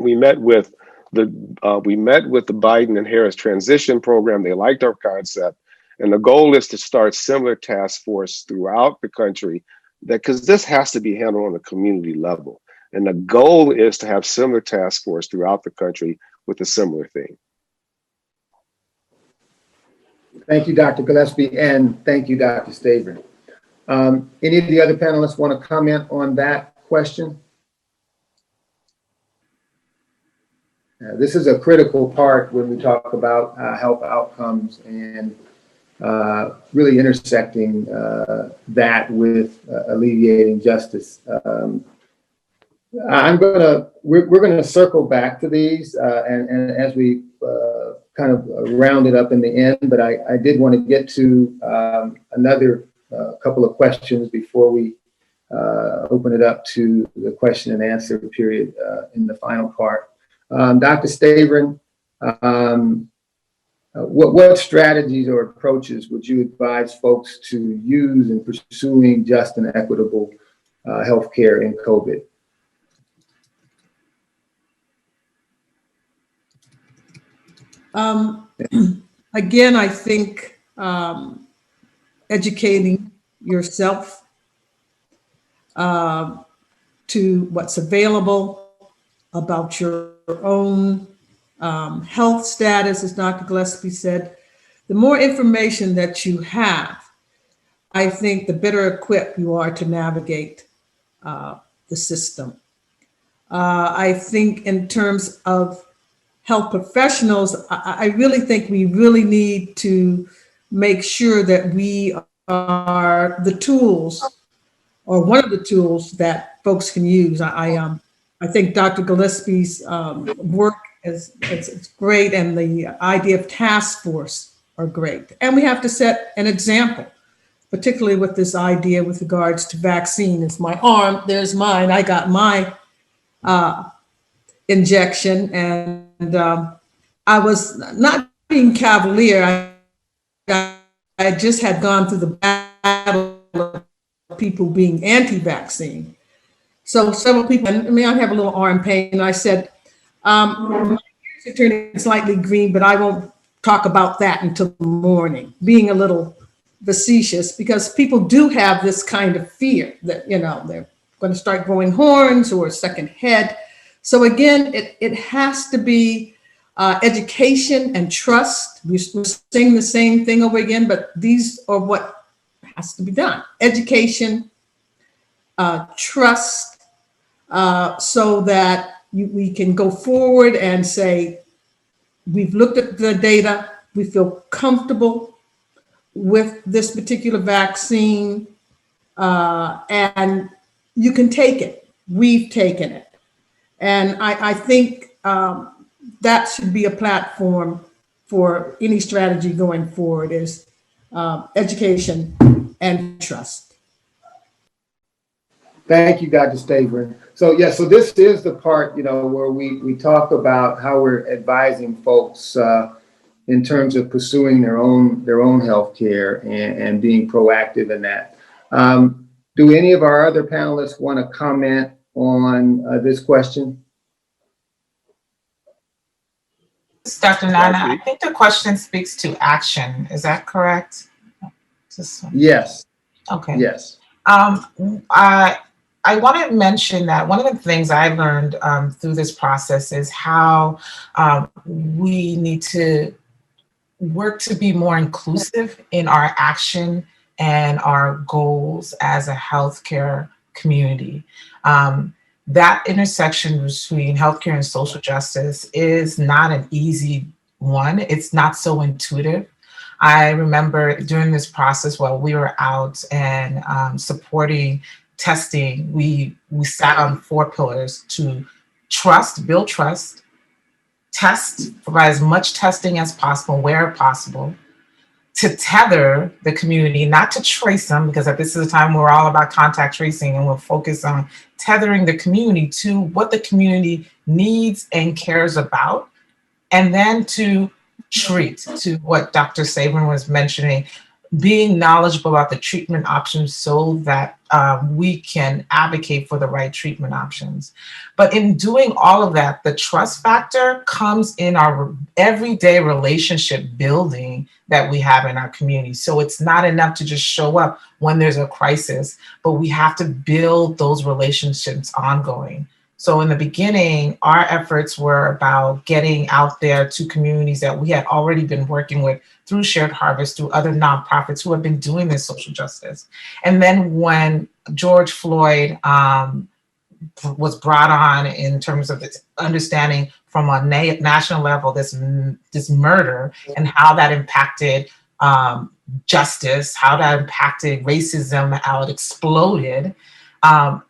We met with the Biden and Harris transition program. They liked our concept, and the goal is to start similar task force throughout the country, because this has to be handled on a community level. And the goal is to have similar task force throughout the country with a similar theme. Thank you, Dr. Gillespie, and thank you, Dr. Stavern. Any of the other panelists want to comment on that question? This is a critical part when we talk about health outcomes and really intersecting that with alleviating justice. We're gonna circle back to these and as we kind of round it up in the end, but I did want to get to another couple of questions before we open it up to the question and answer period in the final part. Dr. Stavern, what strategies or approaches would you advise folks to use in pursuing just and equitable healthcare in COVID? Again, I think educating yourself to what's available about your own health status, as Dr. Gillespie said. The more information that you have, I think the better equipped you are to navigate the system. I think in terms of health professionals, I really think we really need to make sure that we are the tools, or one of the tools that folks can use. I think Dr. Gillespie's work it's great, and the idea of task force are great. And we have to set an example, particularly with this idea with regards to vaccine. It's my arm, there's mine. I got my injection, and I was not being cavalier. I just had gone through the battle of people being anti-vaccine. So several people, I mean, I have a little arm pain, and I said, my ears are turning slightly green, but I won't talk about that until the morning. Being a little facetious because people do have this kind of fear that, you know, they're going to start growing horns or a second head. So again, it has to be education and trust. We're saying the same thing over again, but these are what has to be done. Education, trust, so that we can go forward and say, we've looked at the data, we feel comfortable with this particular vaccine, and you can take it. We've taken it. And I think that should be a platform for any strategy going forward is education and trust. Thank you, Dr. Stavern. So yeah, so this is the part, you know, where we talk about how we're advising folks in terms of pursuing their own health care and being proactive in that. Do any of our other panelists want to comment on this question? Dr. Mrna, I think the question speaks to action. Is that correct? Yes. Okay. Yes. I want to mention that one of the things I learned through this process is how we need to work to be more inclusive in our action and our goals as a healthcare community. That intersection between healthcare and social justice is not an easy one. It's not so intuitive. I remember during this process while we were out and supporting testing, we sat on 4 pillars to trust, build trust, test, provide as much testing as possible, where possible, to tether the community, not to trace them, because this is a time where we're all about contact tracing and we'll focus on tethering the community to what the community needs and cares about, and then to treat, to what Dr. Stavern was mentioning, being knowledgeable about the treatment options so that we can advocate for the right treatment options. But in doing all of that, the trust factor comes in our everyday relationship building that we have in our community. So it's not enough to just show up when there's a crisis, but we have to build those relationships ongoing. So in the beginning, our efforts were about getting out there to communities that we had already been working with through Shared Harvest, through other nonprofits who have been doing this social justice. And then when George Floyd was brought on in terms of its understanding from a national level, this murder and how that impacted justice, how that impacted racism, how it exploded,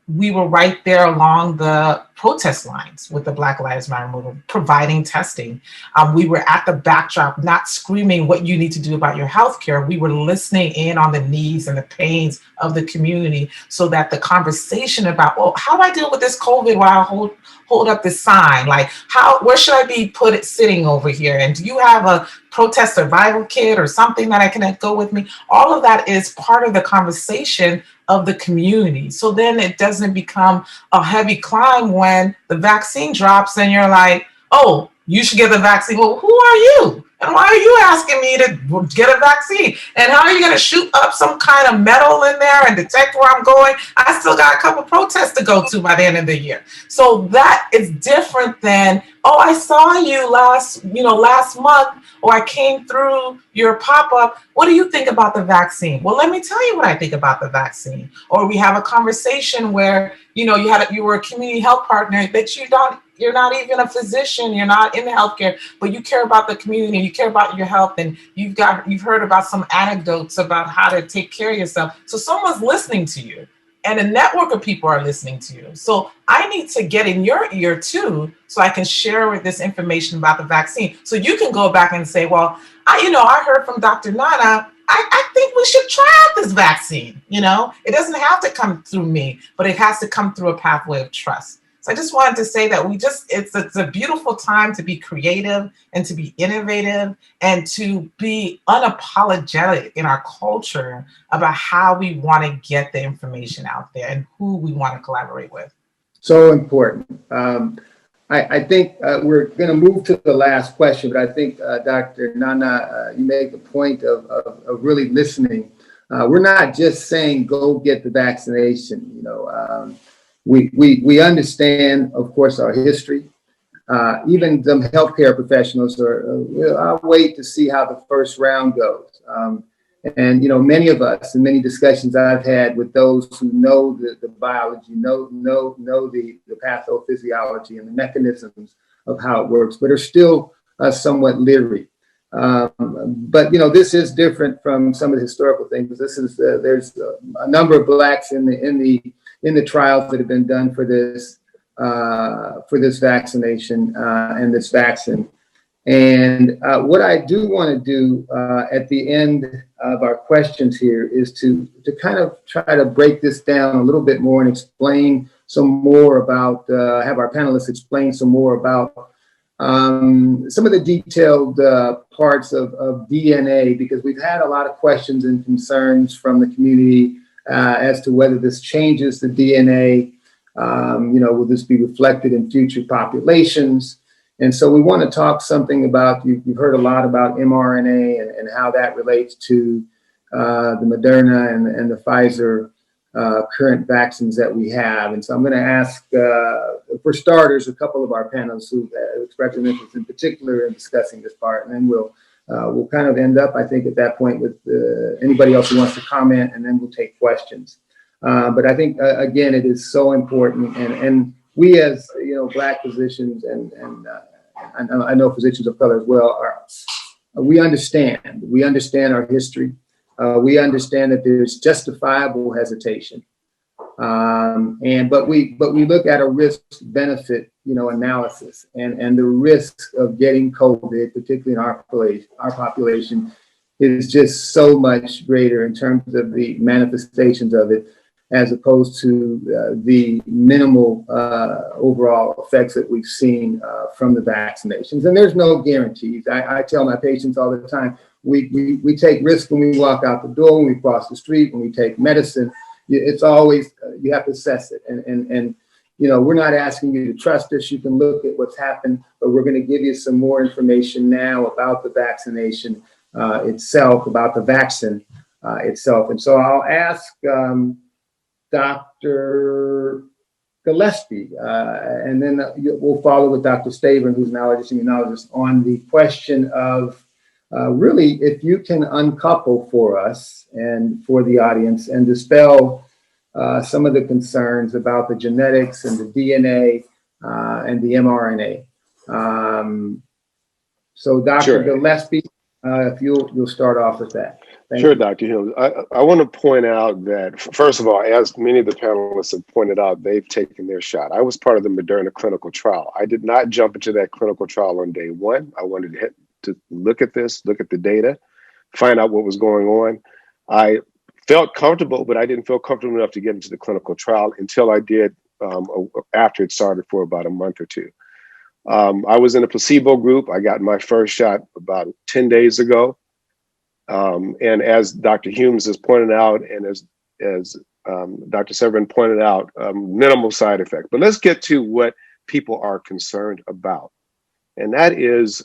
we were right there along the protest lines with the Black Lives Matter movement, providing testing. We were at the backdrop, not screaming what you need to do about your healthcare. We were listening in on the needs and the pains of the community so that the conversation about, well, how do I deal with this COVID while I hold up this sign? Like, where should I be sitting over here? And do you have a protest survival kit or something that I can go with me? All of that is part of the conversation of the community. So then it doesn't become a heavy climb when the vaccine drops and you're like, oh, you should get the vaccine. Well, who are you? And why are you asking me to get a vaccine? And how are you going to shoot up some kind of metal in there and detect where I'm going? I still got a couple protests to go to by the end of the year. So that is different than, oh, I saw you last month, or I came through your pop-up. What do you think about the vaccine? Well, let me tell you what I think about the vaccine. Or we have a conversation where, you were a community health partner that you're not even a physician, you're not in the healthcare, but you care about the community, you care about your health, and you've heard about some anecdotes about how to take care of yourself. So someone's listening to you, and a network of people are listening to you. So I need to get in your ear too, so I can share with this information about the vaccine. So you can go back and say, well, I heard from Dr. Mrna, I think we should try out this vaccine. It doesn't have to come through me, but it has to come through a pathway of trust. So I just wanted to say that it's a beautiful time to be creative and to be innovative and to be unapologetic in our culture about how we want to get the information out there and who we want to collaborate with. So important. I think we're going to move to the last question, but I think Dr. Mrna, you make a point of really listening we're not just saying go get the vaccination. We understand, of course, our history. Even some healthcare professionals I'll wait to see how the first round goes. And many of us, in many discussions I've had with those who know the biology, know the pathophysiology and the mechanisms of how it works, but are still somewhat leery. But this is different from some of the historical things. This is there's a number of Blacks in the trials that have been done for this vaccination and this vaccine. And what I do want to do at the end of our questions here is to kind of try to break this down a little bit more and explain some more about, have our panelists explain some more about some of the detailed parts of DNA, because we've had a lot of questions and concerns from the community as to whether this changes the DNA. Will this be reflected in future populations? And so we want to talk something about, you've heard a lot about mRNA and how that relates to the Mrna and the Pfizer current vaccines that we have. And so I'm going to ask, for starters, a couple of our panelists who expressed an interest in particular in discussing this part, and then we'll kind of end up, I think, at that point with anybody else who wants to comment, and then we'll take questions. But I think, again, it is so important, and we as Black physicians and I know physicians of color as well we understand our history. We understand that there's justifiable hesitation, but we look at a risk benefit analysis, and the risk of getting COVID, particularly in our population, is just so much greater in terms of the manifestations of it, as opposed to the minimal overall effects that we've seen from the vaccinations. And there's no guarantees. I tell my patients all the time, we take risks when we walk out the door, when we cross the street, when we take medicine. It's always, you have to assess it. And we're not asking you to trust us. You can look at what's happened, but we're going to give you some more information now about the vaccination itself, about the vaccine itself. And so I'll ask Dr. Gillespie, and then we'll follow with Dr. Stavern, who's an allergist immunologist, on the question of really, if you can uncouple for us and for the audience and dispel some of the concerns about the genetics and the DNA and the mRNA. So Dr. Gillespie, if you'll start off with that. Sure, Dr. Humes. I want to point out that, first of all, as many of the panelists have pointed out, they've taken their shot. I was part of the Mrna clinical trial. I did not jump into that clinical trial on day one. I wanted to look at this, look at the data, find out what was going on. I felt comfortable, but I didn't feel comfortable enough to get into the clinical trial until I did after it started for about a month or two. I was in a placebo group. I got my first shot about 10 days ago. And as Dr. Humes has pointed out, and as Dr. Severin pointed out, minimal side effect. But let's get to what people are concerned about. And that is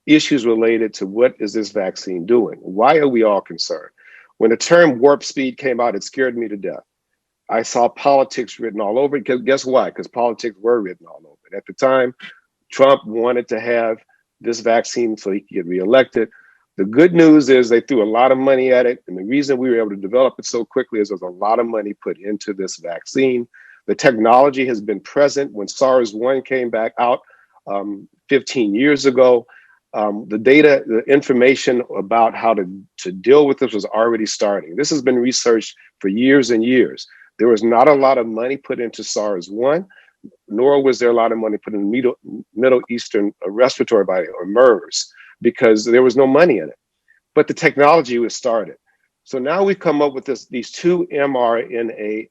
issues related to what is this vaccine doing? Why are we all concerned? When the term warp speed came out, it scared me to death. I saw politics written all over it. Guess why? Because politics were written all over it. At the time, Trump wanted to have this vaccine so he could get reelected. The good news is they threw a lot of money at it. And the reason we were able to develop it so quickly is there's a lot of money put into this vaccine. The technology has been present when SARS-1 came back out 15 years ago. The data, the information about how to deal with this was already starting. This has been researched for years and years. There was not a lot of money put into SARS-1, nor was there a lot of money put in Middle Eastern respiratory virus, or MERS, because there was no money in it. But the technology was started. So now we've come up with these two mRNA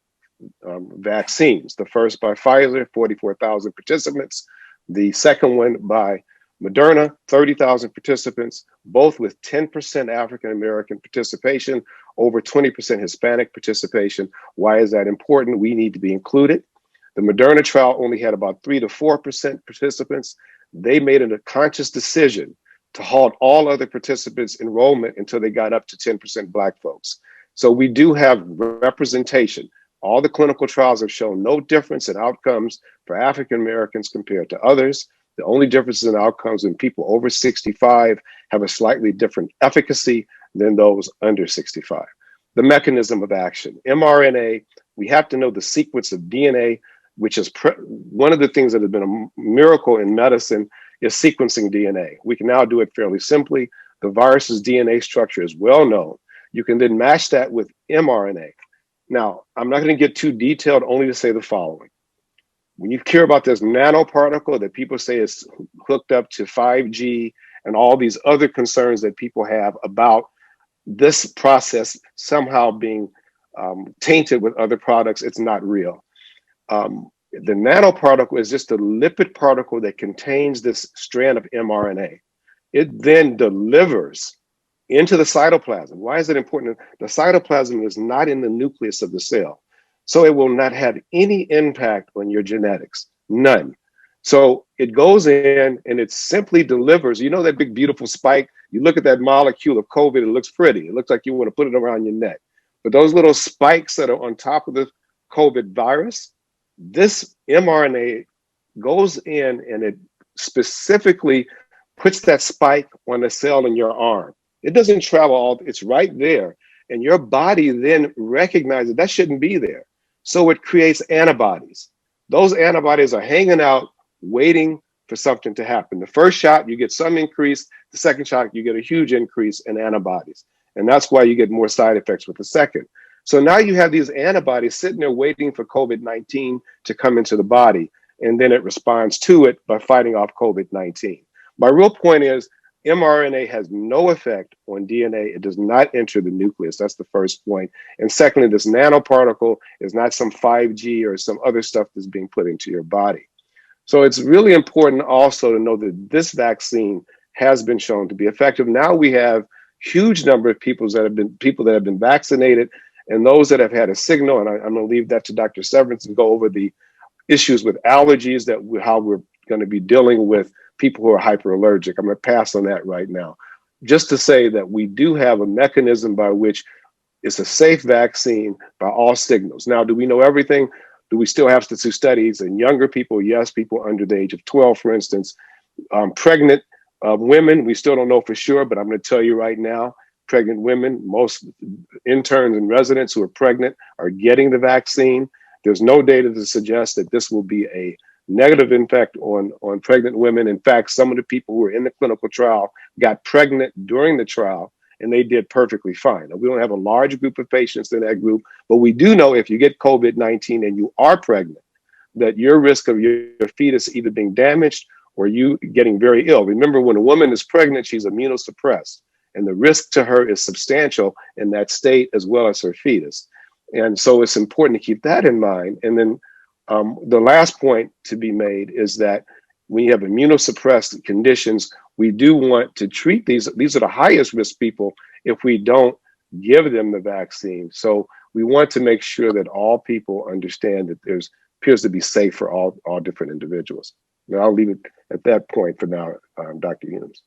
vaccines. The first by Pfizer, 44,000 participants. The second one by Mrna, 30,000 participants, both with 10% African-American participation, over 20% Hispanic participation. Why is that important? We need to be included. The Mrna trial only had about 3 to 4% participants. They made a conscious decision to halt all other participants' enrollment until they got up to 10% Black folks. So we do have representation. All the clinical trials have shown no difference in outcomes for African Americans compared to others. The only differences in outcomes in people over 65 have a slightly different efficacy than those under 65. The mechanism of action, mRNA, we have to know the sequence of DNA, which is one of the things that has been a miracle in medicine is sequencing DNA. We can now do it fairly simply. The virus's DNA structure is well known. You can then match that with mRNA. Now, I'm not going to get too detailed, only to say the following. When you care about this nanoparticle that people say is hooked up to 5G and all these other concerns that people have about this process somehow being tainted with other products, it's not real. The nanoparticle is just a lipid particle that contains this strand of mRNA. It then delivers into the cytoplasm. Why is it important? The cytoplasm is not in the nucleus of the cell. So it will not have any impact on your genetics, none. So it goes in and it simply delivers. You know that big, beautiful spike? You look at that molecule of COVID, it looks pretty. It looks like you want to put it around your neck. But those little spikes that are on top of the COVID virus, this mRNA goes in and it specifically puts that spike on the cell in your arm. It doesn't travel all, it's right there. And your body then recognizes that shouldn't be there. So it creates antibodies. Those antibodies are hanging out, waiting for something to happen. The first shot, you get some increase. The second shot, you get a huge increase in antibodies. And that's why you get more side effects with the second. So now you have these antibodies sitting there waiting for COVID-19 to come into the body. And then it responds to it by fighting off COVID-19. My real point is, mRNA has no effect on DNA. It does not enter the nucleus. That's the first point. And secondly, this nanoparticle is not some 5G or some other stuff that's being put into your body. So it's really important also to know that this vaccine has been shown to be effective. Now we have huge number of people that have been vaccinated, and those that have had a signal, and I'm going to leave that to Dr. Severance and go over the issues with allergies, how we're going to be dealing with people who are hyperallergic. I'm going to pass on that right now. Just to say that we do have a mechanism by which it's a safe vaccine by all signals. Now, do we know everything? Do we still have to do studies in younger people? Yes, people under the age of 12, for instance. Pregnant women, we still don't know for sure, but I'm going to tell you right now, pregnant women, most interns and residents who are pregnant are getting the vaccine. There's no data to suggest that this will be a negative impact on pregnant women. In fact, some of the people who were in the clinical trial got pregnant during the trial, and they did perfectly fine. Now, we don't have a large group of patients in that group, but we do know if you get COVID-19 and you are pregnant, that your risk of your fetus either being damaged or you getting very ill. Remember, when a woman is pregnant, she's immunosuppressed, and the risk to her is substantial in that state as well as her fetus. And so it's important to keep that in mind. And then the last point to be made is that when you have immunosuppressed conditions, we do want to treat these are the highest risk people if we don't give them the vaccine. So we want to make sure that all people understand that there's appears to be safe for all different individuals. Now I'll leave it at that point for now, Dr. Humes.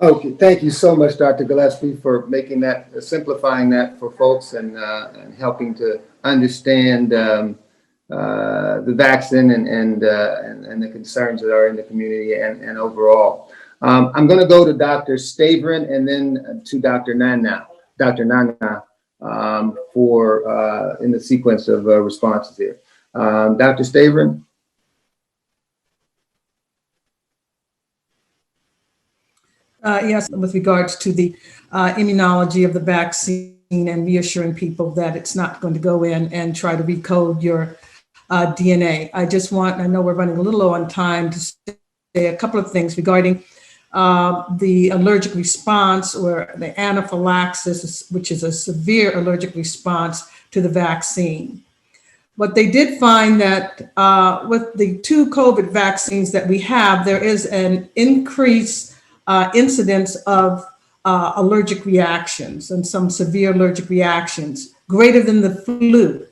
Okay, thank you so much, Dr. Gillespie, for making that, simplifying that for folks and helping to understand the vaccine and the concerns that are in the community and overall. I'm going to go to Dr. Stavron and then to Dr. Mrna, for in the sequence of responses here. Dr. Stavron. Yes, with regards to the immunology of the vaccine and reassuring people that it's not going to go in and try to recode your DNA. I know we're running a little low on time to say a couple of things regarding the allergic response or the anaphylaxis, which is a severe allergic response to the vaccine. But they did find that with the 2 COVID vaccines that we have, there is an increased incidence of allergic reactions and some severe allergic reactions, greater than the flu.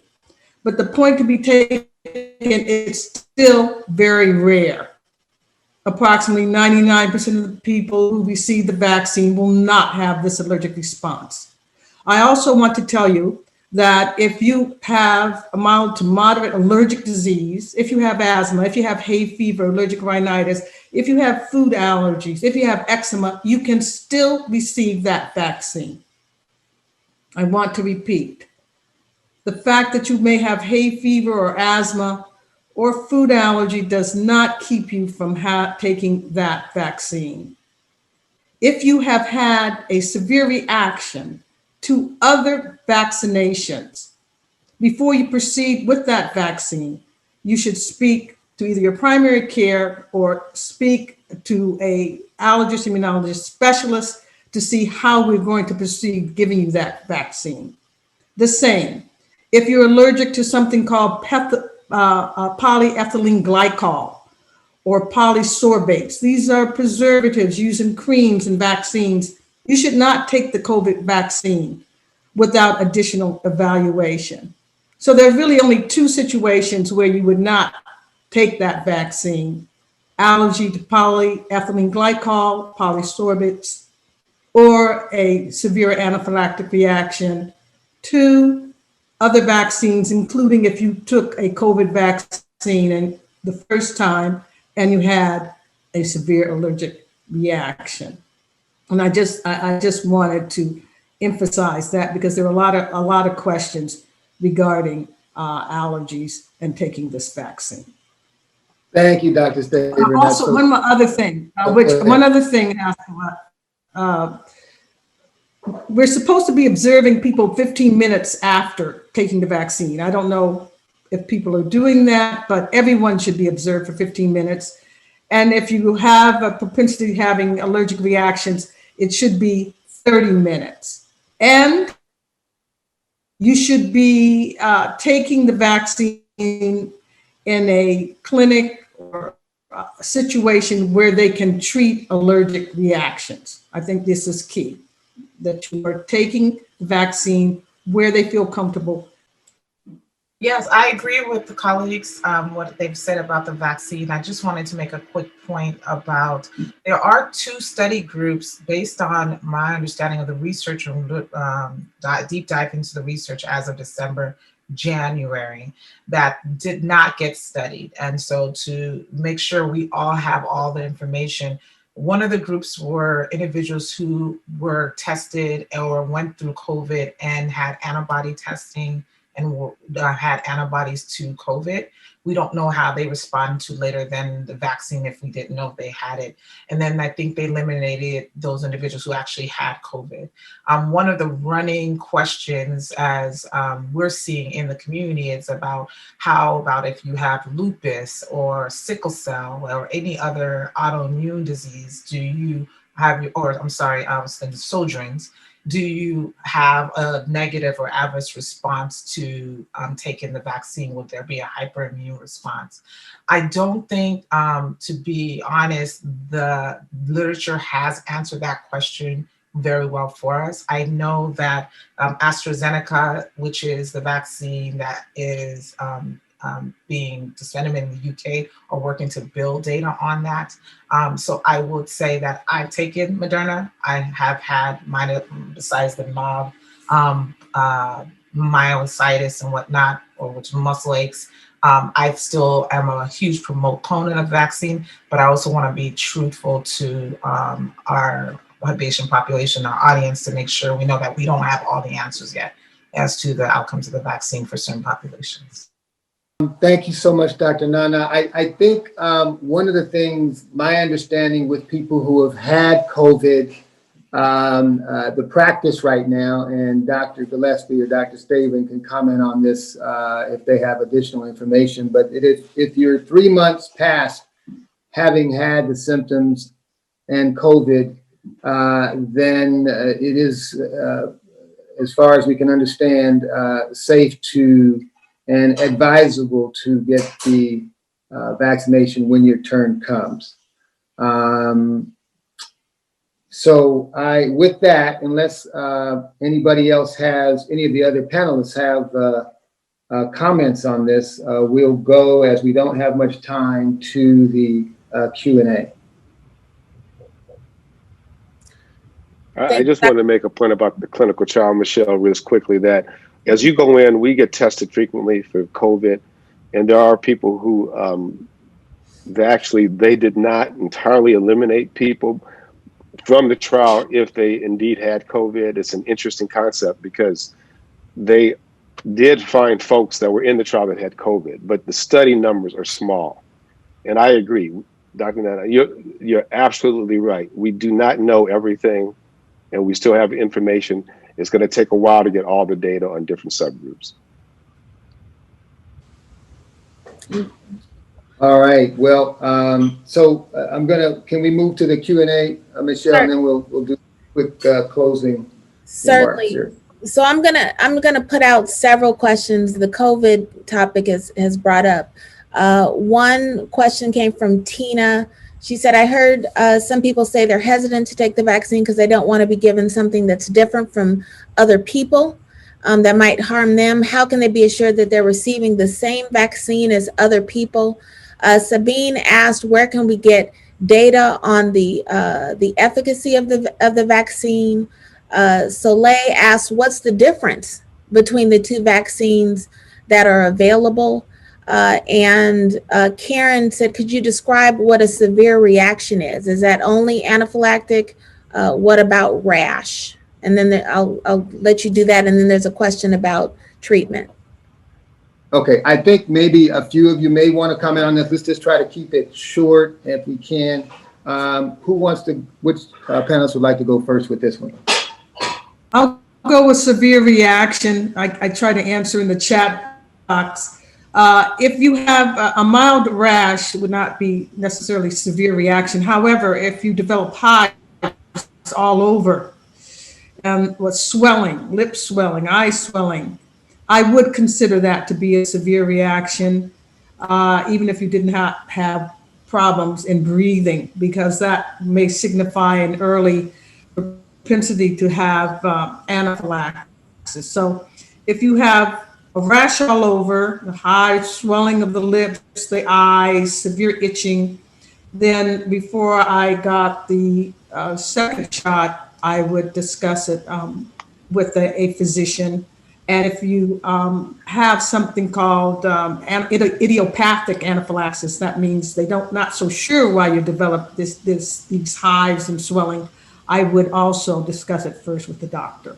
But the point to be taken, it's still very rare. Approximately 99% of the people who receive the vaccine will not have this allergic response. I also want to tell you that if you have a mild to moderate allergic disease, if you have asthma, if you have hay fever, allergic rhinitis, if you have food allergies, if you have eczema, you can still receive that vaccine. I want to repeat, the fact that you may have hay fever or asthma or food allergy does not keep you from taking that vaccine. If you have had a severe reaction to other vaccinations, before you proceed with that vaccine, you should speak to either your primary care or speak to a allergist, immunologist specialist to see how we're going to proceed giving you that vaccine. The same, if you're allergic to something called polyethylene glycol or polysorbates, these are preservatives used in creams and vaccines. You should not take the COVID vaccine without additional evaluation. So there's really only two situations where you would not take that vaccine: allergy to polyethylene glycol, polysorbates, or a severe anaphylactic reaction to other vaccines, including if you took a COVID vaccine and the first time and you had a severe allergic reaction. And I just wanted to emphasize that because there are a lot of questions regarding allergies and taking this vaccine. Thank you, Dr. Staver. Also, one other thing, we're supposed to be observing people 15 minutes after taking the vaccine. I don't know if people are doing that, but everyone should be observed for 15 minutes. And if you have a propensity to having allergic reactions, it should be 30 minutes. And you should be taking the vaccine in a clinic or a situation where they can treat allergic reactions. I think this is key, that you are taking the vaccine where they feel comfortable. Yes, I agree with the colleagues, what they've said about the vaccine. I just wanted to make a quick point about, there are 2 study groups based on my understanding of the research and deep dive into the research as of December, January, that did not get studied. And so to make sure we all have all the information, one of the groups were individuals who were tested or went through COVID and had antibody testing and had antibodies to COVID. We don't know how they respond to later than the vaccine if we didn't know if they had it. And then I think they eliminated those individuals who actually had COVID. One of the running questions as we're seeing in the community is about how about if you have lupus or sickle cell or any other autoimmune disease, do you have, or I'm sorry, I was thinking Sjogren's, do you have a negative or adverse response to taking the vaccine? Would there be a hyperimmune response? I don't think, to be honest, the literature has answered that question very well for us. I know that AstraZeneca, which is the vaccine that is being disseminated in the UK, are working to build data on that. So I would say that I've taken Mrna. I have had mine, besides the mild myositis and whatnot, or which muscle aches. I still am a huge proponent of vaccine, but I also want to be truthful to our patient population, our audience, to make sure we know that we don't have all the answers yet as to the outcomes of the vaccine for certain populations. Thank you so much, Dr. Mrna. I think one of the things, my understanding with people who have had COVID, the practice right now, and Dr. Gillespie or Dr. Staven can comment on this if they have additional information, but if you're 3 months past having had the symptoms and COVID, then it is, as far as we can understand, safe to and advisable to get the vaccination when your turn comes. So with that, unless anybody else has, any of the other panelists have comments on this, we'll go, as we don't have much time, to the Q&A. I just wanted to make a point about the clinical trial, Michelle, real quickly, that as you go in, we get tested frequently for COVID, and there are people who they did not entirely eliminate people from the trial if they indeed had COVID. It's an interesting concept because they did find folks that were in the trial that had COVID, but the study numbers are small. And I agree, Dr. Nana, you're absolutely right. We do not know everything, and we still have information. It's going to take a while to get all the data on different subgroups. All right. Well, can we move to the Q&A, Michelle, Sure. and then we'll do a quick closing Certainly. remarks here. So I'm gonna put out several questions the COVID topic has brought up. One question came from Tina. She said, I heard some people say they're hesitant to take the vaccine because they don't want to be given something that's different from other people that might harm them. How can they be assured that they're receiving the same vaccine as other people? Sabine asked, where can we get data on the efficacy of the vaccine? Soleil asked, what's the difference between the two vaccines that are available? And Karen said, could you describe what a severe reaction is? Is that only anaphylactic? What about rash? And then I'll let you do that. And then there's a question about treatment. Okay, I think maybe a few of you may want to comment on this. Let's just try to keep it short if we can. Which panelists would like to go first with this one? I'll go with severe reaction. I try to answer in the chat box. If you have a mild rash, it would not be necessarily severe reaction. However, if you develop hives all over, and swelling, lip swelling, eye swelling, I would consider that to be a severe reaction, even if you didn't have problems in breathing, because that may signify an early propensity to have anaphylaxis. So if you have a rash all over, the high swelling of the lips, the eyes, severe itching, then before I got the second shot, I would discuss it with a physician. And if you have something called idiopathic anaphylaxis, that means they not so sure why you develop these hives and swelling, I would also discuss it first with the doctor.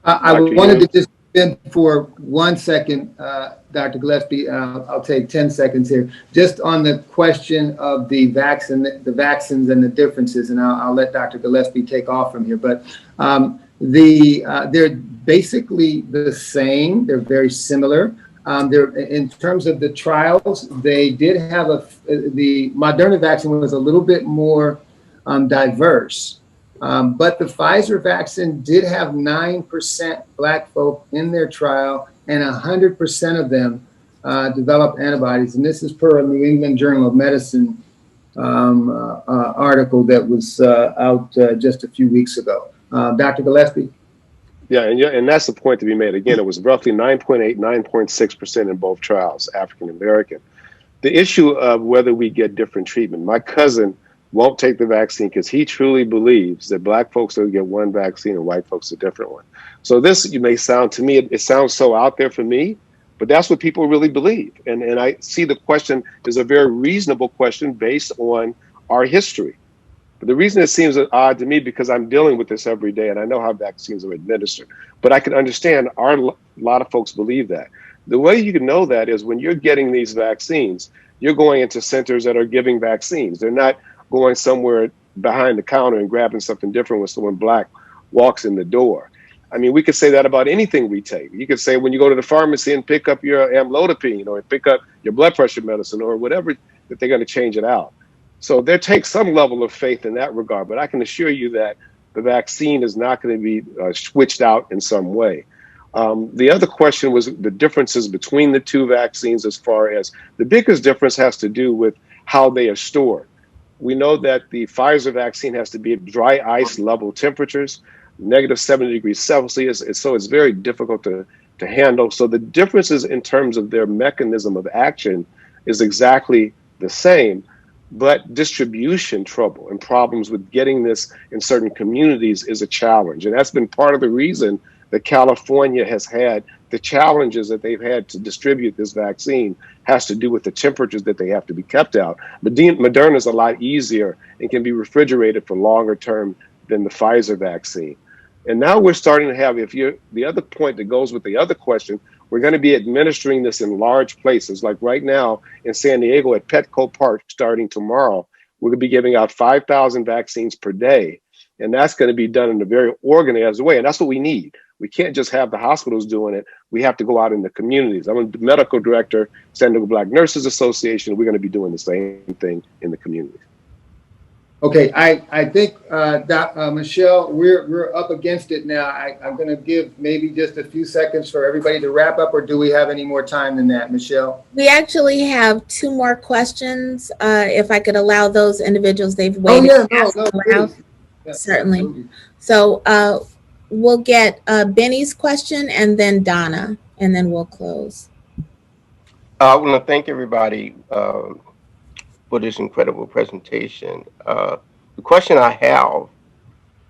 I wanted to just in for 1 second, Dr. Gillespie. I'll take 10 seconds here, just on the question of the vaccines and the differences, and I'll let Dr. Gillespie take off from here. But they're basically the same. They're very similar. They're in terms of the trials. They did have the Moderna vaccine was a little bit more diverse. But the Pfizer vaccine did have 9% Black folk in their trial, and 100% of them developed antibodies. And this is per a New England Journal of Medicine article that was out just a few weeks ago. Dr. Gillespie? Yeah, and that's the point to be made. Again, it was roughly 9.8, 9.6% in both trials, African American. The issue of whether we get different treatment, my cousin won't take the vaccine because he truly believes that Black folks will get one vaccine and white folks a different one. So this, you may sound to me, it sounds so out there for me, but that's what people really believe. And I see the question is a very reasonable question based on our history. But the reason it seems odd to me, because I'm dealing with this every day and I know how vaccines are administered, but I can understand a lot of folks believe that. The way you can know that is when you're getting these vaccines, you're going into centers that are giving vaccines. They're not going somewhere behind the counter and grabbing something different when someone Black walks in the door. I mean, we could say that about anything we take. You could say when you go to the pharmacy and pick up your amlodipine or pick up your blood pressure medicine or whatever, that they're going to change it out. So there takes some level of faith in that regard, but I can assure you that the vaccine is not going to be switched out in some way. The other question was the differences between the two vaccines, as far as the biggest difference has to do with how they are stored. We know that the Pfizer vaccine has to be at dry ice level temperatures, -70°C, so it's very difficult to handle. So the differences in terms of their mechanism of action is exactly the same. but distribution trouble and problems with getting this in certain communities is a challenge. And that's been part of the reason that California has had the challenges that they've had to distribute this vaccine has to do with the temperatures that they have to be kept out. But Moderna is a lot easier and can be refrigerated for longer term than the Pfizer vaccine. And now we're starting to have, the other point that goes with the other question, we're going to be administering this in large places. Like right now in San Diego at Petco Park, starting tomorrow, we're going to be giving out 5,000 vaccines per day. And that's going to be done in a very organized way. And that's what we need. We can't just have the hospitals doing it. We have to go out in the communities. I'm the medical director, San Diego Black Nurses Association. We're going to be doing the same thing in the community. Okay, I think, Michelle, we're up against it now. I'm going to give maybe just a few seconds for everybody to wrap up, or do we have any more time than that, Michelle? We actually have 2 more questions. If I could allow those individuals, they've waited. Oh, yeah, no, Certainly. Absolutely. So we'll get Benny's question and then Donna, and then we'll close. I want to thank everybody for this incredible presentation. The question I have,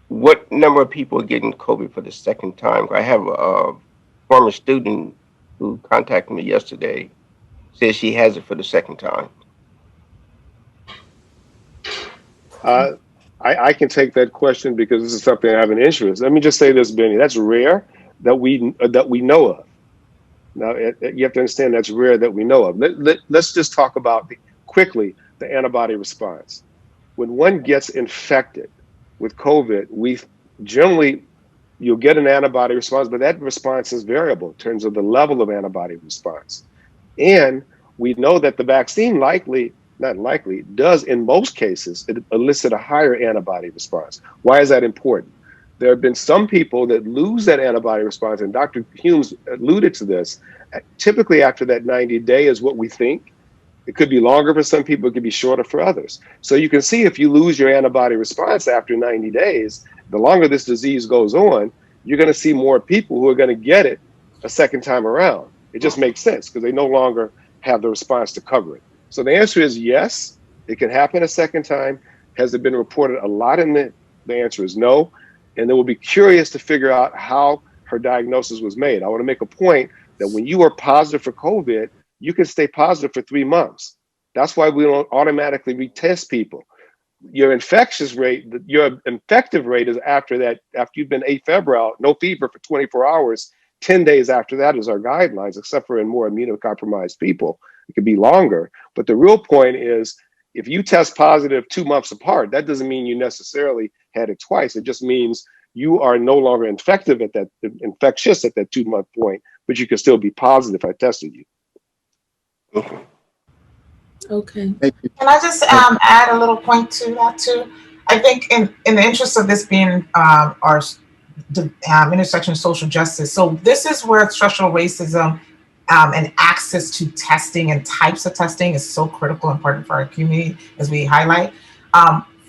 what number of people are getting COVID for the second time? I have a former student who contacted me yesterday, says she has it for the second time. I can take that question because this is something I have an interest. Let me just say this, Benny, that's rare that we know of. Now, you have to understand that's rare that we know of. Let's just talk about quickly the antibody response. When one gets infected with COVID, you'll get an antibody response, but that response is variable in terms of the level of antibody response. And we know that the vaccine does in most cases elicit a higher antibody response. Why is that important? There have been some people that lose that antibody response, and Dr. Humes alluded to this. Typically after that 90-day is what we think. It could be longer for some people, it could be shorter for others. So you can see if you lose your antibody response after 90 days, the longer this disease goes on, you're going to see more people who are going to get it a second time around. It just makes sense because they no longer have the response to cover it. So the answer is yes, it can happen a second time. Has it been reported a lot in the answer is no. And then we'll be curious to figure out how her diagnosis was made. I want to make a point that when you are positive for COVID, you can stay positive for 3 months. That's why we don't automatically retest people. Your infective rate is after you've been afebrile, no fever for 24 hours, 10 days after that is our guidelines, except for in more immunocompromised people. It could be longer. But the real point is, if you test positive 2 months apart, that doesn't mean you necessarily had it twice. It just means you are no longer infectious at that 2-month point, but you can still be positive if I tested you. Okay. Can I just add a little point to that too? I think in the interest of this being our intersection of social justice, so this is where structural racism and access to testing and types of testing is so critical and important for our community, as we highlight.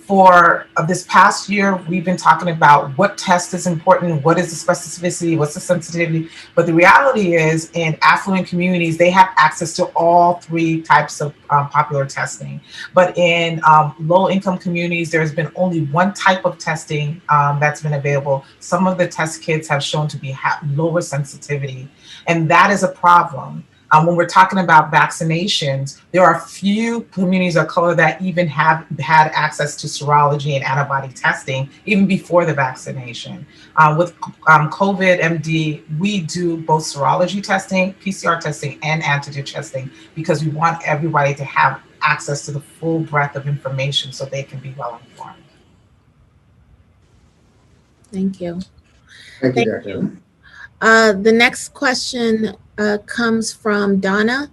For this past year, we've been talking about what test is important, what is the specificity, what's the sensitivity. But the reality is, in affluent communities, they have access to all 3 types of popular testing. But in low-income communities, there's been only 1 type of testing that's been available. Some of the test kits have shown to be lower sensitivity, and that is a problem. When we're talking about vaccinations, there are few communities of color that even have had access to serology and antibody testing even before the vaccination. With COVID MD, we do both serology testing, PCR testing, and antigen testing because we want everybody to have access to the full breadth of information so they can be well informed. Thank you. Thank you, Dr. The next question comes from Donna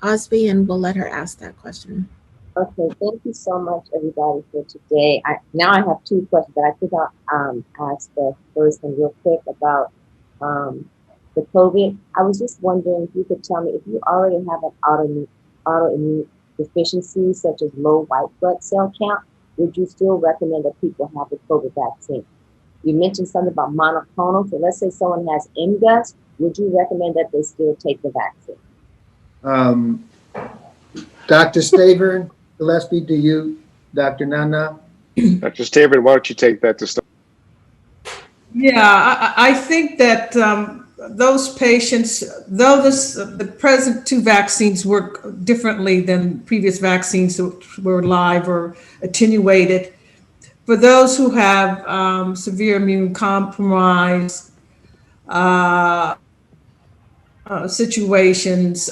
Osby, and we'll let her ask that question. Okay, thank you so much, everybody, for today. Now I have 2 questions, but I think I'll ask the first one real quick about the COVID. I was just wondering if you could tell me if you already have an autoimmune deficiency, such as low white blood cell count, would you still recommend that people have the COVID vaccine? You mentioned something about monoclonal. So let's say someone has MGUS, would you recommend that they still take the vaccine? Dr. Stavern? Gillespie, do you, Dr. Nana? Dr. Stavron, why don't you take that to start? Yeah, I think that those patients, though the present two vaccines work differently than previous vaccines that were live or attenuated, for those who have severe immune compromise situations,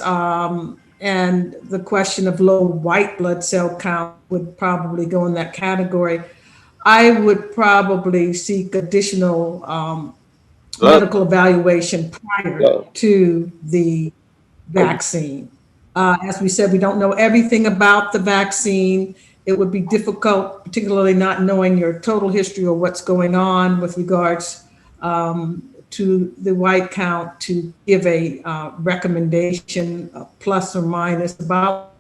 and the question of low white blood cell count would probably go in that category. I would probably seek additional medical evaluation prior to the vaccine. As we said, we don't know everything about the vaccine. It would be difficult, particularly not knowing your total history or what's going on with regards to the white count, to give a recommendation, plus or minus, about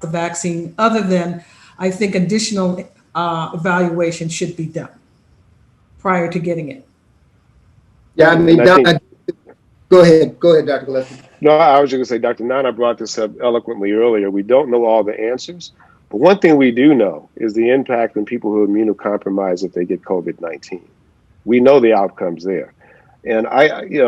the vaccine, other than I think additional evaluation should be done prior to getting it. Yeah, I mean, go ahead, Dr. Gillespie. No, I was just going to say, Dr. Nana brought this up eloquently earlier. We don't know all the answers, but one thing we do know is the impact on people who are immunocompromised if they get COVID-19. We know the outcomes there. And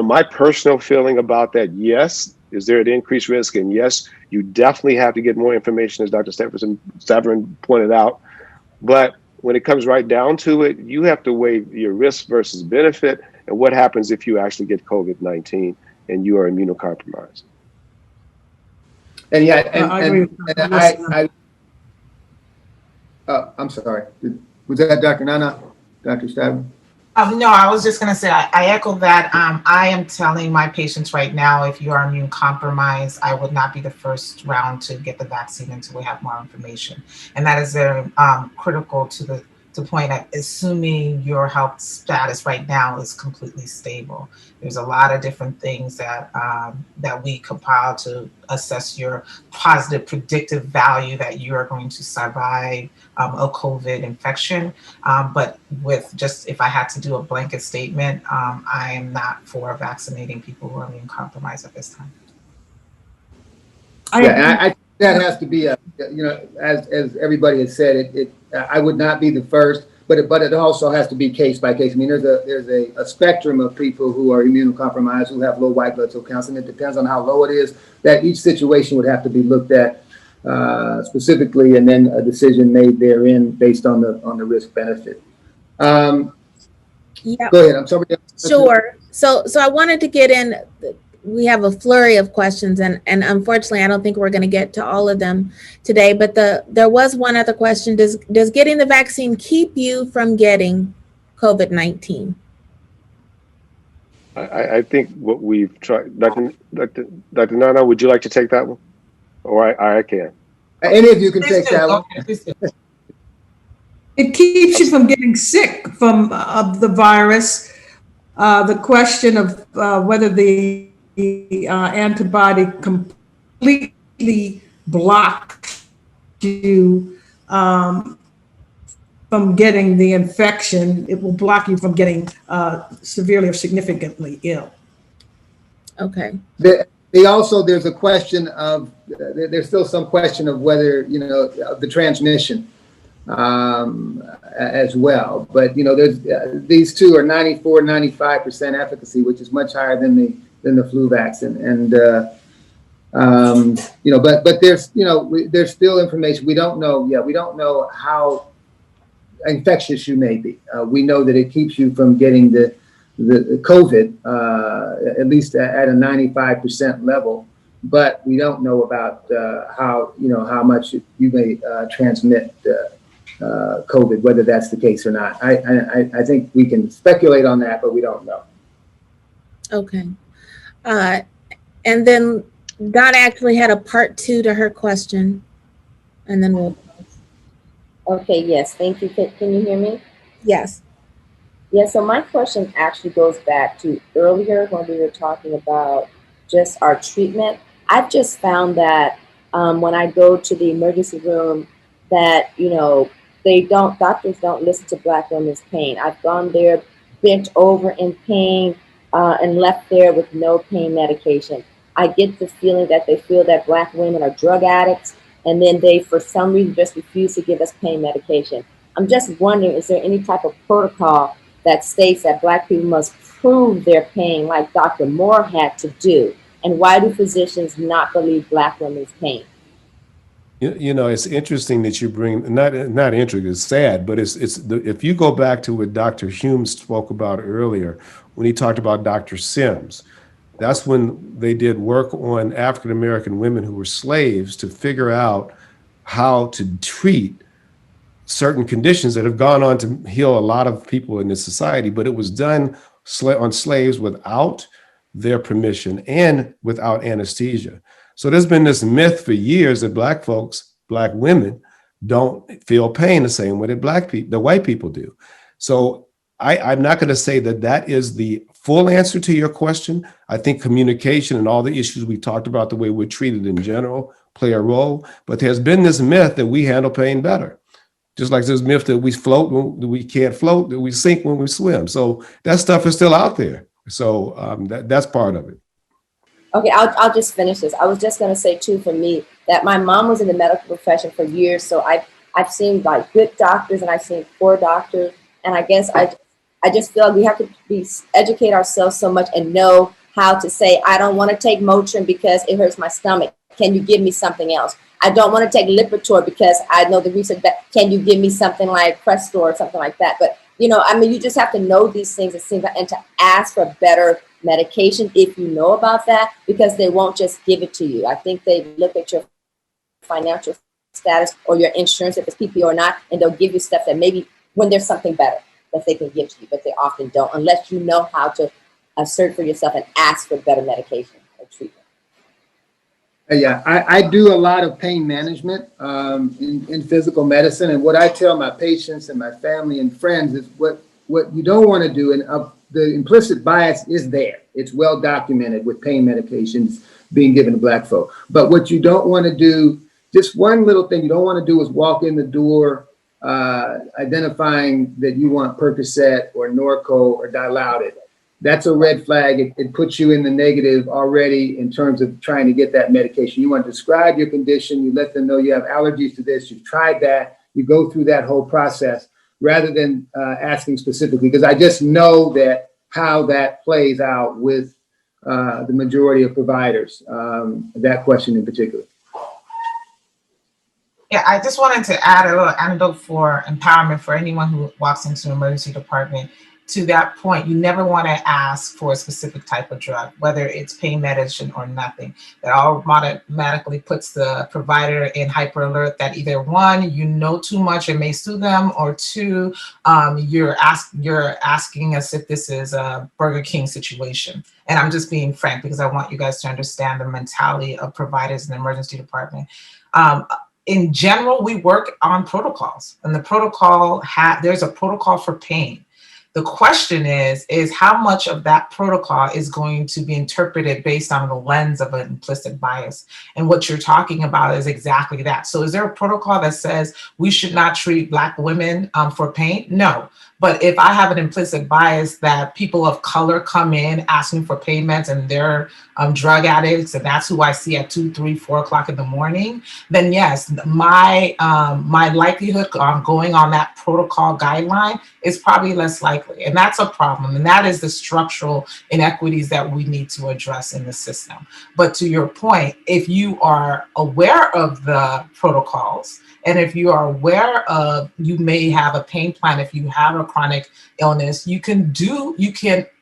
my personal feeling about that, yes, is there an increased risk? And yes, you definitely have to get more information, as Dr. Stavron pointed out. But when it comes right down to it, you have to weigh your risk versus benefit and what happens if you actually get COVID-19 and you are immunocompromised. And yeah, I'm sorry. Was that Dr. Nana, Dr. Stavron? No, I was just going to say, I echo that. I am telling my patients right now, if you are immune compromised, I would not be the first round to get the vaccine until we have more information. And that is very critical to the point that assuming your health status right now is completely stable. There's a lot of different things that we compile to assess your positive predictive value that you are going to survive a COVID infection. But with just, if I had to do a blanket statement, I am not for vaccinating people who are immune compromised at this time. I that has to be as everybody has said, I would not be the first, but it also has to be case by case. I mean, there's a spectrum of people who are immunocompromised who have low white blood cell counts, and it depends on how low it is. That each situation would have to be looked at specifically, and then a decision made therein based on the risk benefit. Yeah. Go ahead. I'm sorry. Sure. So I wanted to get in. We have a flurry of questions, and unfortunately, I don't think we're going to get to all of them today. But there was one other question: Does getting the vaccine keep you from getting COVID-19? I think what we've tried, Dr. Nana, would you like to take that one, or I can? Any of you can take that one. It keeps you from getting sick from the virus. The question of whether the antibody completely blocks you from getting the infection, it will block you from getting severely or significantly ill. Okay. There's a question of, there's still some question of whether, the transmission as well. But, there's these two are 94, 95% efficacy, which is much higher than the flu vaccine. And, but there's still information. We don't know how infectious you may be. We know that it keeps you from getting the COVID, at least at a 95% level, but we don't know about how much you may transmit COVID, whether that's the case or not. I think we can speculate on that, but we don't know. Okay. And then Dot actually had a part 2 to her question, and then we'll. Okay, yes, thank you. Can you hear me? Yes. Yeah, so my question actually goes back to earlier when we were talking about just our treatment. I've just found that when I go to the emergency room that, doctors don't listen to Black women's pain. I've gone there, bent over in pain, and left there with no pain medication. I get the feeling that they feel that Black women are drug addicts and then they, for some reason, just refuse to give us pain medication. I'm just wondering, is there any type of protocol that states that Black people must prove their pain like Dr. Moore had to do? And why do physicians not believe Black women's pain? You know, it's interesting that you bring, not interesting, it's sad, but if you go back to what Dr. Humes spoke about earlier, when he talked about Dr. Sims, that's when they did work on African American women who were slaves to figure out how to treat certain conditions that have gone on to heal a lot of people in this society, but it was done on slaves without their permission and without anesthesia. So there's been this myth for years that Black folks, Black women, don't feel pain the same way that Black people, the white people do. So I'm not going to say that that is the full answer to your question. I think communication and all the issues we talked about, the way we're treated in general, play a role. But there's been this myth that we handle pain better. Just like this myth that we float when we can't float, that we sink when we swim. So that stuff is still out there. So that's part of it. Okay, I'll just finish this. I was just going to say too, for me, that my mom was in the medical profession for years, so I've seen like good doctors and I've seen poor doctors, and I guess I just feel like we have to educate ourselves so much and know how to say, I don't want to take Motrin because it hurts my stomach. Can you give me something else? I don't want to take Lipitor because I know the research that, can you give me something like Crestor or something like that? But, you know, I mean, you just have to know these things, it seems like, and to ask for better medication if you know about that, because they won't just give it to you. I think they look at your financial status or your insurance, if it's PPO or not, and they'll give you stuff that maybe when there's something better that they can give to you, but they often don't, unless you know how to assert for yourself and ask for better medication or treatment. Yeah, I do a lot of pain management in physical medicine, and what I tell my patients and my family and friends is what you don't want to do, and the implicit bias is there. It's well documented with pain medications being given to Black folk. But what you don't want to do, just one little thing you don't want to do is walk in the door identifying that you want Percocet or Norco or Dilaudid. That's a red flag. It puts you in the negative already in terms of trying to get that medication. You want to describe your condition. You let them know you have allergies to this. You've tried that. You go through that whole process rather than asking specifically, because I just know that how that plays out with the majority of providers, that question in particular. Yeah, I just wanted to add a little anecdote for empowerment for anyone who walks into an emergency department. To that point, you never want to ask for a specific type of drug, whether it's pain medicine or nothing. That automatically puts the provider in hyper alert that either one, you know too much and may sue them, or two, you're asking as if this is a Burger King situation. And I'm just being frank because I want you guys to understand the mentality of providers in the emergency department. In general, we work on protocols, and the protocol there's a protocol for pain. The question is how much of that protocol is going to be interpreted based on the lens of an implicit bias? And what you're talking about is exactly that. So is there a protocol that says we should not treat Black women for pain? No. But if I have an implicit bias that people of color come in asking for pain meds and they're drug addicts, and that's who I see at 2, 3, 4 o'clock in the morning, then yes, my likelihood on going on that protocol guideline is probably less likely. And that's a problem. And that is the structural inequities that we need to address in the system. But to your point, if you are aware of the protocols, and if you are aware of, you may have a pain plan, if you have a chronic illness, you can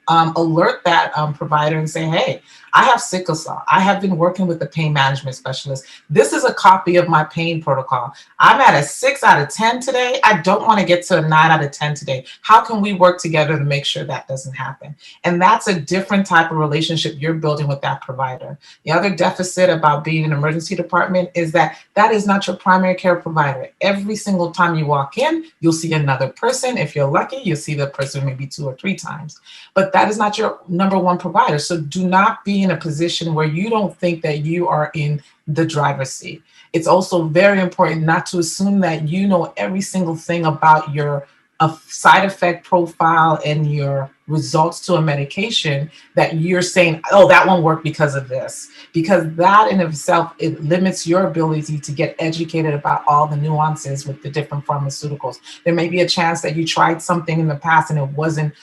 alert that provider and say, hey, I have sickle cell. I have been working with the pain management specialist. This is a copy of my pain protocol. I'm at a 6 out of 10 today. I don't want to get to a 9 out of 10 today. How can we work together to make sure that doesn't happen? And that's a different type of relationship you're building with that provider. The other deficit about being in an emergency department is that is not your primary care provider. Every single time you walk in, you'll see another person. If you're lucky, you'll see the person maybe 2 or 3 times. But that is not your number one provider. So do not be in a position where you don't think that you are in the driver's seat. It's also very important not to assume that you know every single thing about your a side effect profile in your results to a medication that you're saying, oh, that won't work because of this. Because that in itself, it limits your ability to get educated about all the nuances with the different pharmaceuticals. There may be a chance that you tried something in the past and it wasn't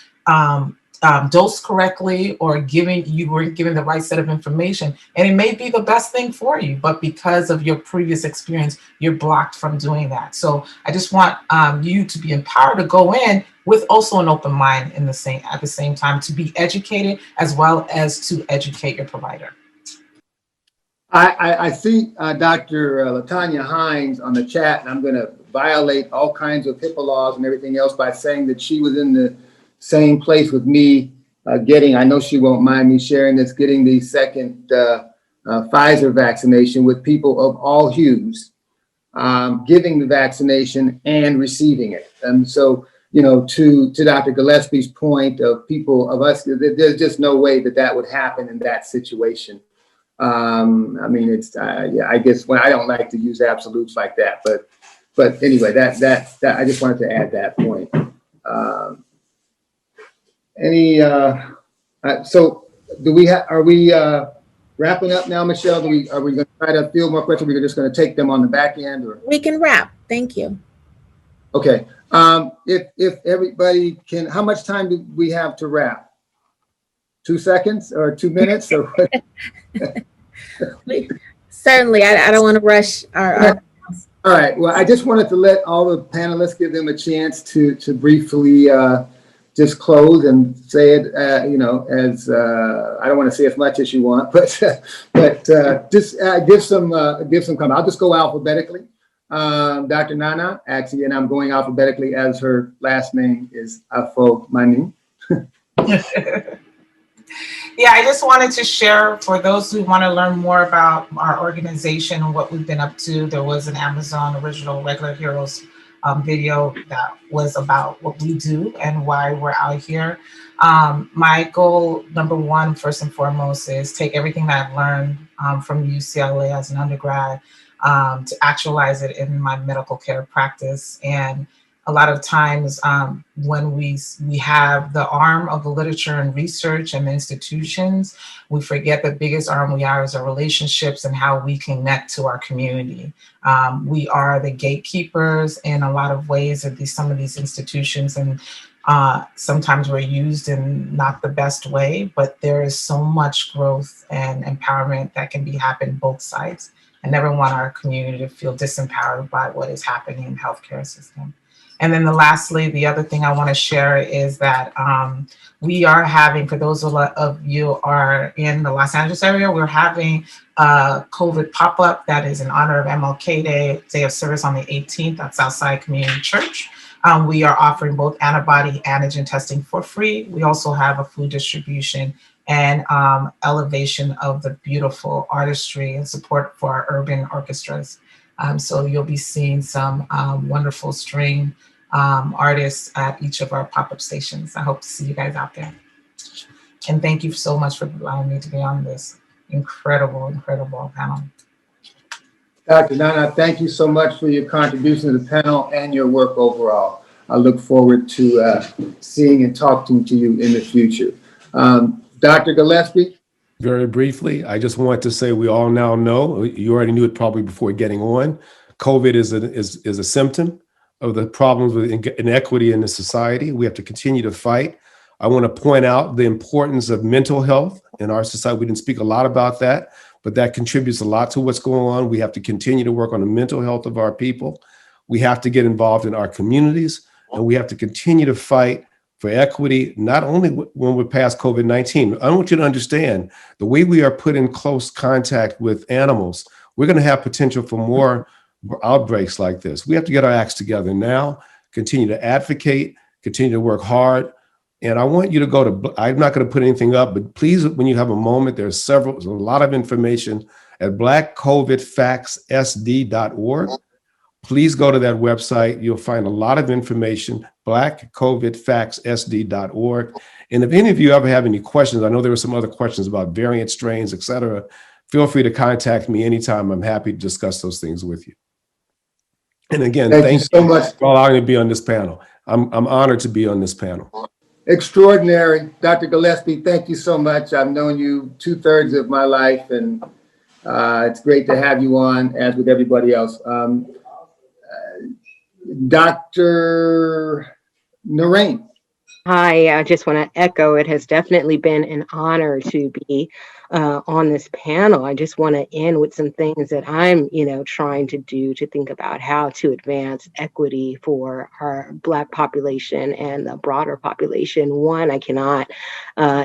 dosed correctly, or you weren't given the right set of information, and it may be the best thing for you, but because of your previous experience, you're blocked from doing that. So I just want you to be empowered to go in with also an open mind at the same time, to be educated as well as to educate your provider. I see Dr. LaTanya Hines on the chat, and I'm going to violate all kinds of HIPAA laws and everything else by saying that she was in the same place with me I know she won't mind me sharing this, getting the second Pfizer vaccination with people of all hues, giving the vaccination and receiving it. And so, you know, to Dr. Gillespie's point of people of us, there's just no way that would happen in that situation. I mean, it's yeah, I guess when I don't like to use absolutes like that, but anyway, that I just wanted to add that point. So are we wrapping up now, Michelle? Are we going to try to field more questions? We're just going to take them on the back end, or we can wrap. Thank you. Okay. If everybody can, how much time do we have to wrap? 2 seconds or 2 minutes? Or Certainly, I don't want to rush our. All right. Well, I just wanted to let all the panelists, give them a chance to briefly just close and say it, you know, as I don't want to say as much as you want, but just give some comment. I'll just go alphabetically. Dr. Mrna, actually, and I'm going alphabetically as her last name is Afo-Manu. Yeah, I just wanted to share for those who want to learn more about our organization and what we've been up to. There was an Amazon original Regular Heroes video that was about what we do and why we're out here. My goal, number one, first and foremost, is take everything that I've learned from UCLA as an undergrad to actualize it in my medical care practice. And a lot of times when we have the arm of the literature and research and the institutions, we forget the biggest arm we are is our relationships and how we connect to our community. We are the gatekeepers in a lot of ways of some of these institutions, and sometimes we're used in not the best way, but there is so much growth and empowerment that can be happen both sides. I never want our community to feel disempowered by what is happening in the healthcare system. And then lastly, the other thing I want to share is that we are having, for those of you are in the Los Angeles area, we're having a COVID pop-up that is in honor of MLK Day of Service on the 18th at Southside Community Church. We are offering both antibody antigen testing for free. We also have a food distribution and elevation of the beautiful artistry and support for our urban orchestras. So you'll be seeing some wonderful string artists at each of our pop-up stations. I hope to see you guys out there. And thank you so much for allowing me to be on this incredible panel. Dr. Mrna, thank you so much for your contribution to the panel and your work overall. I look forward to seeing and talking to you in the future. Dr. Gillespie? Very briefly, I just want to say we all now know, you already knew it probably before getting on, COVID is a symptom of the problems with inequity in the society. We have to continue to fight. I want to point out the importance of mental health in our society. We didn't speak a lot about that, but that contributes a lot to what's going on. We have to continue to work on the mental health of our people. We have to get involved in our communities, and we have to continue to fight for equity, not only when we're past COVID-19. I want you to understand the way we are put in close contact with animals, we're going to have potential for more outbreaks like this. We have to get our acts together now, continue to advocate, continue to work hard. And I want you to go to, I'm not going to put anything up, but please, when you have a moment, there's a lot of information at blackcovidfactsSD.org. Please go to that website. You'll find a lot of information, blackcovidfactsSD.org. And if any of you ever have any questions, I know there were some other questions about variant strains, et cetera, feel free to contact me anytime. I'm happy to discuss those things with you. And again, thank you so much for allowing me to be on this panel. I'm honored to be on this panel. Extraordinary. Dr. Gillespie, thank you so much. I've known you 2/3 of my life, and it's great to have you on, as with everybody else. Dr. Narain. Hi, I just want to echo, it has definitely been an honor to be on this panel. I just want to end with some things that I'm, trying to do to think about how to advance equity for our Black population and the broader population. One, I cannot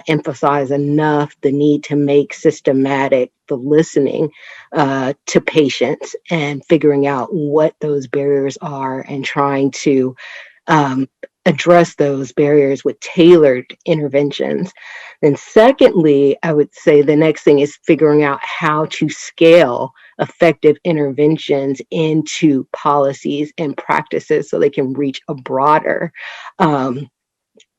emphasize enough the need to make systematic the listening to patients and figuring out what those barriers are and trying to address those barriers with tailored interventions. And secondly, I would say the next thing is figuring out how to scale effective interventions into policies and practices so they can reach a broader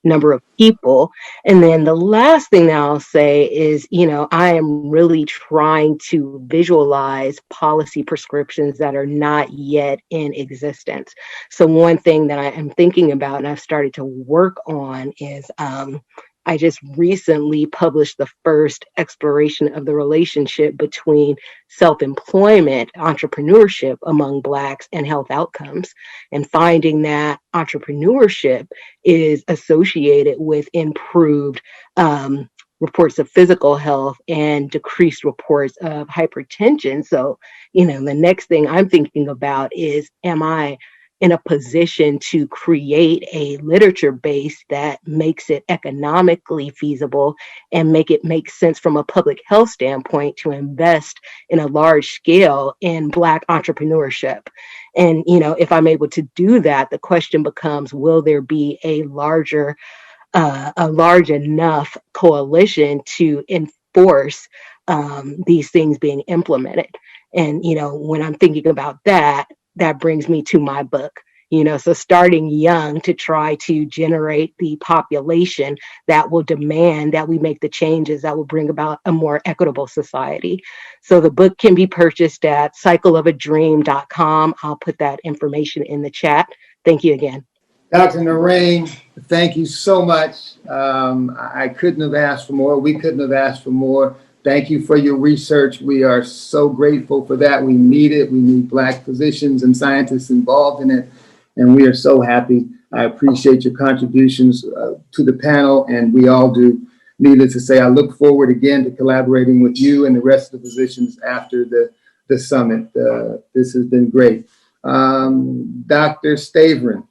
number of people. And then the last thing that I'll say is, I am really trying to visualize policy prescriptions that are not yet in existence. So one thing that I am thinking about and I've started to work on is I just recently published the first exploration of the relationship between self-employment, entrepreneurship among Blacks, and health outcomes, and finding that entrepreneurship is associated with improved reports of physical health and decreased reports of hypertension. So, the next thing I'm thinking about is, am I in a position to create a literature base that makes it economically feasible and make it make sense from a public health standpoint to invest in a large scale in Black entrepreneurship? And, if I'm able to do that, the question becomes, will there be a large enough coalition to enforce these things being implemented? And, when I'm thinking about that, that brings me to my book, so starting young to try to generate the population that will demand that we make the changes that will bring about a more equitable society. So the book can be purchased at cycleofadream.com. I'll put that information in the chat. Thank you again. Dr. Narain, thank you so much. I couldn't have asked for more. We couldn't have asked for more. Thank you for your research. We are so grateful for that. We need it. We need Black physicians and scientists involved in it. And we are so happy. I appreciate your contributions to the panel, and we all do. Needless to say, I look forward again to collaborating with you and the rest of the physicians after the summit. This has been great. Dr. Stavron.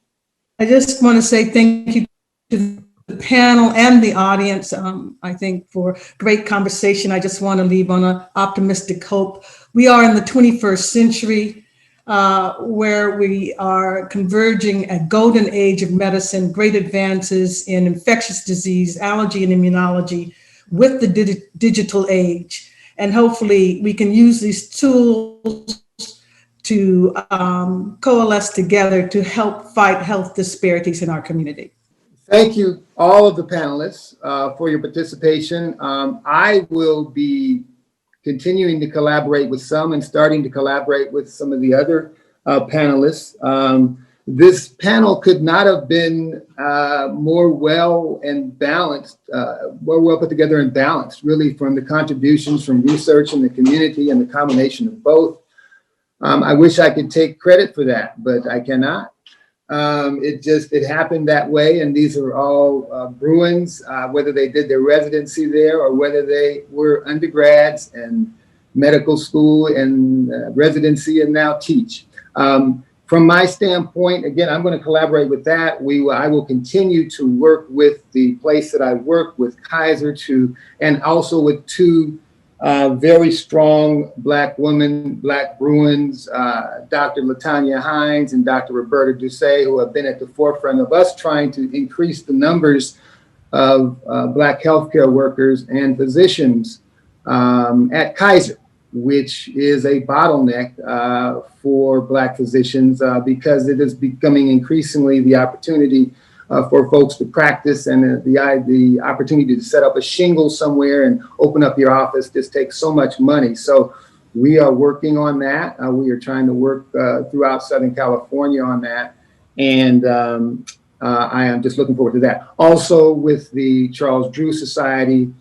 I just want to say thank you to the panel and the audience, I think, for great conversation. I just want to leave on an optimistic hope. We are in the 21st century where we are converging a golden age of medicine, great advances in infectious disease, allergy and immunology with the digital age. And hopefully we can use these tools to coalesce together to help fight health disparities in our community. Thank you, all of the panelists, for your participation. I will be continuing to collaborate with some and starting to collaborate with some of the other panelists. This panel could not have been more well and balanced, more well put together and balanced, really, from the contributions from research and the community and the combination of both. I wish I could take credit for that, but I cannot. It happened that way, and these are all Bruins, whether they did their residency there or whether they were undergrads and medical school and residency and now teach. From my standpoint, again, I'm going to collaborate with that. I will continue to work with the place that I work with, Kaiser, and also with two very strong Black women, Black Bruins, Dr. Latanya Hines and Dr. Roberta Doucet, who have been at the forefront of us trying to increase the numbers of Black healthcare workers and physicians at Kaiser, which is a bottleneck for Black physicians because it is becoming increasingly the opportunity for folks to practice, and the opportunity to set up a shingle somewhere and open up your office just takes so much money. So we are working on that. We are trying to work throughout Southern California on that. And I am just looking forward to that. Also with the Charles Drew Society,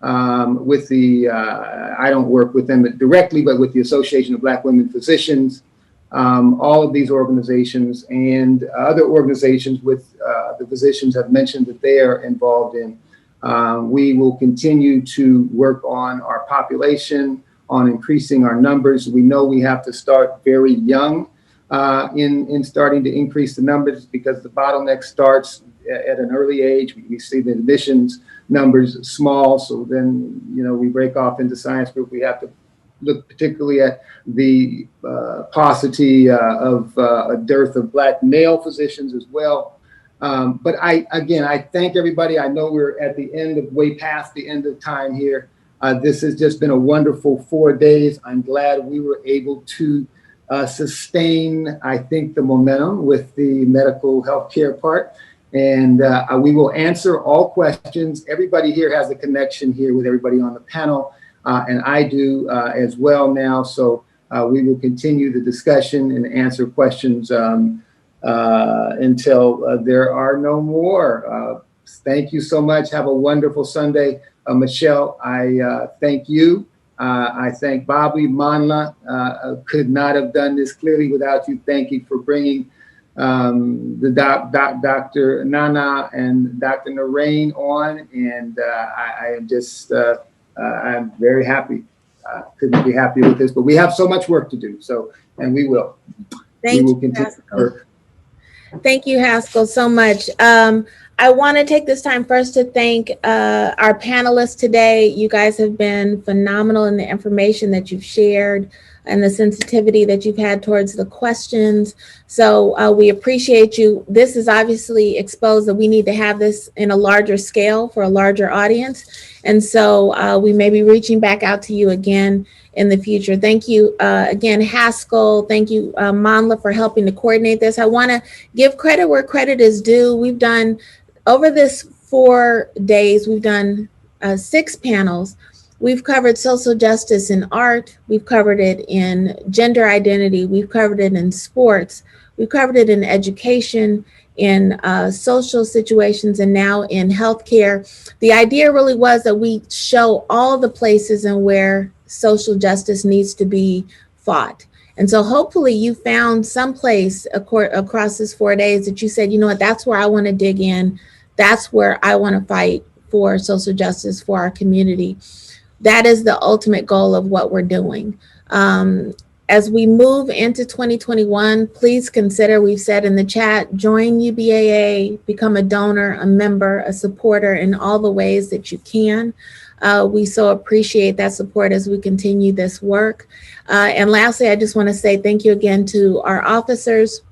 with the, I don't work with them directly, but with the Association of Black Women Physicians, all of these organizations and other organizations with the physicians have mentioned that they are involved in. We will continue to work on our population, on increasing our numbers. We know we have to start very young in starting to increase the numbers, because the bottleneck starts at an early age. We see the admissions numbers small, so then, you know, we break off into science group. We have to look particularly at the paucity of a dearth of Black male physicians as well. But I thank everybody. I know we're at the end of, way past the end of time here. This has just been a wonderful 4 days. I'm glad we were able to sustain, I think, the momentum with the medical healthcare part. And we will answer all questions. Everybody here has a connection here with everybody on the panel, and I do as well now. So we will continue the discussion and answer questions until there are no more. Thank you so much. Have a wonderful Sunday. Michelle, I thank you. I thank Bobby, Mrna. Could not have done this clearly without you. Thank you for bringing the Dr. Mrna and Dr. Narain on. And I am just, I'm very happy. Couldn't be happier with this, but we have so much work to do. So, and we will. Thank you, Haskell. Thank you, Haskell, so much. I want to take this time first to thank our panelists today. You guys have been phenomenal in the information that you've shared and the sensitivity that you've had towards the questions. So we appreciate you. This is obviously exposed that we need to have this in a larger scale for a larger audience. And so we may be reaching back out to you again in the future. Thank you again, Haskell. Thank you, Mrna, for helping to coordinate this. I want to give credit where credit is due. We've done, over this 4 days, we've done 6 panels. We've covered social justice in art. We've covered it in gender identity. We've covered it in sports. We've covered it in education, in social situations, and now in healthcare. The idea really was that we show all the places and where social justice needs to be fought. And so hopefully you found some place across this 4 days that you said, you know what, that's where I want to dig in. That's where I want to fight for social justice for our community. That is the ultimate goal of what we're doing. As we move into 2021, please consider, we've said in the chat, join UBAA, become a donor, a member, a supporter in all the ways that you can. We so appreciate that support as we continue this work. And lastly, I just want to say thank you again to our officers,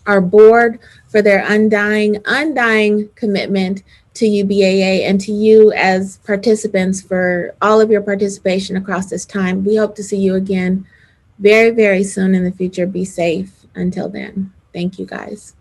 our board, for their undying commitment to UBAA, and to you as participants for all of your participation across this time. We hope to see you again very, very soon in the future. Be safe until then. Thank you, guys.